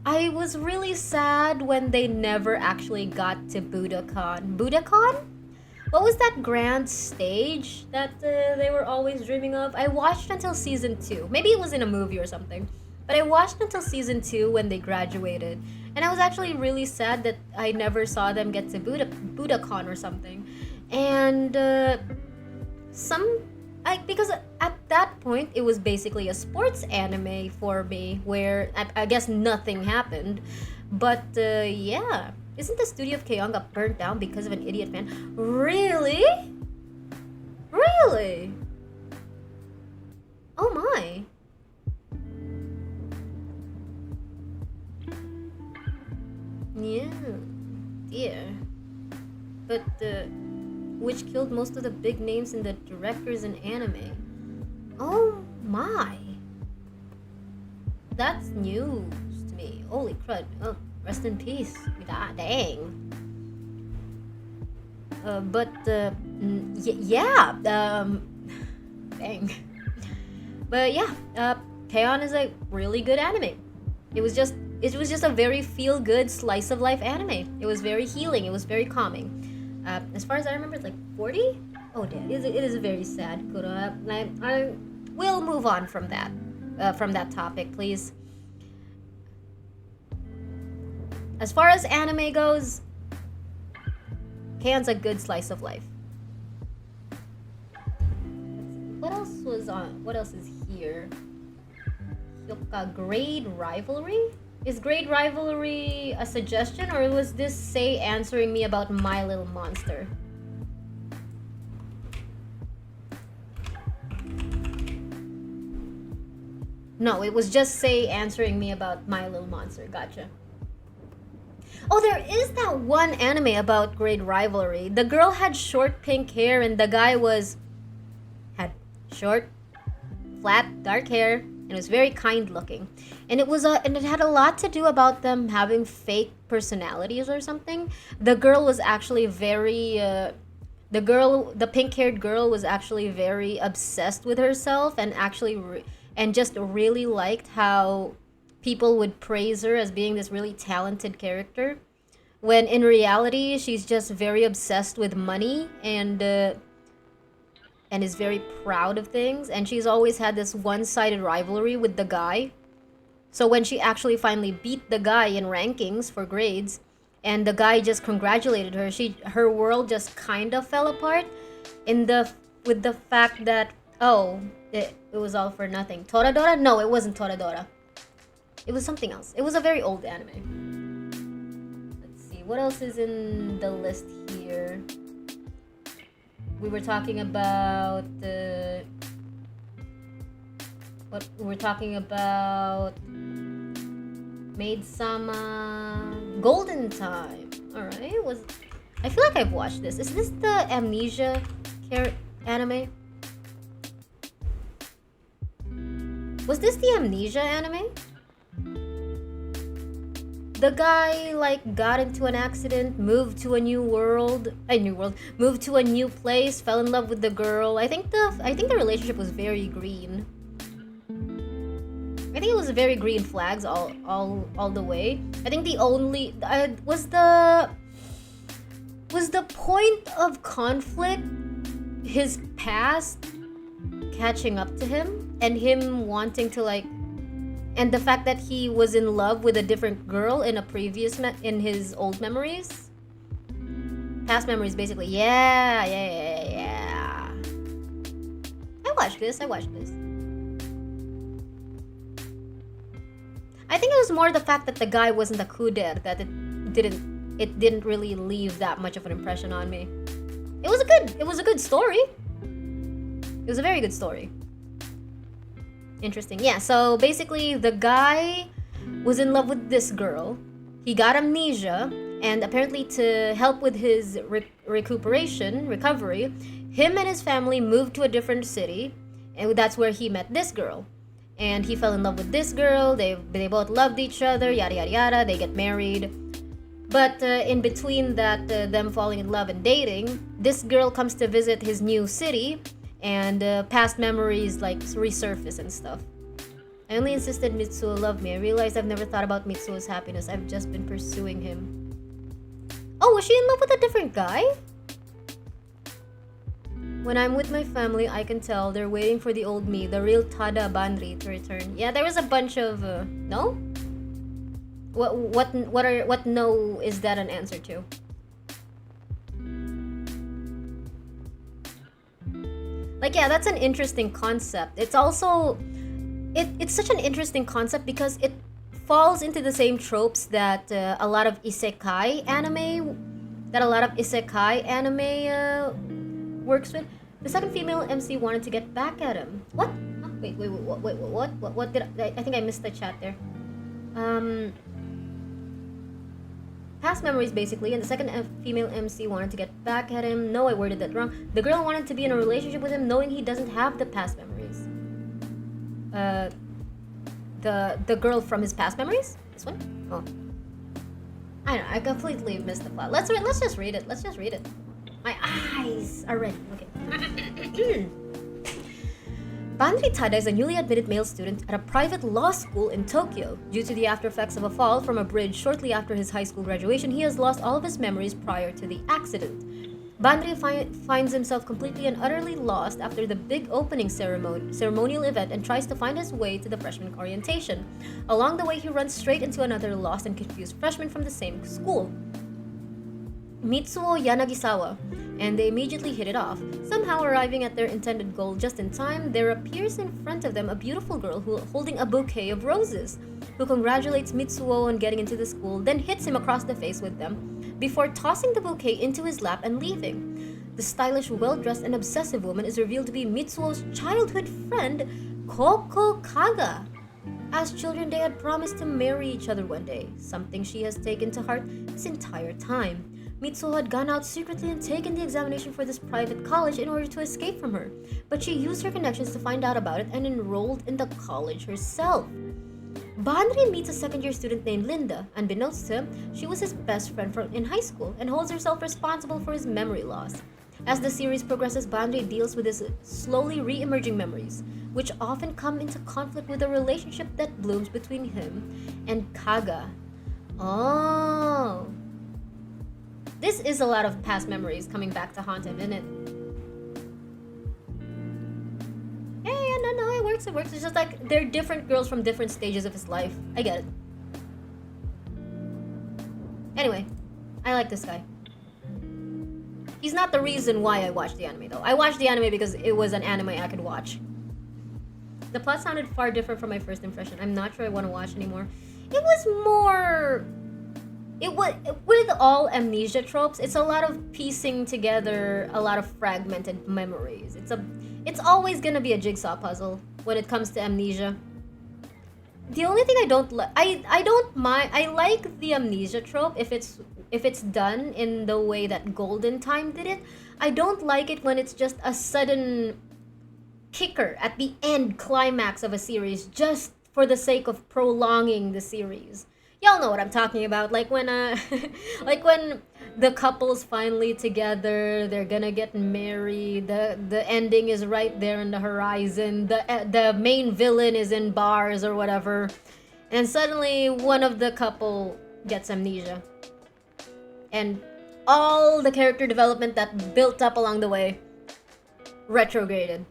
I was really sad when they never actually got to Budokan. Budokan? What was that grand stage that they were always dreaming of? I watched until season 2. Maybe it was in a movie or something. But I watched until season 2 when they graduated. And I was actually really sad that I never saw them get to Budokan or something. And because at that point it was basically a sports anime for me where I guess nothing happened. But yeah, isn't the studio of K-On! Got burnt down because of an idiot fan? Really? Oh my. Yeah, dear. But which killed most of the big names in the directors in anime. Oh my. That's news to me. Holy crud. Oh, rest in peace. Dang. Yeah. Dang. But yeah, K-On! Is a really good anime. It was just a very feel-good slice of life anime. It was very healing. It was very calming. As far as I remember, it's like 40. Oh, damn! It is very sad. I will move on from that topic, please. As far as anime goes, K-On!'s a good slice of life. What else is here? Grade Rivalry? Is Grade Rivalry a suggestion, or was this Say answering me about My Little Monster? No, it was just Say answering me about My Little Monster. Gotcha. Oh, there is that one anime about Grade Rivalry. The girl had short pink hair and the guy had short, flat, dark hair, and it was very kind looking. And it had a lot to do about them having fake personalities or something. The girl was actually very the pink-haired girl was actually very obsessed with herself and just really liked how people would praise her as being this really talented character, when in reality she's just very obsessed with money and is very proud of things, and she's always had this one-sided rivalry with the guy. So when she actually finally beat the guy in rankings for grades, and the guy just congratulated her, her world just kind of fell apart with the fact that, oh, it was all for nothing. Toradora? No, it wasn't Toradora. It was something else. It was a very old anime. Let's see, what else is in the list here? We were talking about Maid-sama, Golden Time. Alright, I feel like I've watched this. Is this the Amnesia anime? Was this the Amnesia anime? The guy like got into an accident, moved to a new world, moved to a new place, fell in love with the girl. I think the relationship was very green. I think it was very green flags all the way. I think the only was the point of conflict his past catching up to him and him wanting to like, and the fact that he was in love with a different girl in a previous in his old memories, past memories basically. Yeah. I watched this. I think it was more the fact that the guy wasn't a kuder that it didn't really leave that much of an impression on me. It was a good story. It was a very good story. Interesting. Yeah, so basically the guy was in love with this girl. He got amnesia, and apparently to help with his recovery, him and his family moved to a different city, and that's where he met this girl. And he fell in love with this girl. They both loved each other, yada yada yada. They get married. But in between that, them falling in love and dating, this girl comes to visit his new city, and past memories like resurface and stuff. I only insisted Mitsuo love me. I realized I've never thought about Mitsuo's happiness. I've just been pursuing him. Oh, was she in love with a different guy? When I'm with my family, I can tell they're waiting for the old me, the real Tada Banri, to return. Yeah, there was a bunch of no. What no is that an answer to? Like, yeah, that's an interesting concept. It's also it's such an interesting concept because it falls into the same tropes that a lot of isekai anime works with. The second female MC wanted to get back at him. What? Huh? Wait, what did I think I missed the chat there. Past memories basically, and the second female MC wanted to get back at him. No, I worded that wrong. The girl wanted to be in a relationship with him knowing he doesn't have the past memories. The girl from his past memories? This one? Oh. I don't know, I completely missed the plot. Let's just read it. My eyes are ready. Okay. Banri Tada is a newly admitted male student at a private law school in Tokyo. Due to the after effects of a fall from a bridge shortly after his high school graduation, he has lost all of his memories prior to the accident. Banri finds himself completely and utterly lost after the big opening ceremonial event and tries to find his way to the freshman orientation. Along the way, he runs straight into another lost and confused freshman from the same school, Mitsuo Yanagisawa, and they immediately hit it off. Somehow arriving at their intended goal just in time, there appears in front of them a beautiful girl holding a bouquet of roses, who congratulates Mitsuo on getting into the school, then hits him across the face with them, before tossing the bouquet into his lap and leaving. The stylish, well-dressed, and obsessive woman is revealed to be Mitsuo's childhood friend, Koko Kaga. As children, they had promised to marry each other one day, something she has taken to heart this entire time. Mitsuo had gone out secretly and taken the examination for this private college in order to escape from her, but she used her connections to find out about it and enrolled in the college herself. Banri meets a second-year student named Linda. Unbeknownst to him, she was his best friend in high school and holds herself responsible for his memory loss. As the series progresses, Banri deals with his slowly re-emerging memories, which often come into conflict with the relationship that blooms between him and Kaga. Oh. This is a lot of past memories coming back to haunt him, isn't it? Yeah, no, it works. It's just like they're different girls from different stages of his life. I get it. Anyway, I like this guy. He's not the reason why I watched the anime, though. I watched the anime because it was an anime I could watch. The plot sounded far different from my first impression. I'm not sure I want to watch anymore. It was more... with all amnesia tropes, it's a lot of piecing together a lot of fragmented memories. It's always gonna be a jigsaw puzzle when it comes to amnesia. The only thing I don't like, I don't mind. I like the amnesia trope if it's done in the way that Golden Time did it. I don't like it when it's just a sudden kicker at the end climax of a series just for the sake of prolonging the series. Y'all know what I'm talking about. Like when like when the couple's finally together, they're gonna get married. The ending is right there in the horizon. The main villain is in bars or whatever, and suddenly one of the couple gets amnesia, and all the character development that built up along the way retrograded.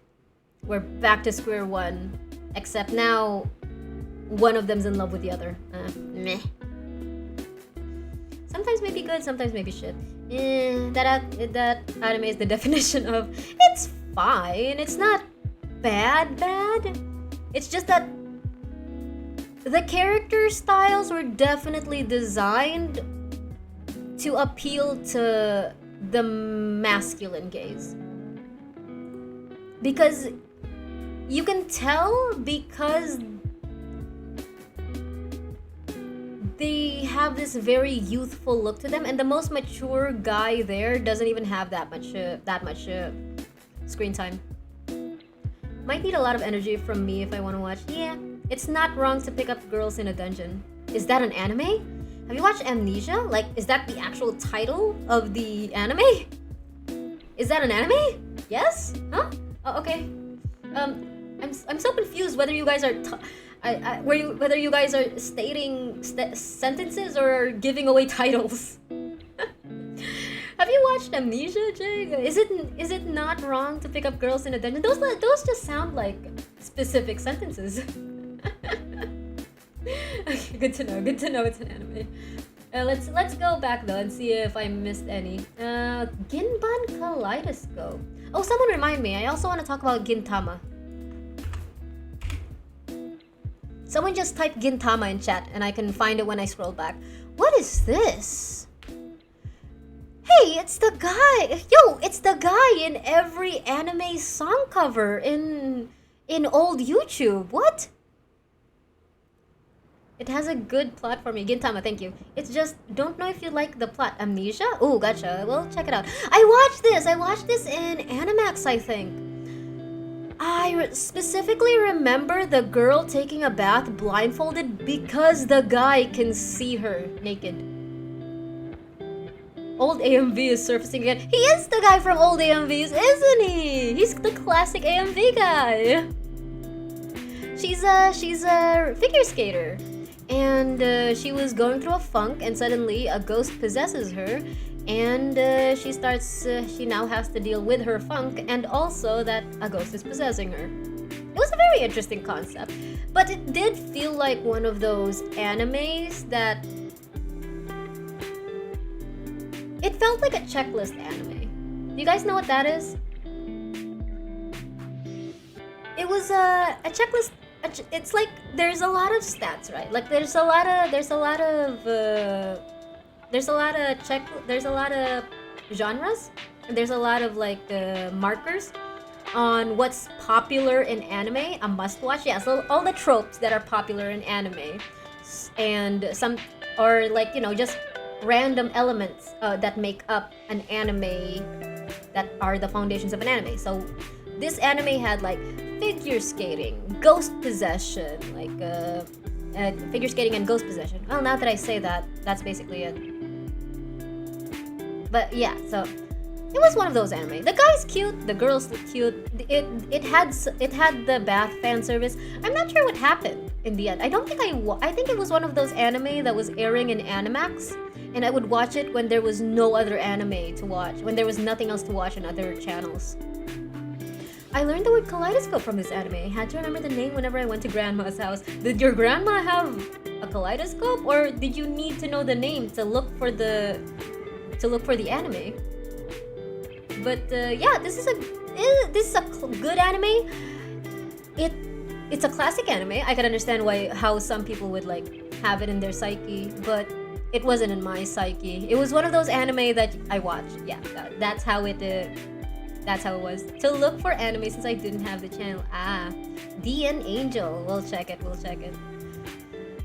We're back to square one, except now one of them's in love with the other. Meh. Sometimes maybe good, sometimes maybe shit. That anime is the definition of it's fine. It's not bad. It's just that the character styles were definitely designed to appeal to the masculine gaze. Because you can tell because they have this very youthful look to them, and the most mature guy there doesn't even have that much screen time. Might need a lot of energy from me if I want to watch. Yeah, it's not wrong to pick up girls in a dungeon. Is that an anime? Have you watched Amnesia? Like, is that the actual title of the anime? Is that an anime? Yes? Huh? Oh, okay. I'm so confused whether you guys are whether you guys are stating sentences or giving away titles. Have you watched Amnesia, Jig? Is it not wrong to pick up girls in a dungeon? Those just sound like specific sentences. Okay, good to know. Good to know it's an anime. Let's go back though and see if I missed any. Ginban Kaleidoscope. Oh, someone remind me. I also want to talk about Gintama. Someone just type Gintama in chat and I can find it when I scroll back. What is this? Hey, it's the guy. Yo, it's the guy in every anime song cover in old YouTube. What? It has a good plot for me. Gintama, thank you. It's just, don't know if you like the plot. Amnesia? Ooh, gotcha. Well, check it out. I watched this in Animax, I think. I specifically remember the girl taking a bath blindfolded because the guy can see her naked. Old AMV is surfacing again. He is the guy from old AMVs, isn't he? He's the classic AMV guy. She's a figure skater. And she was going through a funk, and suddenly a ghost possesses her, and she now has to deal with her funk, and also that a ghost is possessing her. It was a very interesting concept, but it did feel like one of those animes that it felt like a checklist anime. Do you guys know what that is? It was a checklist. It's like there's a lot of stats, right? Like there's a lot of genres, and there's a lot of like markers on what's popular in anime, a must watch. Yeah, so all the tropes that are popular in anime, and some, or like, you know, just random elements that make up an anime, that are the foundations of an anime. So this anime had like figure skating, ghost possession, like figure skating and ghost possession. Well, now that I say that, that's basically it. But yeah, so it was one of those anime. The guy's cute, the girl's cute. It had the bath fan service. I'm not sure what happened in the end. I think it was one of those anime that was airing in Animax, and I would watch it when there was no other anime to watch, when there was nothing else to watch on other channels. I learned the word kaleidoscope from this anime. I had to remember the name whenever I went to grandma's house. Did your grandma have a kaleidoscope, or did you need to know the name to look for the anime? But yeah, this is a good anime. It's a classic anime. I can understand how some people would like have it in their psyche, but it wasn't in my psyche. It was one of those anime that I watched. Yeah, that's how it. That's how it was. To look for anime since I didn't have the channel. D and Angel. We'll check it.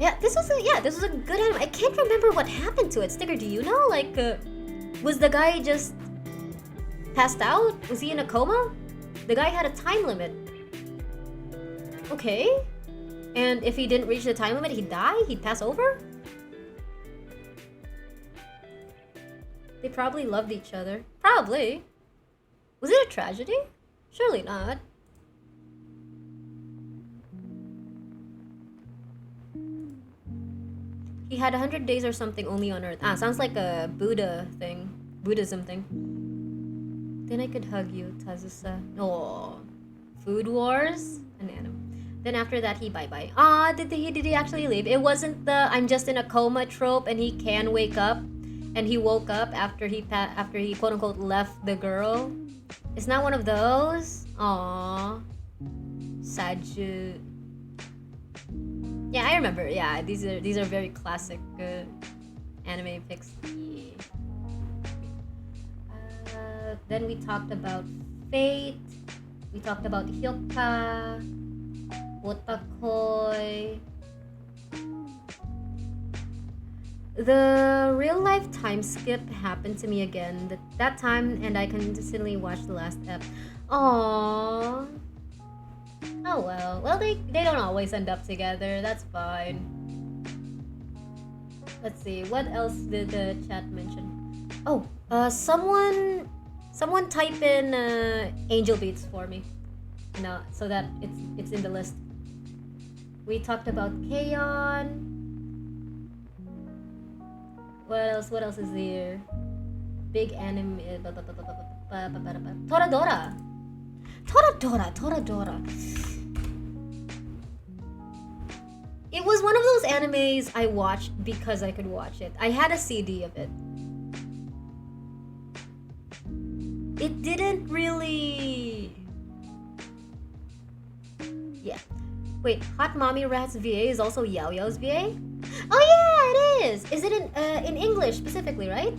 Yeah, this was a good anime. I can't remember what happened to it. Sticker, do you know? Like, was the guy just passed out? Was he in a coma? The guy had a time limit. Okay. And if he didn't reach the time limit, he'd die? He'd pass over? They probably loved each other. Probably. Was it a tragedy? Surely not. He had 100 days or something only on Earth. Ah, sounds like a Buddha thing. Buddhism thing. Then I could hug you, Tazusa. Oh. Food Wars? An anime. Then after that, he bye-bye. Ah, did he actually leave? It wasn't the I'm just in a coma trope and he can wake up. And he woke up after he quote-unquote left the girl. It's not one of those? Aww. Saju. Yeah, I remember. Yeah, these are very classic anime pics. Then we talked about Fate. We talked about Hyoka, Otakoi. The real life time skip happened to me again that time, and I consistently watched the last ep. Aww. Oh well. Well, they don't always end up together. That's fine. Let's see. What else did the chat mention? Oh, someone type in Angel Beats for me. No, so that it's in the list. We talked about Kaon. What else is there? Big anime. Toradora. It was one of those animes I watched because I could watch it. I had a CD of it. It didn't really... Yeah. Wait, Hot Mommy Rat's VA is also Yao Yao's VA? Oh yeah, it is! Is it in English specifically, right?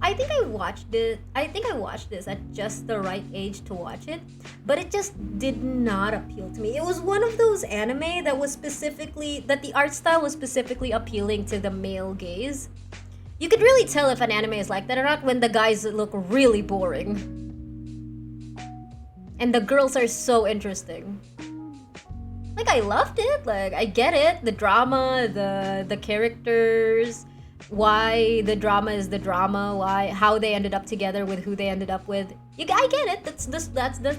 I think I watched this at just the right age to watch it, but it just did not appeal to me. It was one of those anime that the art style was specifically appealing to the male gaze. You could really tell if an anime is like that or not when the guys look really boring. And the girls are so interesting. Like, I loved it. Like, I get it. The drama, the characters, why the drama is the drama, how they ended up together with who they ended up with. I get it.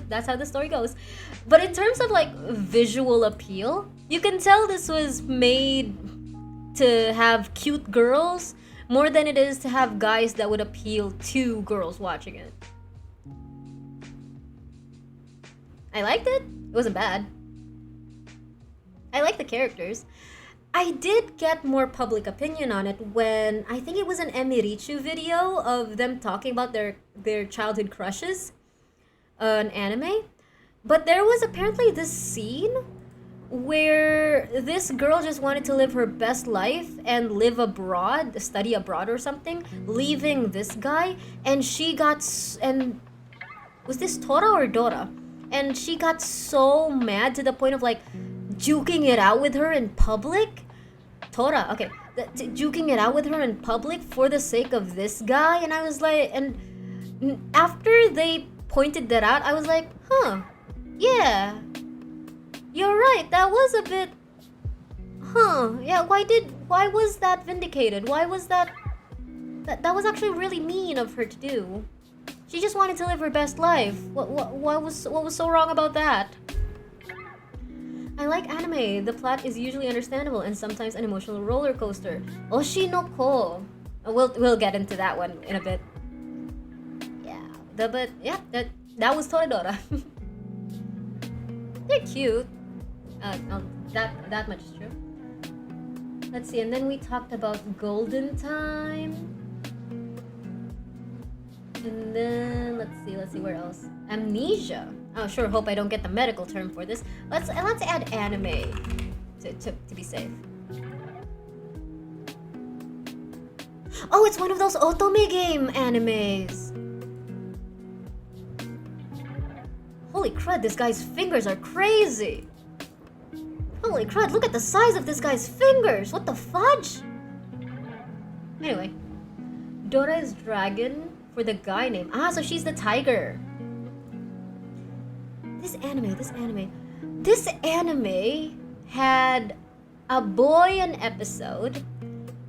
That's how the story goes. But in terms of like visual appeal, you can tell this was made to have cute girls more than it is to have guys that would appeal to girls watching it. I liked it. It wasn't bad. I like the characters. I did get more public opinion on it when I think it was an Emirichu video of them talking about their childhood crushes on anime. But there was apparently this scene where this girl just wanted to live her best life and live abroad, study abroad or something, leaving this guy, and she got was this Tora or Dora? And she got so mad to the point of like juking it out with her in public. Tora, okay, juking it out with her in public for the sake of this guy. And I was like, and after they pointed that out, I was like, huh, yeah, you're right, that was a bit, yeah, why was that vindicated? Why was that was actually really mean of her to do. She just wanted to live her best life. What was so wrong about that? I like anime. The plot is usually understandable and sometimes an emotional roller coaster. Oshinoko. We'll get into that one in a bit. Yeah, that was Toradora. They're cute. That much is true. Let's see, and then we talked about Golden Time. And then let's see where else. Amnesia. Oh sure, hope I don't get the medical term for this. Let's add anime to be safe. Oh, it's one of those otome game animes. Holy crud, this guy's fingers are crazy. Holy crud, look at the size of this guy's fingers. What the fudge? Anyway, Dora is dragon for the guy name. Ah, so she's the tiger. This anime had a boy an episode.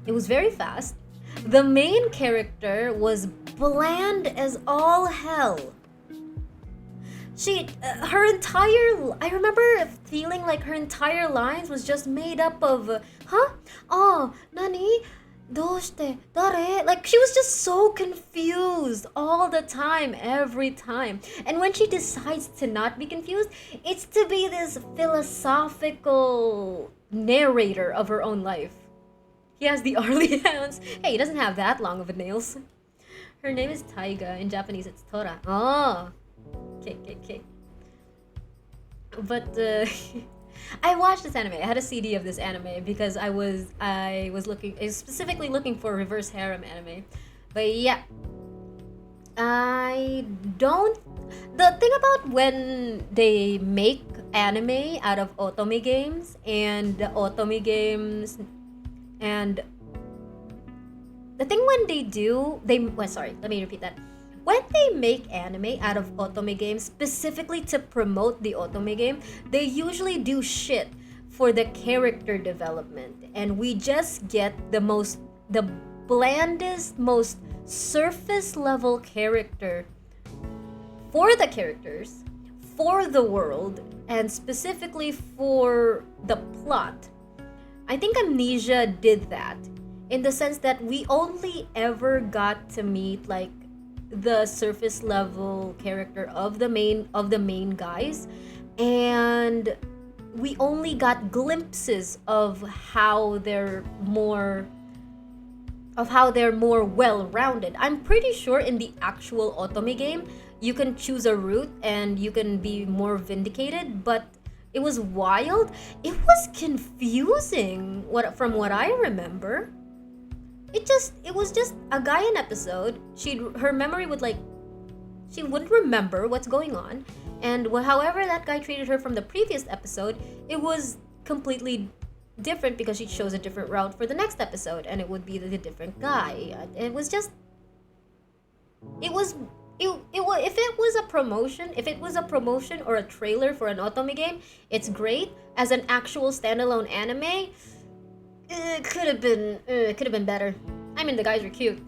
It was very fast. The main character was bland as all hell. I remember feeling like her entire lines was just made up of, huh? Oh, nani? Doshite? Dare? Like, she was just so confused all the time, every time. And when she decides to not be confused, it's to be this philosophical narrator of her own life. He has the Arlie hands. Hey, he doesn't have that long of a nails. Her name is Taiga. In Japanese, it's Tora. Oh. Okay. But I watched this anime. I had a CD of this anime because I was specifically looking for reverse harem anime. But yeah, the thing about when they make anime out of otome games and the otome games and the thing when let me repeat that. When they make anime out of otome games specifically to promote the otome game, they usually do shit for the character development, and we just get the blandest, most surface level character for the characters, for the world, and specifically for the plot. I think Amnesia did that in the sense that we only ever got to meet like the surface level character of the main guys, and we only got glimpses of how they're more well-rounded. I'm pretty sure in the actual otome game you can choose a route and you can be more vindicated, but it was wild. It was confusing from what I remember. It was just a guy an episode. Her memory she wouldn't remember what's going on, and however that guy treated her from the previous episode, it was completely different because she chose a different route for the next episode, and it would be the different guy. It was just, if it was a promotion or a trailer for an otome game, it's great. As an actual standalone anime, it could have been better. I mean, the guys were cute.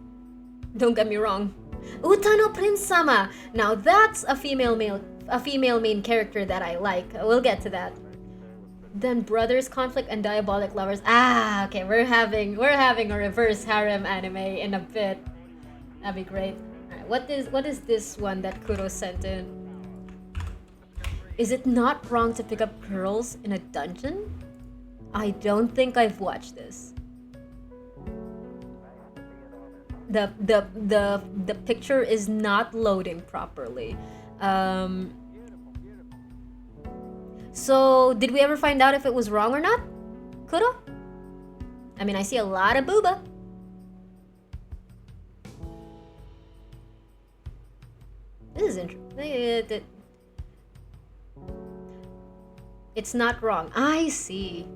Don't get me wrong. Utano Prince Sama. Now that's a female main character that I like. We'll get to that. Then brothers conflict and diabolic lovers. Okay, we're having a reverse harem anime in a bit. That'd be great. Alright, what is this one that Kuro sent in? Is it not wrong to pick up girls in a dungeon? I don't think I've watched this. The picture is not loading properly. So did we ever find out if it was wrong or not, Kuro? I mean, I see a lot of booba. This is interesting. It's not wrong. I see.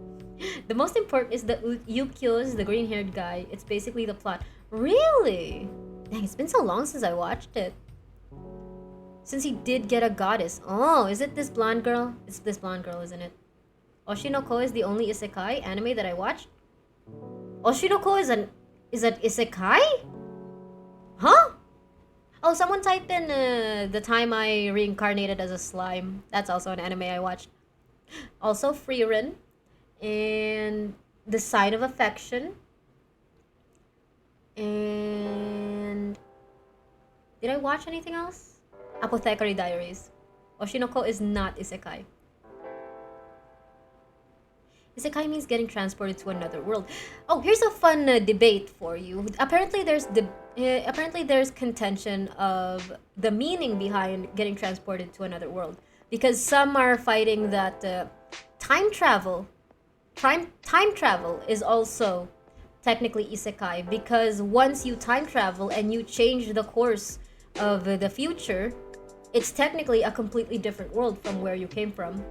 The most important is that Yukio's the green-haired guy. It's basically the plot. Really? Dang, it's been so long since I watched it. Since he did get a goddess. Oh, is it this blonde girl? It's this blonde girl, isn't it? Oshinoko is the only isekai anime that I watched. Oshinoko is an isekai? Huh? Oh, someone type in the time I reincarnated as a slime. That's also an anime I watched. Also Frieren and The Sign of Affection. And did I watch anything else? Apothecary Diaries. Oshinoko is not isekai. Isekai means getting transported to another world. Oh, here's a fun debate for you. Apparently there's contention of the meaning behind getting transported to another world, because some are fighting that time travel is also technically isekai, because once you time travel and you change the course of the future, it's technically a completely different world from where you came from.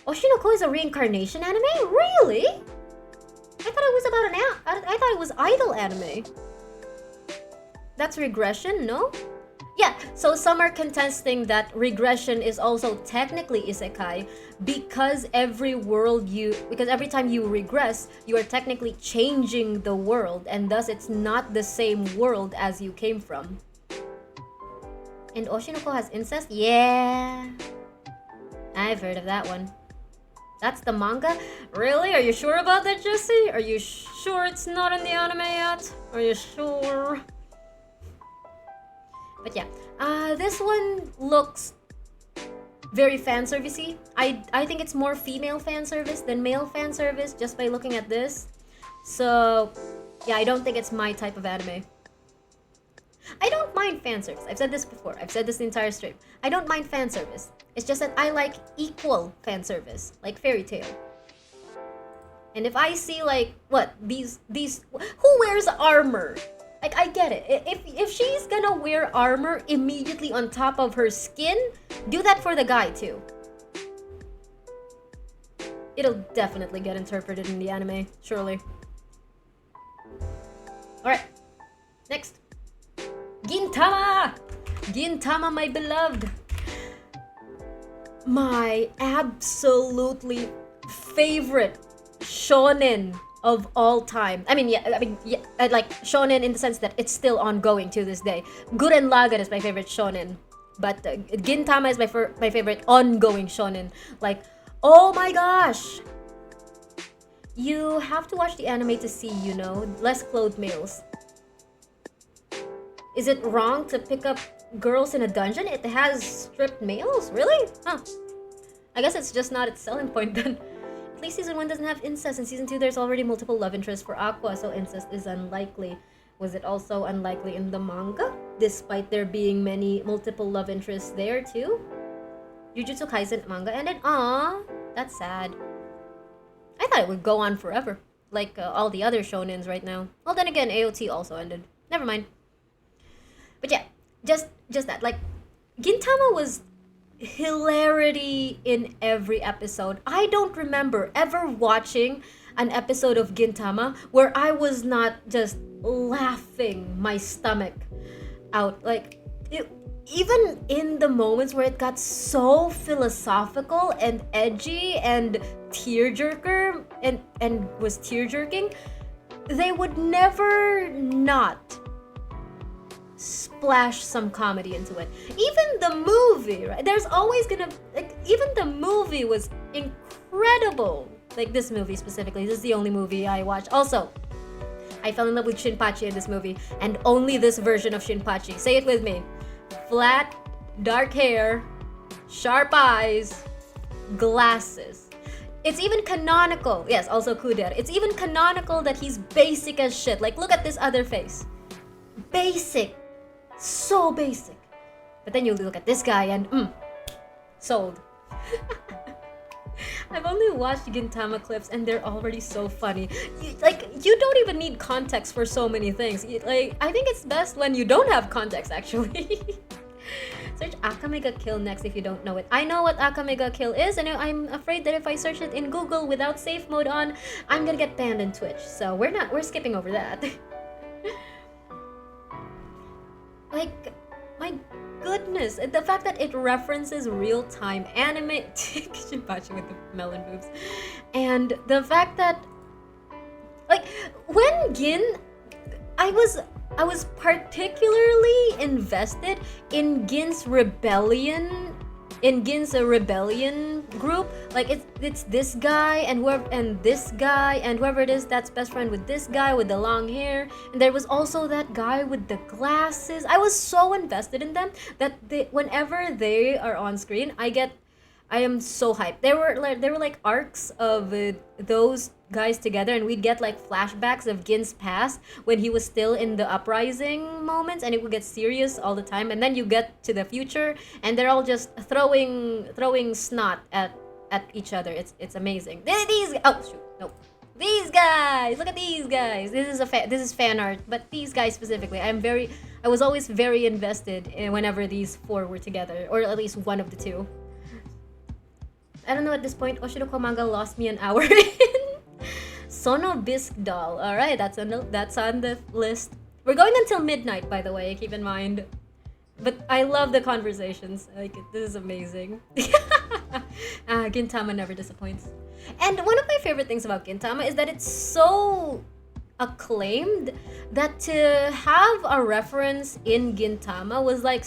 Oshinoko is a reincarnation anime? Really? I thought it was idol anime. That's regression, no? Yeah, so some are contesting that regression is also technically isekai because every time you regress, you are technically changing the world, and thus it's not the same world as you came from. And Oshinoko has incest? Yeah. I've heard of that one. That's the manga? Really? Are you sure about that, Jesse? Are you sure it's not in the anime yet? Are you sure? But yeah, this one looks very fan servicey. I think it's more female fan service than male fan service just by looking at this. So yeah, I don't think it's my type of anime. I don't mind fan service. I've said this before. I've said this the entire stream. I don't mind fan service. It's just that I like equal fan service, like Fairy Tail. And if I see like what these who wears armor? Like, I get it. If she's gonna wear armor immediately on top of her skin, do that for the guy too. It'll definitely get interpreted in the anime, surely. Alright, next. Gintama! Gintama, my beloved. My absolutely favorite shonen of all time. I mean, like shonen in the sense that it's still ongoing to this day. Gurren Lagann is my favorite shonen, but Gintama is my favorite ongoing shonen. Like, oh my gosh, you have to watch the anime to see, you know, less clothed males. Is it wrong to pick up girls in a dungeon? It has stripped males? Really? Huh. I guess it's just not its selling point then. At least season 1 doesn't have incest. In season 2, there's already multiple love interests for Aqua, so incest is unlikely. Was it also unlikely in the manga? Despite there being multiple love interests there too? Jujutsu Kaisen manga ended? Aww, that's sad. I thought it would go on forever, like all the other shonens right now. Well, then again, AOT also ended. Never mind. But yeah, just that. Like, Gintama was hilarity in every episode. I don't remember ever watching an episode of Gintama where I was not just laughing my stomach out. Like, even in the moments where it got so philosophical and edgy and tearjerker and was tearjerking, they would never not splash some comedy into it. Even the movie, right? There's always gonna, like, even the movie was incredible. Like, this movie specifically. This is the only movie I watched. Also, I fell in love with Shinpachi in this movie, and only this version of Shinpachi. Say it with me. Flat, dark hair, sharp eyes, glasses. It's even canonical. Yes, also Kuder. It's even canonical that he's basic as shit. Like, look at this other face. Basic. So basic. But then you look at this guy and sold. I've only watched Gintama clips and they're already so funny. You don't even need context for so many things. I think it's best when you don't have context, actually. Search Akame ga Kill next if you don't know it. I know what Akame ga Kill is, and I'm afraid that if I search it in Google without safe mode on, I'm gonna get banned in Twitch. So we're skipping over that. Like, my goodness, the fact that it references real-time anime, Shinpachi with the melon boobs, and the fact that, like, when I was particularly invested in Gin's rebellion group. Like, it's this guy and this guy and whoever it is that's best friend with this guy with the long hair, and there was also that guy with the glasses. I was so invested in them that whenever they are on screen, I am so hyped. There were like arcs of those guys together, and we'd get like flashbacks of Gin's past when he was still in the uprising moments, and it would get serious all the time. And then you get to the future, and they're all just throwing snot at each other. It's amazing. These guys. Look at these guys. This is fan art, but these guys specifically, I was always very invested in whenever these four were together, or at least one of the two. I don't know at this point. Oshinoko manga lost me an hour in. Sono Bisque doll. Alright, that's on the list. We're going until midnight, by the way, keep in mind. But I love the conversations. Like, this is amazing. Gintama never disappoints. And one of my favorite things about Gintama is that it's so acclaimed that to have a reference in Gintama was like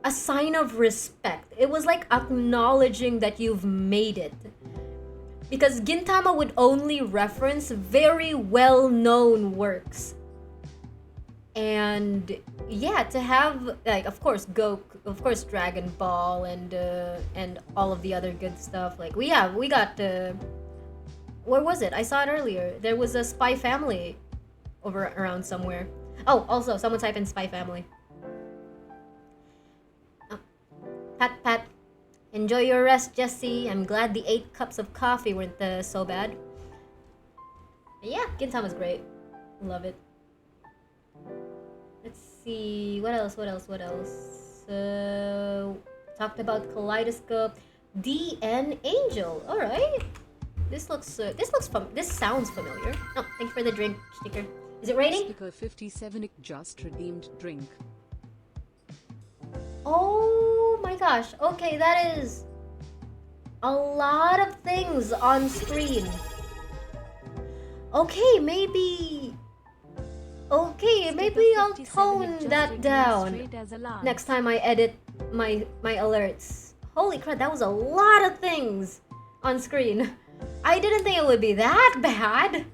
a sign of respect. It was like acknowledging that you've made it. Because Gintama would only reference very well-known works. And yeah, to have like of course Dragon Ball and all of the other good stuff. Like we got where was it? I saw it earlier. There was a Spy Family over around somewhere. Oh, also someone type in Spy Family. Oh. Pat. Enjoy your rest, Jesse. I'm glad the 8 cups of coffee weren't so bad. But yeah, Gintama's great. Love it. Let's see, what else? Talked about Kaleidoscope. DN Angel. All right. This sounds familiar. Oh, thank you for the drink sticker. Is it raining? Sticker 57 just redeemed drink. Oh my gosh. Okay, that is a lot of things on screen. Okay, maybe I'll tone that down next time I edit my alerts. Holy crap, that was a lot of things on screen. I didn't think it would be that bad.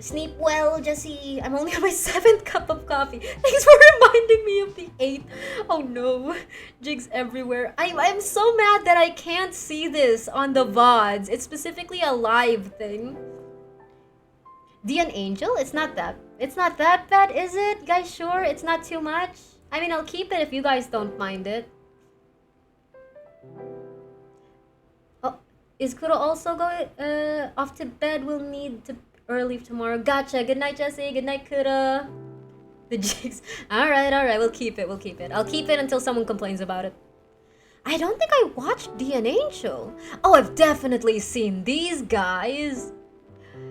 Sleep well, Jesse. I'm only on my 7th cup of coffee. Thanks for reminding me of the 8th. Oh no, jigs everywhere. I'm so mad that I can't see this on the VODs. It's specifically a live thing. DN Angel? It's not that bad, is it? Guys, sure? It's not too much? I mean, I'll keep it if you guys don't mind it. Oh, is Kuro also going off to bed? We'll need to early tomorrow. Gotcha. Good night, Jesse. Good night, Kuro. The jigs. Alright. We'll keep it. I'll keep it until someone complains about it. I don't think I watched DN Angel. Oh, I've definitely seen these guys.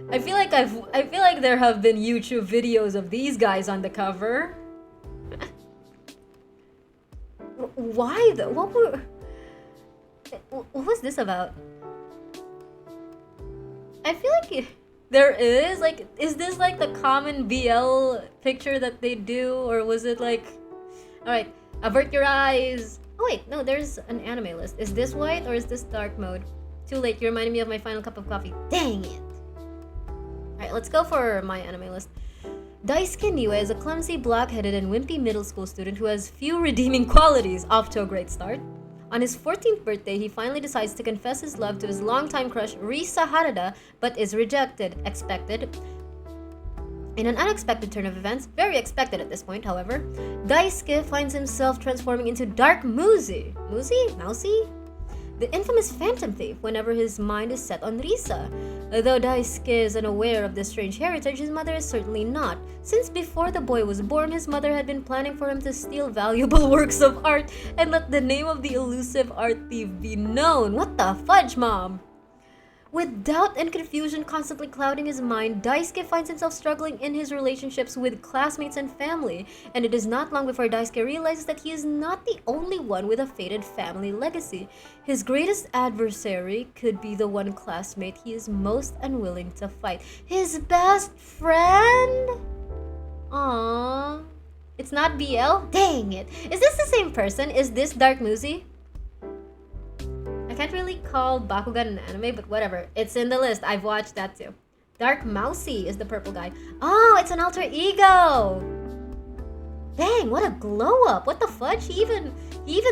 I feel like there have been YouTube videos of these guys on the cover. Why though? What was this about? I feel like there is is this like the common BL picture that they do, or was it like, all right, avert your eyes. Oh wait, no, there's an anime list. Is this white or is this dark mode? Too late. You reminded me of my final cup of coffee. Dang it. Alright, let's go for my anime list. Daisuke Niue is a clumsy, block-headed, and wimpy middle school student who has few redeeming qualities, off to a great start. On his 14th birthday, he finally decides to confess his love to his longtime crush, Risa Harada, but is rejected. Expected. In an unexpected turn of events, very expected at this point, however, Daisuke finds himself transforming into Dark Mousy. Mousy? The infamous phantom thief whenever his mind is set on Risa. Though Daisuke is unaware of this strange heritage, his mother is certainly not, since before the boy was born, his mother had been planning for him to steal valuable works of art and let the name of the elusive art thief be known. What the fudge, Mom? With doubt and confusion constantly clouding his mind, Daisuke finds himself struggling in his relationships with classmates and family, and it is not long before Daisuke realizes that he is not the only one with a fated family legacy. His greatest adversary could be the one classmate he is most unwilling to fight. His best friend? Aww. It's not BL? Dang it. Is this the same person? Is this Dark Mousy? I can't really call Bakugan an anime, but whatever. It's in the list. I've watched that too. Dark Mousy is the purple guy. Oh, it's an alter ego! Dang, what a glow up! What the fudge? He even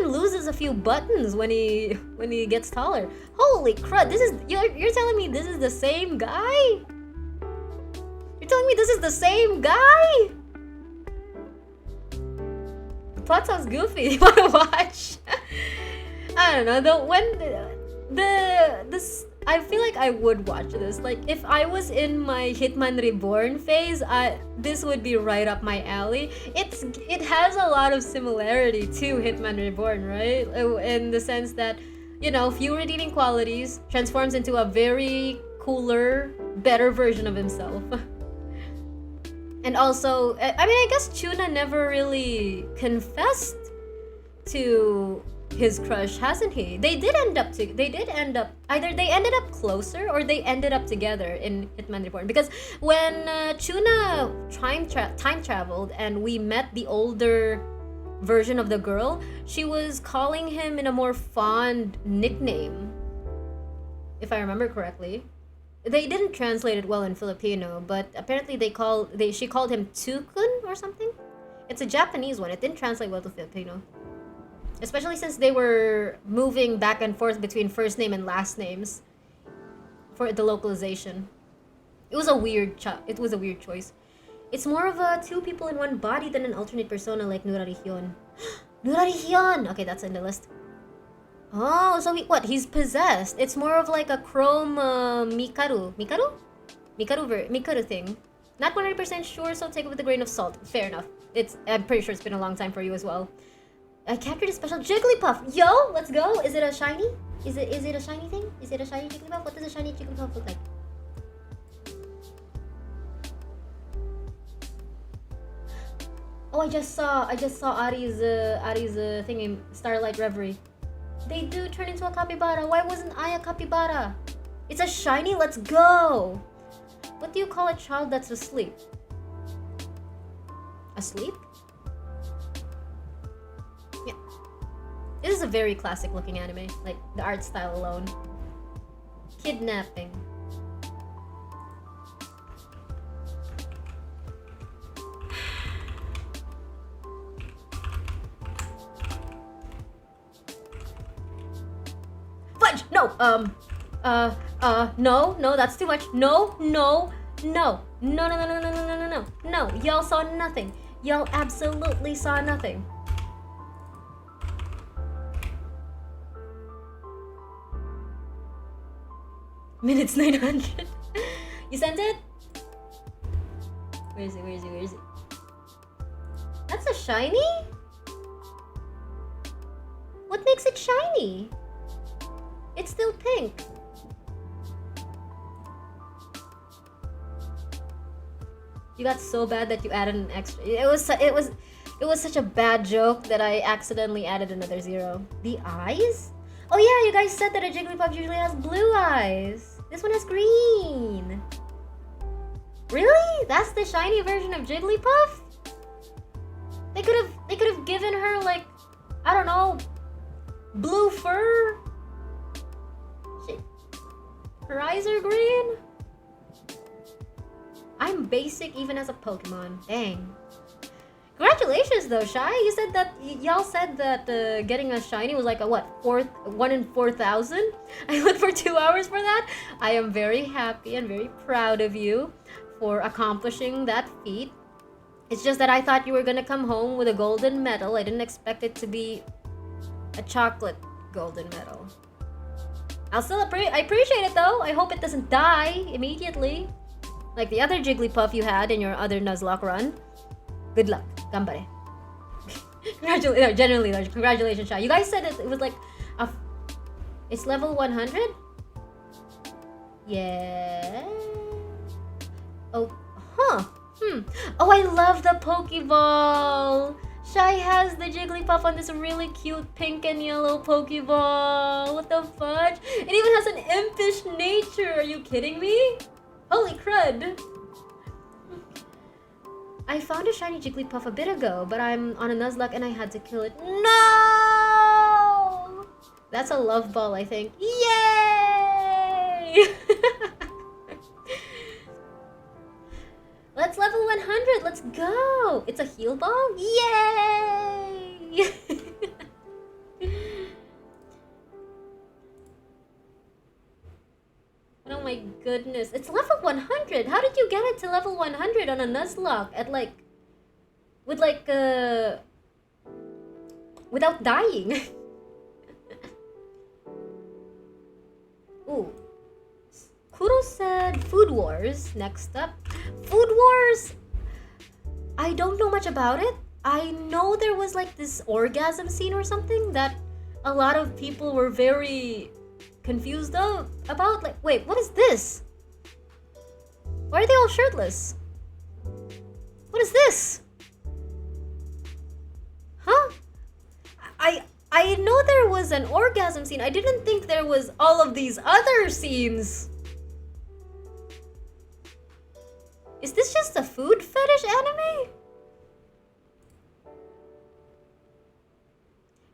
loses a few buttons when he gets taller. Holy crud! You're telling me this is the same guy? You're telling me this is the same guy? The plot sounds goofy. You wanna watch? I don't know. I feel like I would watch this. Like if I was in my Hitman Reborn phase, this would be right up my alley. It has a lot of similarity to Hitman Reborn, right? In the sense that, you know, few redeeming qualities, transforms into a very cooler, better version of himself. And also, I mean, I guess Chuna never really confessed to his crush, hasn't he? They did end up either they ended up closer or they ended up together in Hitman Reborn, because when Chuna time traveled and we met the older version of the girl, she was calling him in a more fond nickname, if I remember correctly. They didn't translate it well in Filipino, but apparently she called him Tukun or something. It's a Japanese one. It didn't translate well to Filipino. Especially since they were moving back and forth between first name and last names for the localization. It was a weird choice. It's more of a two people in one body than an alternate persona like Nurari-hyon. Nurari-hyon! Okay, that's in the list. Oh, so he's possessed. It's more of like a chrome Mikaru thing. Not 100% sure, so take it with a grain of salt. Fair enough. I'm pretty sure it's been a long time for you as well. I captured a special Jigglypuff. Yo, let's go. Is it a shiny? Is it a shiny thing? Is it a shiny Jigglypuff? What does a shiny Jigglypuff look like? Oh, I just saw Ari's thing in Starlight Reverie. They do turn into a capybara. Why wasn't I a capybara? It's a shiny. Let's go. What do you call a child that's asleep? Asleep? Yeah. This is a very classic looking anime. Like the art style alone. Kidnapping. Fudge! No! No, that's too much. No. No. Y'all saw nothing. Y'all absolutely saw nothing. Minutes 900. You sent it? Where is it? That's a shiny? What makes it shiny? It's still pink. You got so bad that you added an extra. It was such a bad joke that I accidentally added another 0. The eyes? Oh yeah, you guys said that a Jigglypuff usually has blue eyes. This one has green. Really? That's the shiny version of Jigglypuff? They could have given her like, I don't know, blue fur. Her eyes are green? I'm basic even as a Pokemon. Dang. Congratulations though, Shy. You said that y'all said that getting a shiny was like a what? 1 in 4,000? I looked for 2 hours for that. I am very happy and very proud of you for accomplishing that feat. It's just that I thought you were gonna come home with a golden medal. I didn't expect it to be a chocolate golden medal. I appreciate it though. I hope it doesn't die immediately, like the other Jigglypuff you had in your other Nuzlocke run. Good luck. Gambare. Congratulations, Shy. You guys said it was like it's level 100? Yeah. Oh, huh. Oh, I love the Pokeball. Shy has the Jigglypuff on this really cute pink and yellow Pokeball. What the fudge? It even has an impish nature. Are you kidding me? Holy crud. I found a shiny Jigglypuff a bit ago, but I'm on a Nuzlocke and I had to kill it. No! That's a love ball, I think. Yay! Let's level 100. Let's go. It's a heal ball? Yay! Oh my goodness. It's level 100. How did you get it to level 100 on a Nuzlocke at like without dying? Ooh. Kuro said Food Wars. Next up. Food Wars! I don't know much about it. I know there was like this orgasm scene or something that a lot of people were very confused about. Like, wait, what is this? Why are they all shirtless? What is this? Huh? I know there was an orgasm scene. I didn't think there was all of these other scenes. Is this just a food fetish anime?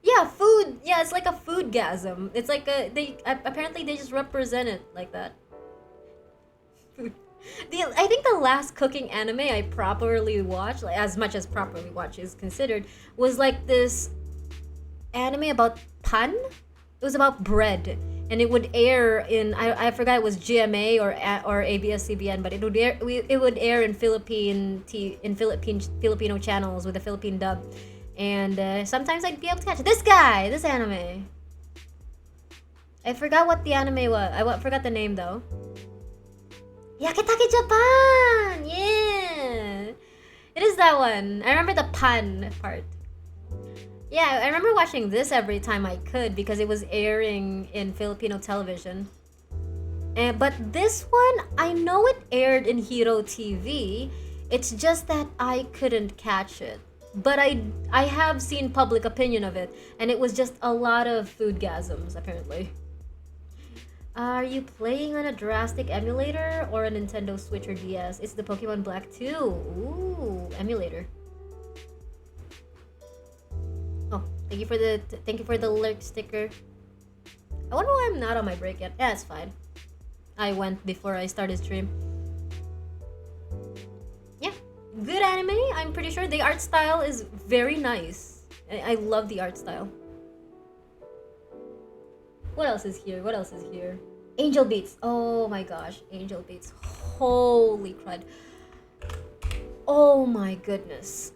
Yeah, food. Yeah, it's like a foodgasm. It's like apparently they just represent it like that. I think the last cooking anime I properly watched, like as much as properly watch is considered, was like this anime about pan. It was about bread, and it would air in I forgot it was GMA or ABS-CBN, but it would air in Filipino channels with a Philippine dub, and sometimes I'd be able to catch this anime. I forgot what the anime was. I forgot the name though. Yakitake Japan! Yeah! It is that one. I remember the pan part. Yeah, I remember watching this every time I could because it was airing in Filipino television. But this one, I know it aired in Hero TV. It's just that I couldn't catch it. But I have seen public opinion of it, and it was just a lot of foodgasms, apparently. Are you playing on a drastic emulator or a Nintendo Switch or DS? It's the Pokemon Black 2. Ooh, emulator. Oh, thank you for the lurk sticker. I wonder why I'm not on my break yet. Yeah, it's fine. I went before I started stream. Yeah, good anime. I'm pretty sure the art style is very nice. I love the art style. What else is here? Angel Beats. Oh my gosh, Angel Beats. Holy crud. Oh my goodness.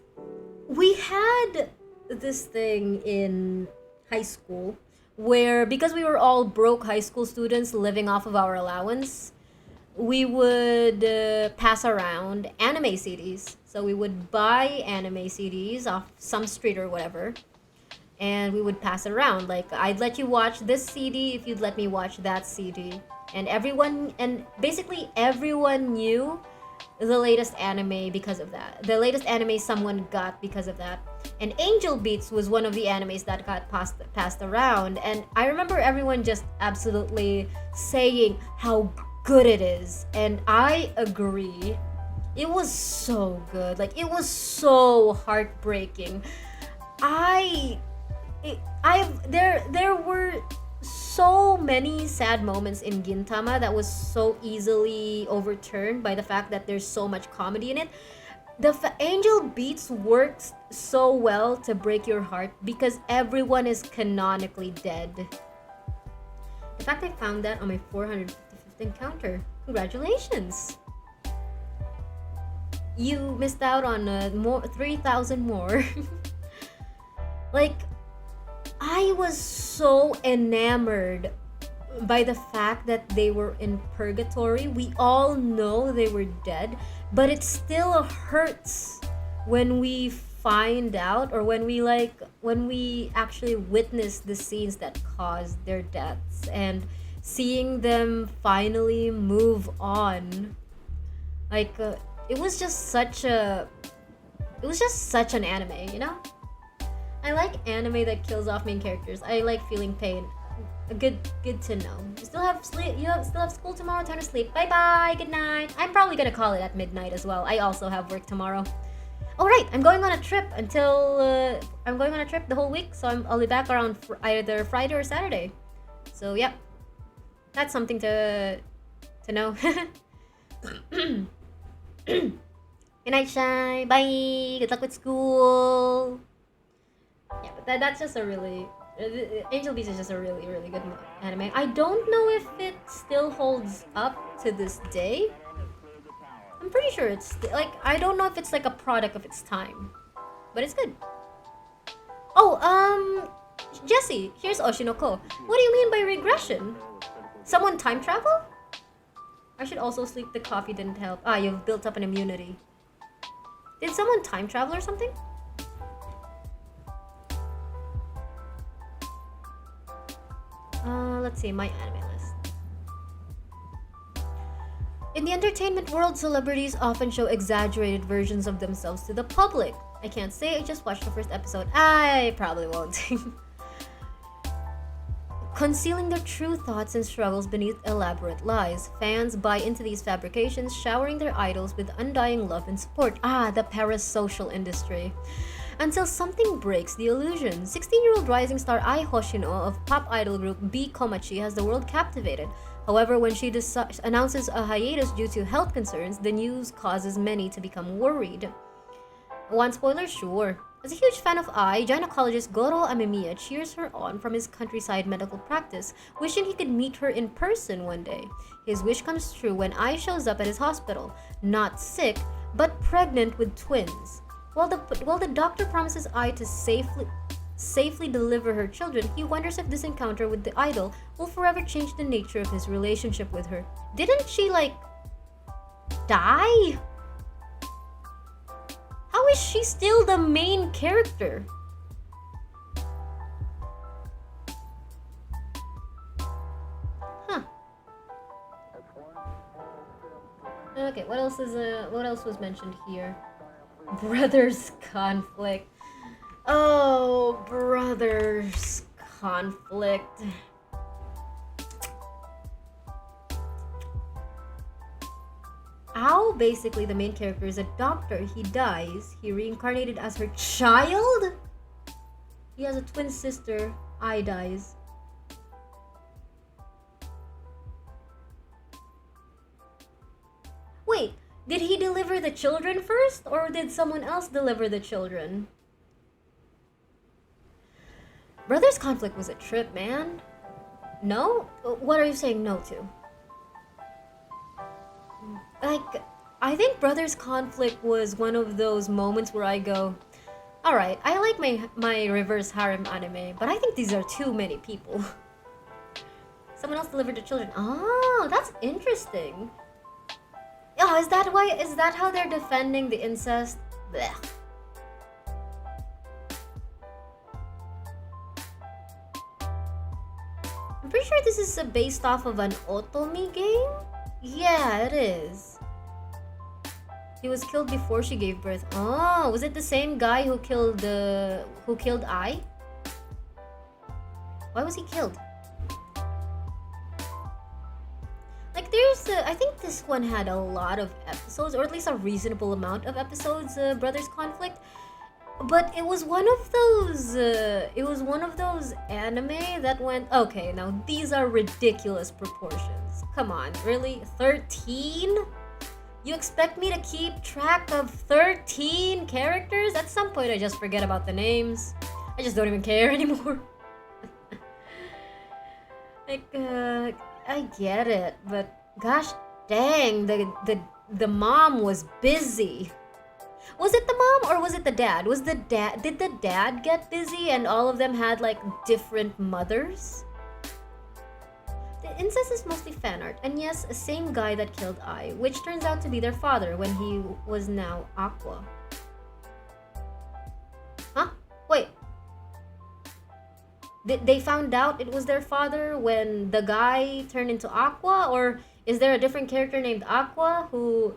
We had this thing in high school where, because we were all broke high school students living off of our allowance, we would pass around anime CDs. So we would buy anime CDs off some street or whatever, and we would pass it around. Like, I'd let you watch this CD if you'd let me watch that CD. And basically everyone knew the latest anime because of that. The latest anime someone got because of that. And Angel Beats was one of the animes that got passed around. And I remember everyone just absolutely saying how good it is. And I agree. It was so good. Like, it was so heartbreaking. There were so many sad moments in Gintama that was so easily overturned by the fact that there's so much comedy in it. Angel Beats works so well to break your heart because everyone is canonically dead. In fact, I found that on my 455th encounter. Congratulations! You missed out on 3,000 more. Like, I was so enamored by the fact that they were in purgatory. We all know they were dead, but it still hurts when we find out, or when we actually witness the scenes that caused their deaths and seeing them finally move on. Like, it was just such an anime, you know? I like anime that kills off main characters. I like feeling pain. Good to know. You still have school tomorrow. Time to sleep. Bye bye. Good night. I'm probably gonna call it at midnight as well. I also have work tomorrow. All right, I'm going on a trip the whole week, so I'll be back around either Friday or Saturday. So yep, that's something to know. Good night, Shy. Bye. Good luck with school. Yeah, but that's just a really... Angel Beats is just a really, really good anime. I don't know if it still holds up to this day. I'm pretty sure it's... I don't know if it's like a product of its time. But it's good. Oh, Jesse, here's Oshinoko. What do you mean by regression? Someone time travel? I should also sleep. The coffee didn't help. You've built up an immunity. Did someone time travel or something? Let's see, my anime list. In the entertainment world, celebrities often show exaggerated versions of themselves to the public. I can't say I just watched the first episode. I probably won't. Concealing their true thoughts and struggles beneath elaborate lies. Fans buy into these fabrications, showering their idols with undying love and support. The parasocial industry. Until something breaks the illusion. 16-year-old rising star Ai Hoshino of pop idol group B Komachi has the world captivated. However, when she announces a hiatus due to health concerns, the news causes many to become worried. One spoiler, sure. As a huge fan of Ai, gynecologist Goro Amemiya cheers her on from his countryside medical practice, wishing he could meet her in person one day. His wish comes true when Ai shows up at his hospital, not sick, but pregnant with twins. While the doctor promises Ai to safely deliver her children, he wonders if this encounter with the idol will forever change the nature of his relationship with her. Didn't she, die? How is she still the main character? Huh. Okay, what else was mentioned here? Brothers conflict. Oh, brothers conflict. Ao, basically the main character, is a doctor. He dies. He reincarnated as her child? He has a twin sister. Ai dies. Wait, did he deliver the children first? Or did someone else deliver the children? Brothers conflict was a trip, man. No? What are you saying no to? I think Brothers conflict was one of those moments where I go, alright, I like my reverse harem anime, but I think these are too many people. Someone else delivered the children. Oh, that's interesting. Oh, is that how they're defending the incest? Blech. I'm pretty sure this is based off of an Otomi game? Yeah, it is. He was killed before she gave birth. Oh, was it the same guy who killed Ai? Why was he killed? I think this one had a lot of episodes, or at least a reasonable amount of episodes, Brothers Conflict. But it was one of those anime that went, okay, now these are ridiculous proportions. Come on, really? 13? You expect me to keep track of 13 characters? At some point I just forget about the names. I just don't even care anymore. I get it, but gosh dang, the mom was busy. Was it the mom or was it the dad? Did the dad get busy and all of them had different mothers? The incest is mostly fan art, and yes, same guy that killed Ai, which turns out to be their father when he was now Aqua. Huh? Wait. They found out it was their father when the guy turned into Aqua, or is there a different character named Aqua who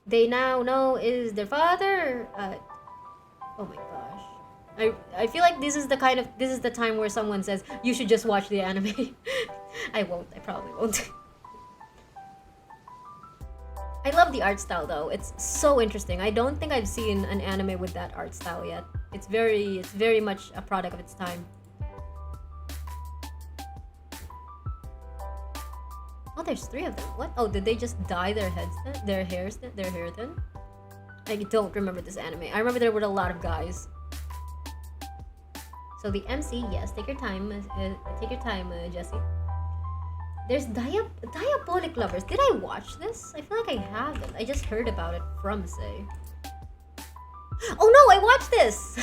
they now know is their father? Oh my gosh. I feel like this is the time where someone says you should just watch the anime. I probably won't. I love the art style though. It's so interesting. I don't think I've seen an anime with that art style yet. It's very much a product of its time. Oh, there's 3 of them. What? Oh, did they just dye their hair then? I don't remember this anime. I remember there were a lot of guys. So the MC, yes, take your time, Jesse. There's Diabolic Lovers. Did I watch this? I feel like I haven't. I just heard about it from Say. Oh no, I watched this!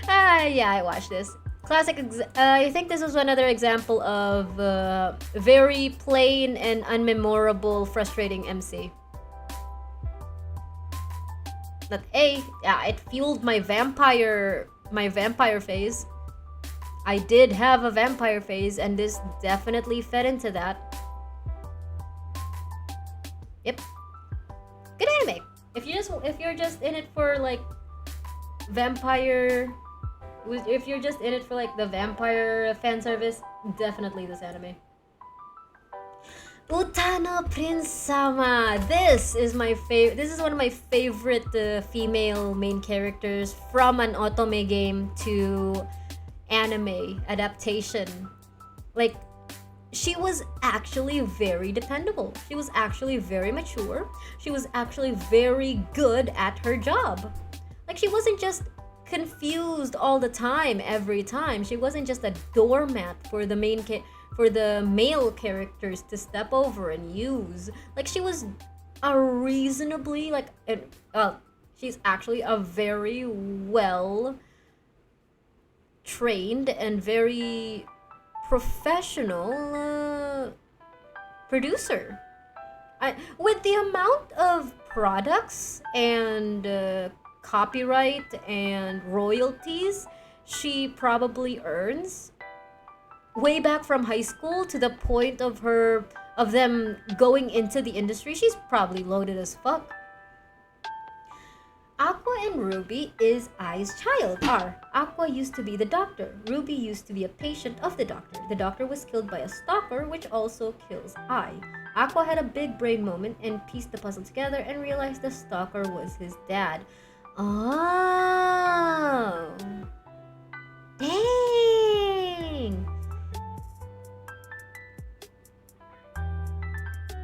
Yeah, I watched this. Classic. I think this was another example of very plain and unmemorable, frustrating MC. But yeah, it fueled my vampire phase. I did have a vampire phase, and this definitely fed into that. Yep. Good anime. If you're just in it for like vampire, if you're just in it for like the vampire fan service, definitely this anime. Utano Prince Sama. This is my favorite. This is one of my favorite female main characters from an otome game to anime adaptation. Like, she was actually very dependable. She was actually very mature. She was actually very good at her job. Like, she wasn't just confused all the time, every time. She wasn't just a doormat for the for the male characters to step over and use. Like, she was a reasonably she's actually a very well trained and very professional producer. With the amount of products and copyright and royalties she probably earns way back from high school to the point of them going into the industry, she's probably loaded as fuck. Aqua and Ruby is Ai's child. Aqua used to be the doctor. Ruby used to be a patient of the doctor. The doctor was killed by a stalker, which also kills Ai. Aqua had a big brain moment and pieced the puzzle together and realized the stalker was his dad. Oh. Dang.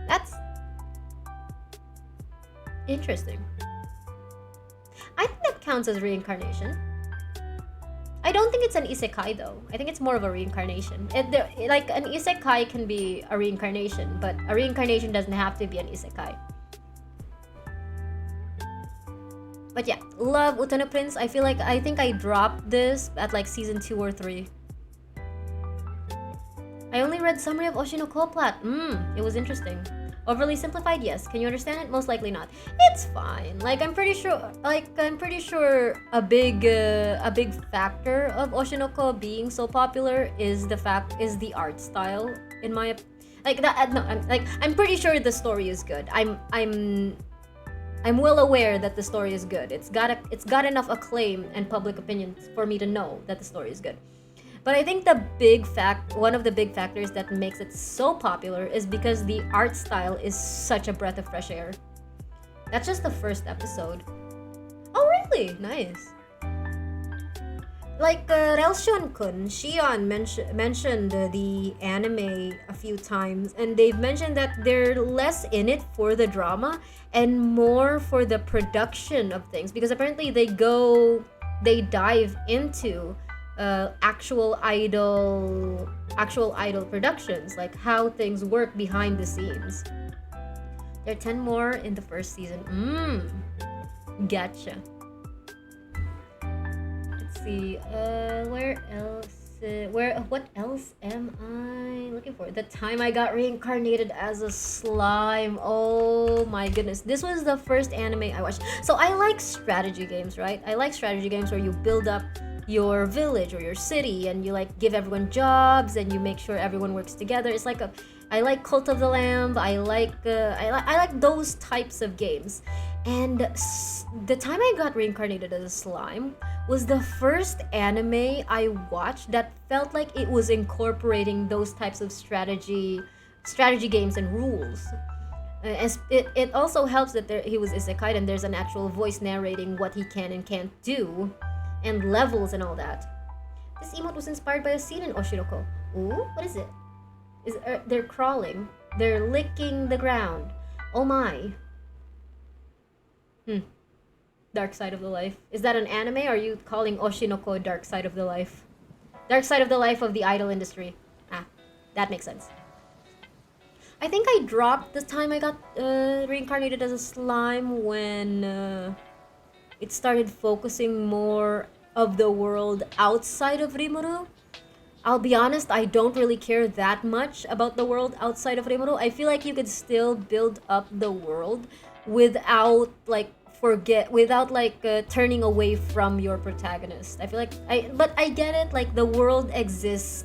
That's interesting. I think that counts as reincarnation. I don't think it's an isekai though. I think it's more of a reincarnation. Like an isekai can be a reincarnation, but a reincarnation doesn't have to be an isekai. But yeah, love Utano Prince. I think I dropped this at like season 2 or 3. I only read summary of Oshino Koplat. It was interesting. Overly simplified, yes. Can you understand it? Most likely not. It's fine. I'm pretty sure a big factor of Oshinoko being so popular is the art style in my I'm pretty sure the story is good. I'm well aware that the story is good. It's got enough acclaim and public opinion for me to know that the story is good. But I think one of the big factors that makes it so popular is because the art style is such a breath of fresh air. That's just the first episode. Oh, really? Nice. Relshon-kun, Shion mentioned the anime a few times, and they've mentioned that they're less in it for the drama and more for the production of things, because apparently they dive into actual idol productions, like how things work behind the scenes. There are 10 more in the first season. Gotcha. Let's see. What else am I looking for? The time I got reincarnated as a slime. Oh my goodness. This was the first anime I watched. So I like strategy games, right? I like strategy games where you build up your village or your city and you give everyone jobs and you make sure everyone works together. It's I like Cult of the Lamb. I like those types of games. And the time I got reincarnated as a slime was the first anime I watched that felt like it was incorporating those types of strategy games and rules. It also helps that he was isekai and there's an actual voice narrating what he can and can't do, and levels and all that. This emote was inspired by a scene in Oshiroko. Ooh, what is it? They're crawling. They're licking the ground. Oh my. Dark Side of the Life. Is that an anime, or are you calling Oshinoko Dark Side of the Life? Dark Side of the Life of the idol industry. That makes sense. I think I dropped the time I got reincarnated as a slime when it started focusing more of the world outside of Rimuru. I'll be honest, I don't really care that much about the world outside of Rimuru. I feel like you could still build up the world without turning away from your protagonist. I feel like but I get it, the world exists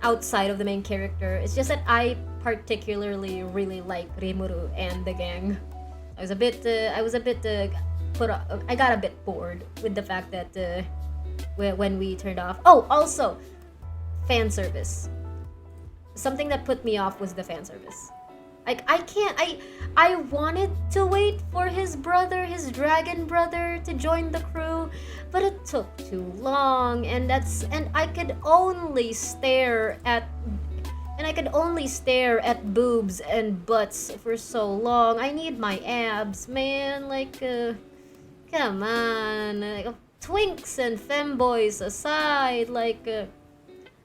outside of the main character. It's just that I particularly really like Rimuru and the gang. I was a bit I got a bit bored with the fact that when we turned off. Oh, also fan service. Something that put me off was the fan service. Like I wanted to wait for his dragon brother to join the crew, but it took too long, and I could only stare at boobs and butts for so long. I need my abs, man. Like come on. Like, twinks and femboys aside, like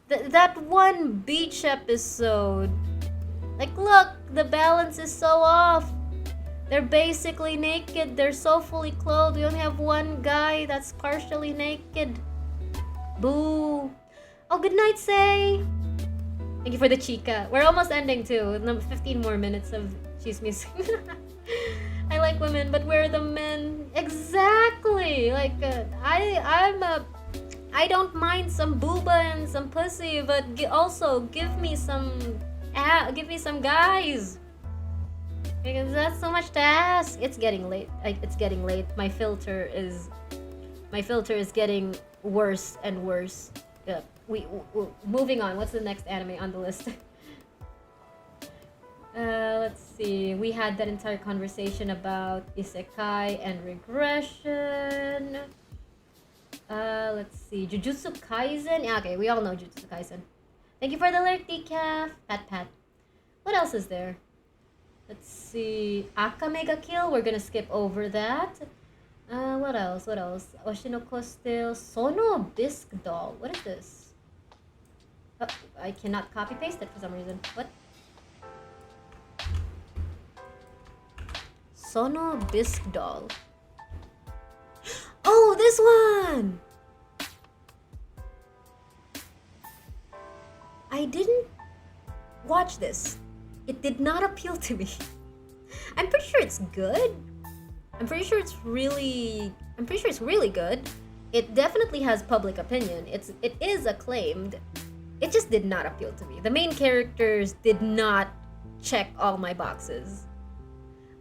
that one beach episode. Like, look, the balance is so off. They're basically naked. They're so fully clothed. We only have one guy that's partially naked. Boo. Oh, good night, Say. Thank you for the chica. We're almost ending too. 15 more minutes of chismis. I like women, but where are the men? Exactly. Like, I don't mind some booba and some pussy, but also give me some guys, because that's so much to ask. It's getting late. My filter is getting worse and worse. We moving on. What's the next anime on the list? Let's see. We had that entire conversation about isekai and regression. Let's see. Jujutsu Kaisen. Yeah, okay, we all know Jujutsu Kaisen. Thank you for the lyric decaf. Pat. What else is there? Let's see. Akamega Kill. We're gonna skip over that. What else? Oshinoko still. Sono Bisque Doll. What is this? Oh, I cannot copy paste it for some reason. What? Sono Bisque Doll. Oh, this one! I didn't watch this. It did not appeal to me. I'm pretty sure it's good. I'm pretty sure it's really good. It definitely has public opinion. It is acclaimed. It just did not appeal to me. The main characters did not check all my boxes.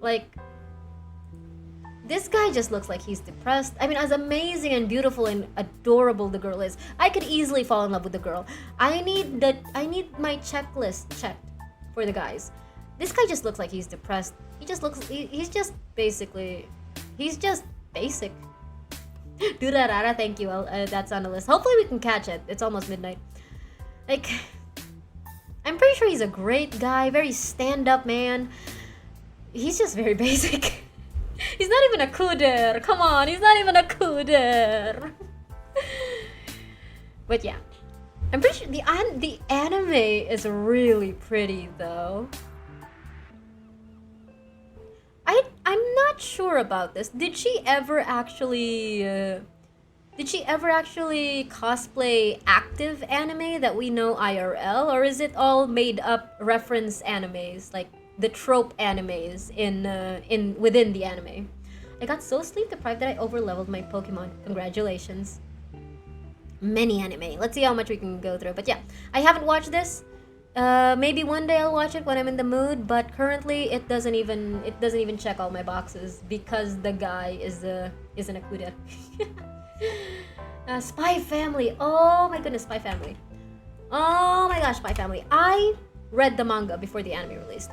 Like, this guy just looks like he's depressed. I mean, as amazing and beautiful and adorable the girl is, I could easily fall in love with the girl. I need my checklist checked for the guys. This guy just looks like he's depressed. He's just basic. Durarara, thank you. That's on the list. Hopefully we can catch it. It's almost midnight. Like, I'm pretty sure he's a great guy, very stand-up man. He's just very basic. He's not even a kuder. Come on, he's not even a kuder. But yeah, I'm pretty sure the anime is really pretty though. I'm not sure about this. Did she ever actually cosplay active anime that we know IRL, or is it all made up reference animes, like the trope animes within the anime? I got so sleep deprived that I overleveled my Pokemon. Congratulations. Many anime. Let's see how much we can go through. But yeah, I haven't watched this. Maybe one day I'll watch it when I'm in the mood, but currently it doesn't even check all my boxes because the guy is an Akuda. Spy Family. Oh my goodness, Spy Family. Oh my gosh, Spy Family. I read the manga before the anime released.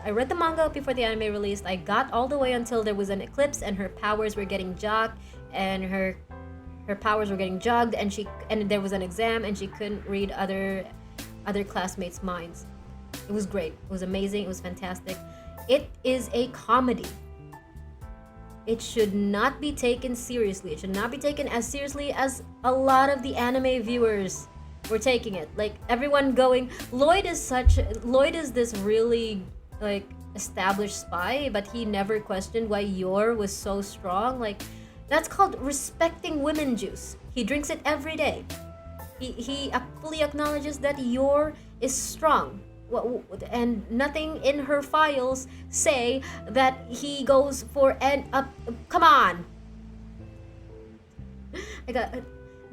I got all the way until there was an eclipse and her powers were getting jogged, and her powers were getting jogged, and there was an exam and she couldn't read other classmates' minds. It was great. It was amazing. It was fantastic. It is a comedy. It should not be taken seriously. It should not be taken as seriously as a lot of the anime viewers were taking it. Like, everyone going, Lloyd is this really, like, established spy, but he never questioned why Yor was so strong. Like, that's called respecting women juice. He drinks it every day. He fully acknowledges that Yor is strong, and nothing in her files say that he goes for come on.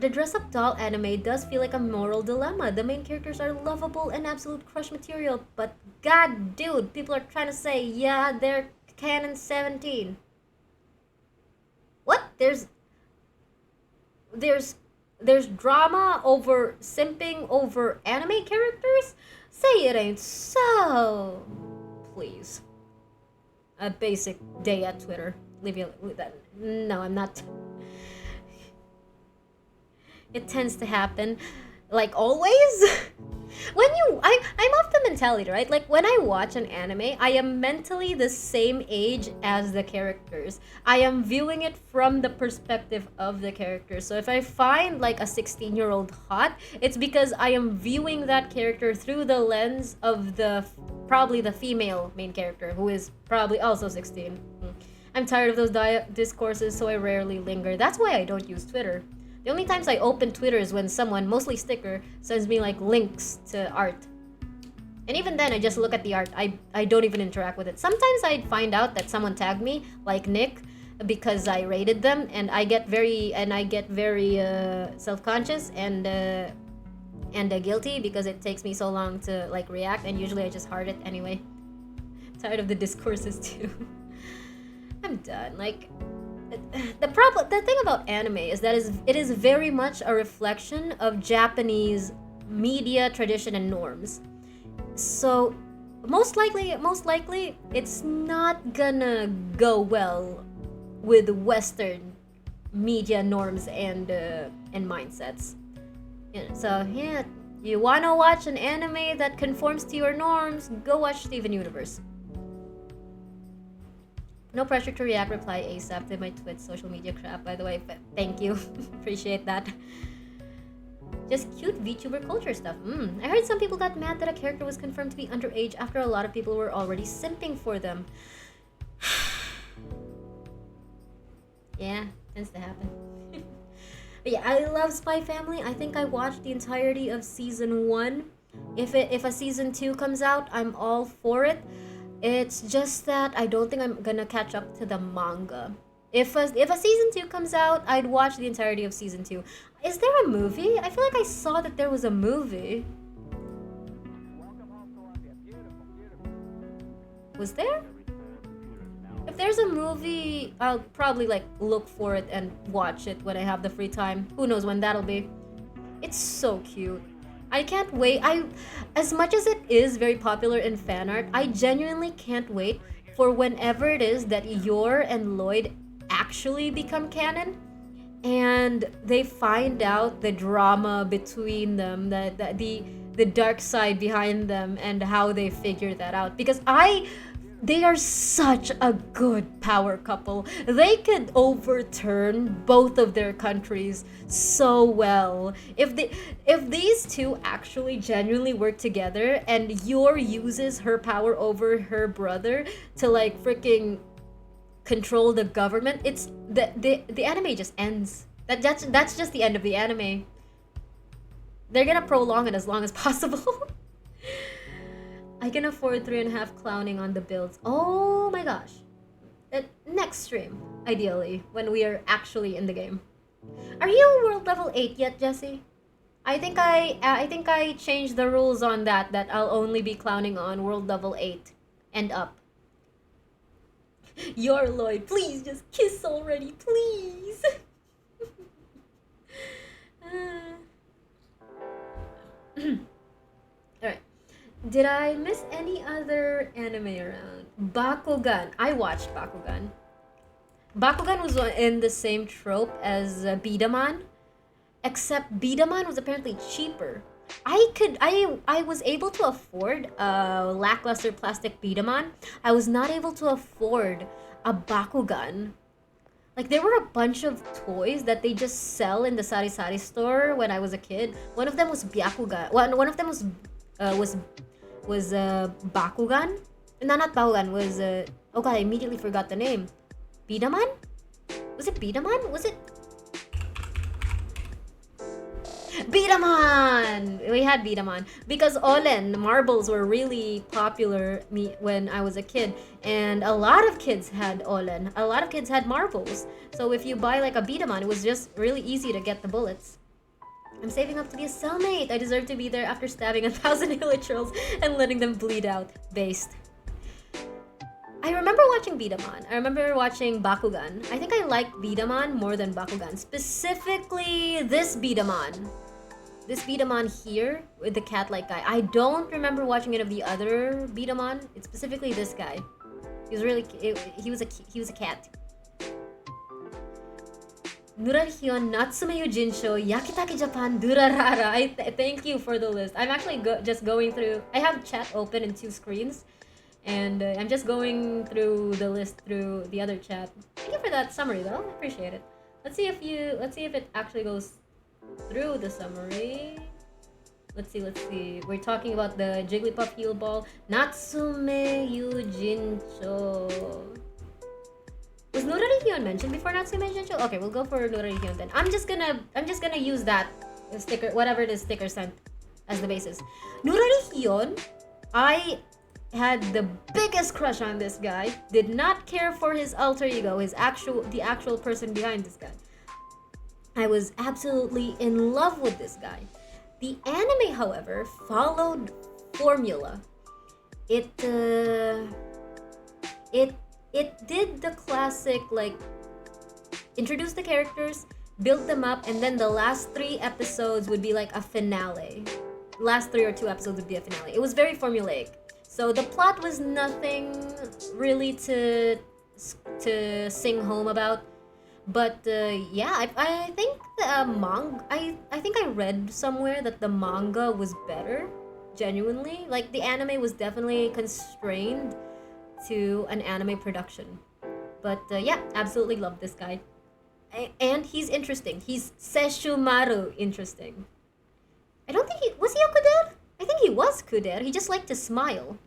the dress-up doll anime does feel like a moral dilemma. The main characters are lovable and absolute crush material, but god dude, people are trying to say, yeah, they're canon 17. What? There's there's drama over simping over anime characters? Say it ain't so. Please. A basic day at Twitter. Leave you with that. No, I'm not. It tends to happen, like always. I'm of the mentality, right? Like when I watch an anime, I am mentally the same age as the characters. I am viewing it from the perspective of the characters. So if I find like a 16-year-old hot, it's because I am viewing that character through the lens of probably the female main character, who is probably also 16. I'm tired of those discourses, so I rarely linger. That's why I don't use Twitter. The only times I open Twitter is when someone, mostly sticker, sends me like links to art. And even then, I just look at the art. I don't even interact with it. Sometimes I find out that someone tagged me, like Nick, because I rated them, and I get very self-conscious and guilty because it takes me so long to like react, and usually I just heart it anyway. Tired of the discourses too. I'm done. Like, the thing about anime is that it is very much a reflection of Japanese media tradition and norms. So most likely it's not gonna go well with Western media norms and mindsets. So yeah, you wanna watch an anime that conforms to your norms, go watch Steven Universe. No pressure to react, reply ASAP to my Twitch social media crap, by the way. But thank you. Appreciate that. Just cute VTuber culture stuff. I heard some people got mad that a character was confirmed to be underage after a lot of people were already simping for them. Yeah, tends to happen. But yeah, I love Spy Family. I think I watched the entirety of season 1. If a season 2 comes out, I'm all for it. It's just that I don't think I'm gonna catch up to the manga. If a season 2 comes out, I'd watch the entirety of season 2. Is there a movie? I feel like I saw that there was a movie. Was there? If there's a movie, I'll probably like look for it and watch it when I have the free time. Who knows when that'll be. It's so cute. I can't wait. As much as it is very popular in fan art, I genuinely can't wait for whenever it is that Yor and Lloyd actually become canon, and they find out the drama between them, the dark side behind them, and how they figure that out. Because they are such a good power couple. They could overturn both of their countries so well. If these two actually genuinely work together and Yor uses her power over her brother to like freaking control the government, it's the anime just ends. That's just the end of the anime. They're gonna prolong it as long as possible. I can afford 3.5 clowning on the builds. Oh my gosh. Next stream, ideally, when we are actually in the game. Are you world level 8 yet, Jesse? I think I changed the rules on that I'll only be clowning on world level 8 and up. Your Lloyd, please just kiss already, please. Alright. Did I miss any other anime around? Bakugan. I watched Bakugan. Bakugan was in the same trope as Bidaman, except Bidaman was apparently cheaper. I was able to afford a lackluster plastic Bidaman. I was not able to afford a Bakugan. Like, there were a bunch of toys that they just sell in the Sari Sari store when I was a kid. One of them was Byakugan. One of them was Bakugan? No, not Bakugan. Was oh god, I immediately forgot the name. Bidaman? Was it Bidaman? Was it Bidaman? We had Bidaman because Olen marbles were really popular when I was a kid, and a lot of kids had Olen. A lot of kids had marbles. So if you buy like a Bidaman, it was just really easy to get the bullets. I'm saving up to be a cellmate. I deserve to be there after stabbing 1,000 literals and letting them bleed out. Based. I remember watching Bidaman. I remember watching Bakugan. I think I liked Bidaman more than Bakugan. Specifically, this Bidaman. This Bidaman here with the cat-like guy. I don't remember watching any of the other Bidaman. It's specifically this guy. He was really he was a cat. Nurarihion, Natsume Yujinsho, Yakitake Japan, Durarara. Thank you for the list. I'm actually just going through. I have chat open in 2 screens, and I'm just going through the list through the other chat. Thank you for that summary, though. I appreciate it. Let's see if it actually goes through the summary. Let's see. We're talking about the Jigglypuff Heal Ball. Natsume Yujincho. Was Nurarihion mentioned before Natsume Yujincho? Okay, we'll go for Nurarihion then. I'm just gonna use that sticker, whatever the sticker sent, as the basis. Nurarihion, I had the biggest crush on this guy. Did not care for his alter ego, the actual person behind this guy. I was absolutely in love with this guy. The anime, however, followed formula. It did the classic, like, introduce the characters, build them up, and then the last 3 episodes would be like a finale. Last 3 or 2 episodes would be a finale. It was very formulaic. So the plot was nothing really to sing home about. But yeah, I think the manga. I think I read somewhere that the manga was better. Genuinely, like, the anime was definitely constrained to an anime production. But yeah, absolutely love this guy, and he's interesting. He's Sesshomaru interesting. I don't think was he a kuder? I think he was kuder. He just liked to smile.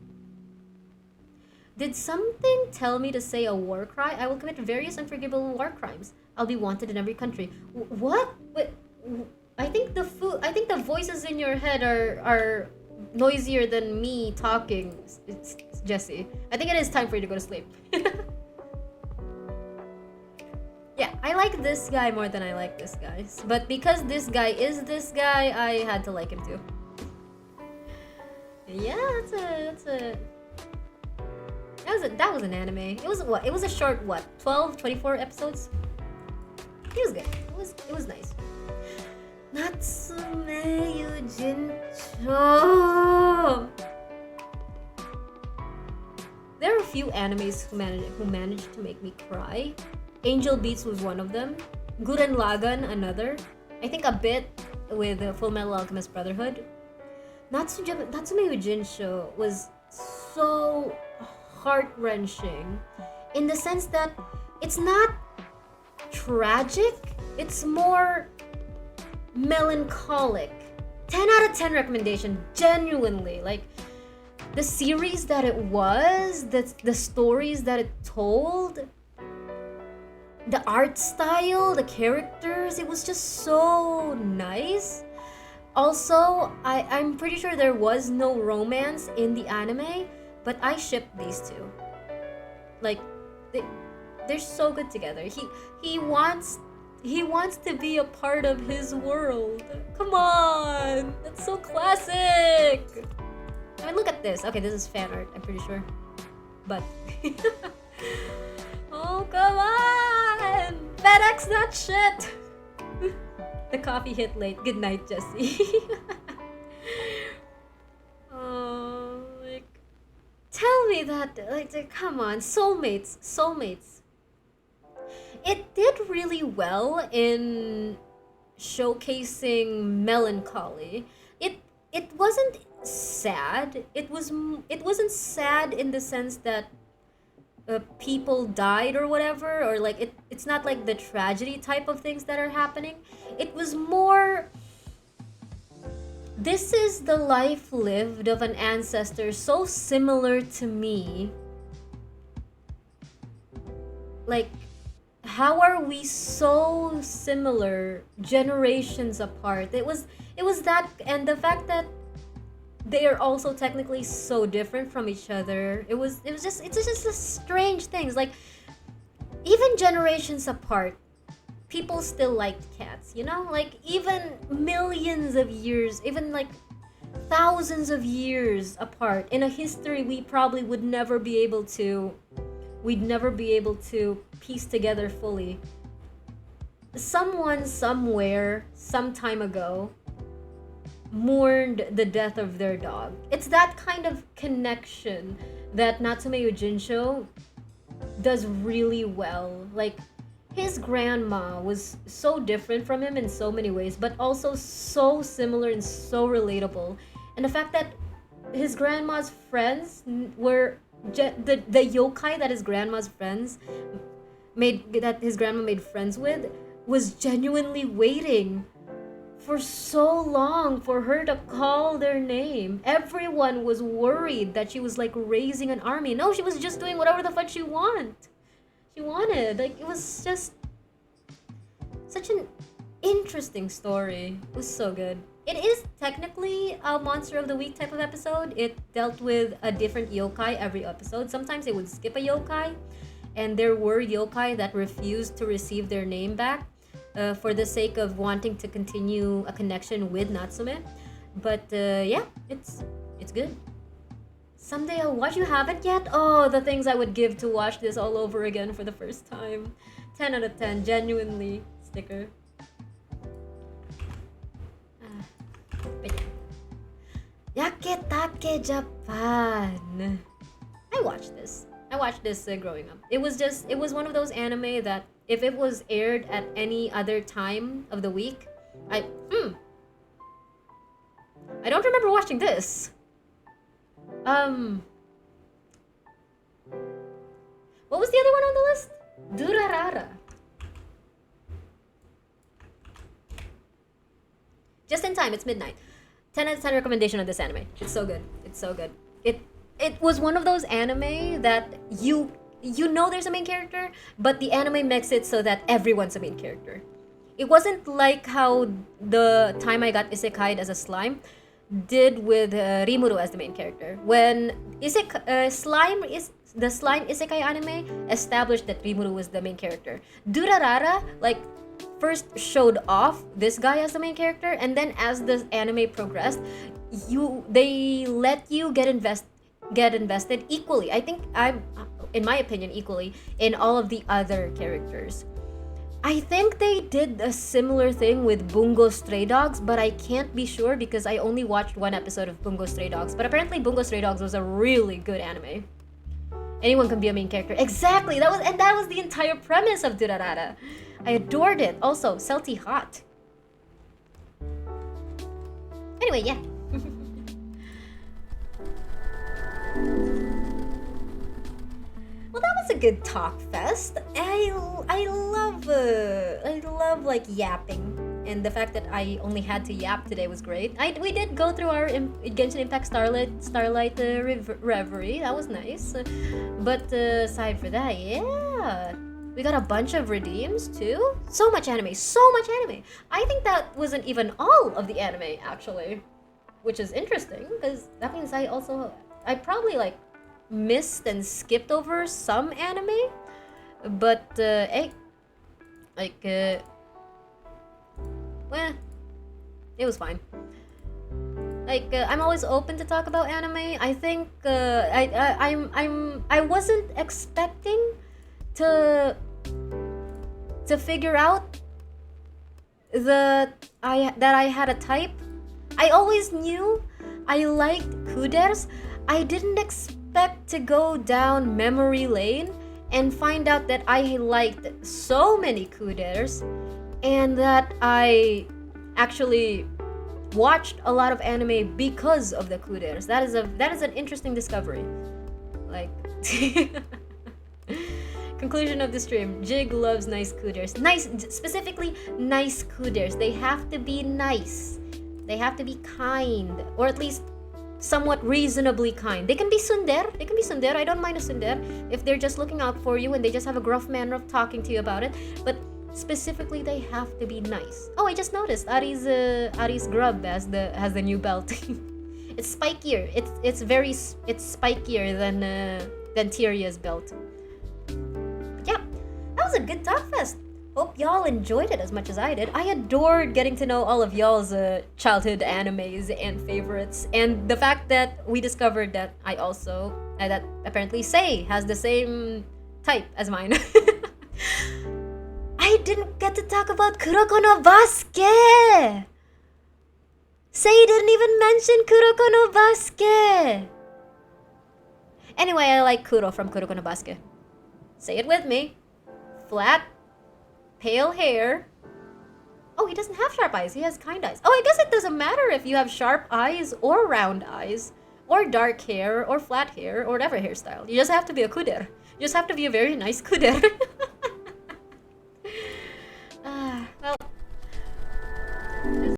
Did something tell me to say a war cry? I will commit various unforgivable war crimes. I'll be wanted in every country. What? Wait, I think the voices in your head are noisier than me talking. It's Jesse. I think it is time for you to go to sleep. Yeah, I like this guy more than I like this guy. But because this guy is this guy, I had to like him too. Yeah, that was an anime. It was what? It was a short 12, 24 episodes? It was good. It was nice. Natsume Yujincho. There are a few animes who managed to make me cry. Angel Beats was one of them. Gurren Lagann, another. I think a bit with Full Metal Alchemist Brotherhood. Natsume Yujincho was so heart-wrenching in the sense that it's not tragic, it's more melancholic. 10 out of 10 recommendation, genuinely. Like, the series that it was, the stories that it told, the art style, the characters, it was just so nice. Also, I'm pretty sure there was no romance in the anime, but I shipped these two. Like, they're so good together. He wants to be a part of his world. Come on, that's so classic. I mean, look at this. Okay, this is fan art, I'm pretty sure. But oh, come on! FedEx that shit! The coffee hit late. Good night, Jesse. Oh, like, tell me that, like, come on, soulmates. It did really well in showcasing melancholy. It wasn't sad. It wasn't sad in the sense that people died or whatever, or like it's not like the tragedy type of things that are happening. It was more, this is the life lived of an ancestor so similar to me. Like, how are we so similar generations apart? It was that, and the fact that they are also technically so different from each other. It's just a strange things. Like, even generations apart, people still liked cats, you know? Like, even millions of years, even like thousands of years apart in a history we probably would never be able to piece together fully. Someone somewhere some time ago mourned the death of their dog. It's that kind of connection that Natsume Yojincho does really well. Like, his grandma was so different from him in so many ways, but also so similar and so relatable. And the fact that his grandma's friends were the yokai that his grandma's friends his grandma made friends with was genuinely waiting for so long for her to call their name. Everyone was worried that she was like raising an army. No, she was just doing whatever the fuck she wanted. Like, it was just such an interesting story. It was so good. It is technically a Monster of the Week type of episode. It dealt with a different yokai every episode. Sometimes it would skip a yokai, and there were yokai that refused to receive their name back for the sake of wanting to continue a connection with Natsume. But yeah, it's good. Someday I'll watch. You haven't yet? Oh, the things I would give to watch this all over again for the first time. 10 out of 10, genuinely. Sticker. But yeah. Yaketake Japan. I watched this growing up. It was one of those anime that if it was aired at any other time of the week, I don't remember watching this. What was the other one on the list? Durarara. Just in time, it's midnight. 10 out of 10 recommendation of this anime. It's so good. It was one of those anime that you know there's a main character, but the anime makes it so that everyone's a main character. It wasn't like how the time I got isekai'd as a slime did with Rimuru as the main character. When the slime isekai anime established that Rimuru was the main character. Durarara first showed off this guy as the main character, and then as the anime progressed, they let you get invested equally. I think in my opinion, equally in all of the other characters. I think they did a similar thing with Bungo Stray Dogs, but I can't be sure because I only watched one episode of Bungo Stray Dogs. But apparently Bungo Stray Dogs was a really good anime. Anyone can be a main character. Exactly! That was the entire premise of Durarara. I adored it. Also, Celty hot. Anyway, yeah. Well, that was a good talk fest. I love like yapping, and the fact that I only had to yap today was great. We did go through our Genshin Impact Starlight Reverie. That was nice. But aside for that, yeah, we got a bunch of redeems too. So much anime. I think that wasn't even all of the anime actually, which is interesting because that means I probably missed and skipped over some anime, but hey, it was fine. I'm always open to talk about anime. I think I wasn't expecting to figure out that I had a type. I always knew I liked kuders. I didn't expect to go down memory lane and find out that I liked so many kuders and that I actually watched a lot of anime because of the kuders. That is an interesting discovery. Conclusion of the stream. Jig loves nice kuders. Specifically nice kuders. They have to be nice. They have to be kind, or at least somewhat reasonably kind. They can be tsundere. I don't mind a tsundere if they're just looking out for you and they just have a gruff manner of talking to you about it. But specifically, they have to be nice. Oh, I just noticed Ari's grub has the new belt. It's spikier. It's spikier than Tyria's belt. But yeah, that was a good talk fest. Hope y'all enjoyed it as much as I did. I adored getting to know all of y'all's childhood animes and favorites, and the fact that we discovered that I also that apparently Sei has the same type as mine. I didn't get to talk about Kuroko no Basket. Sei didn't even mention Kuroko no Basket. Anyway, I like Kuro from Kuroko no Basket. Say it with me. Flat, pale hair. Oh, he doesn't have sharp eyes. He has kind eyes. Oh, I guess it doesn't matter if you have sharp eyes or round eyes or dark hair or flat hair or whatever hairstyle. You just have to be a kuder. You just have to be a very nice kuder.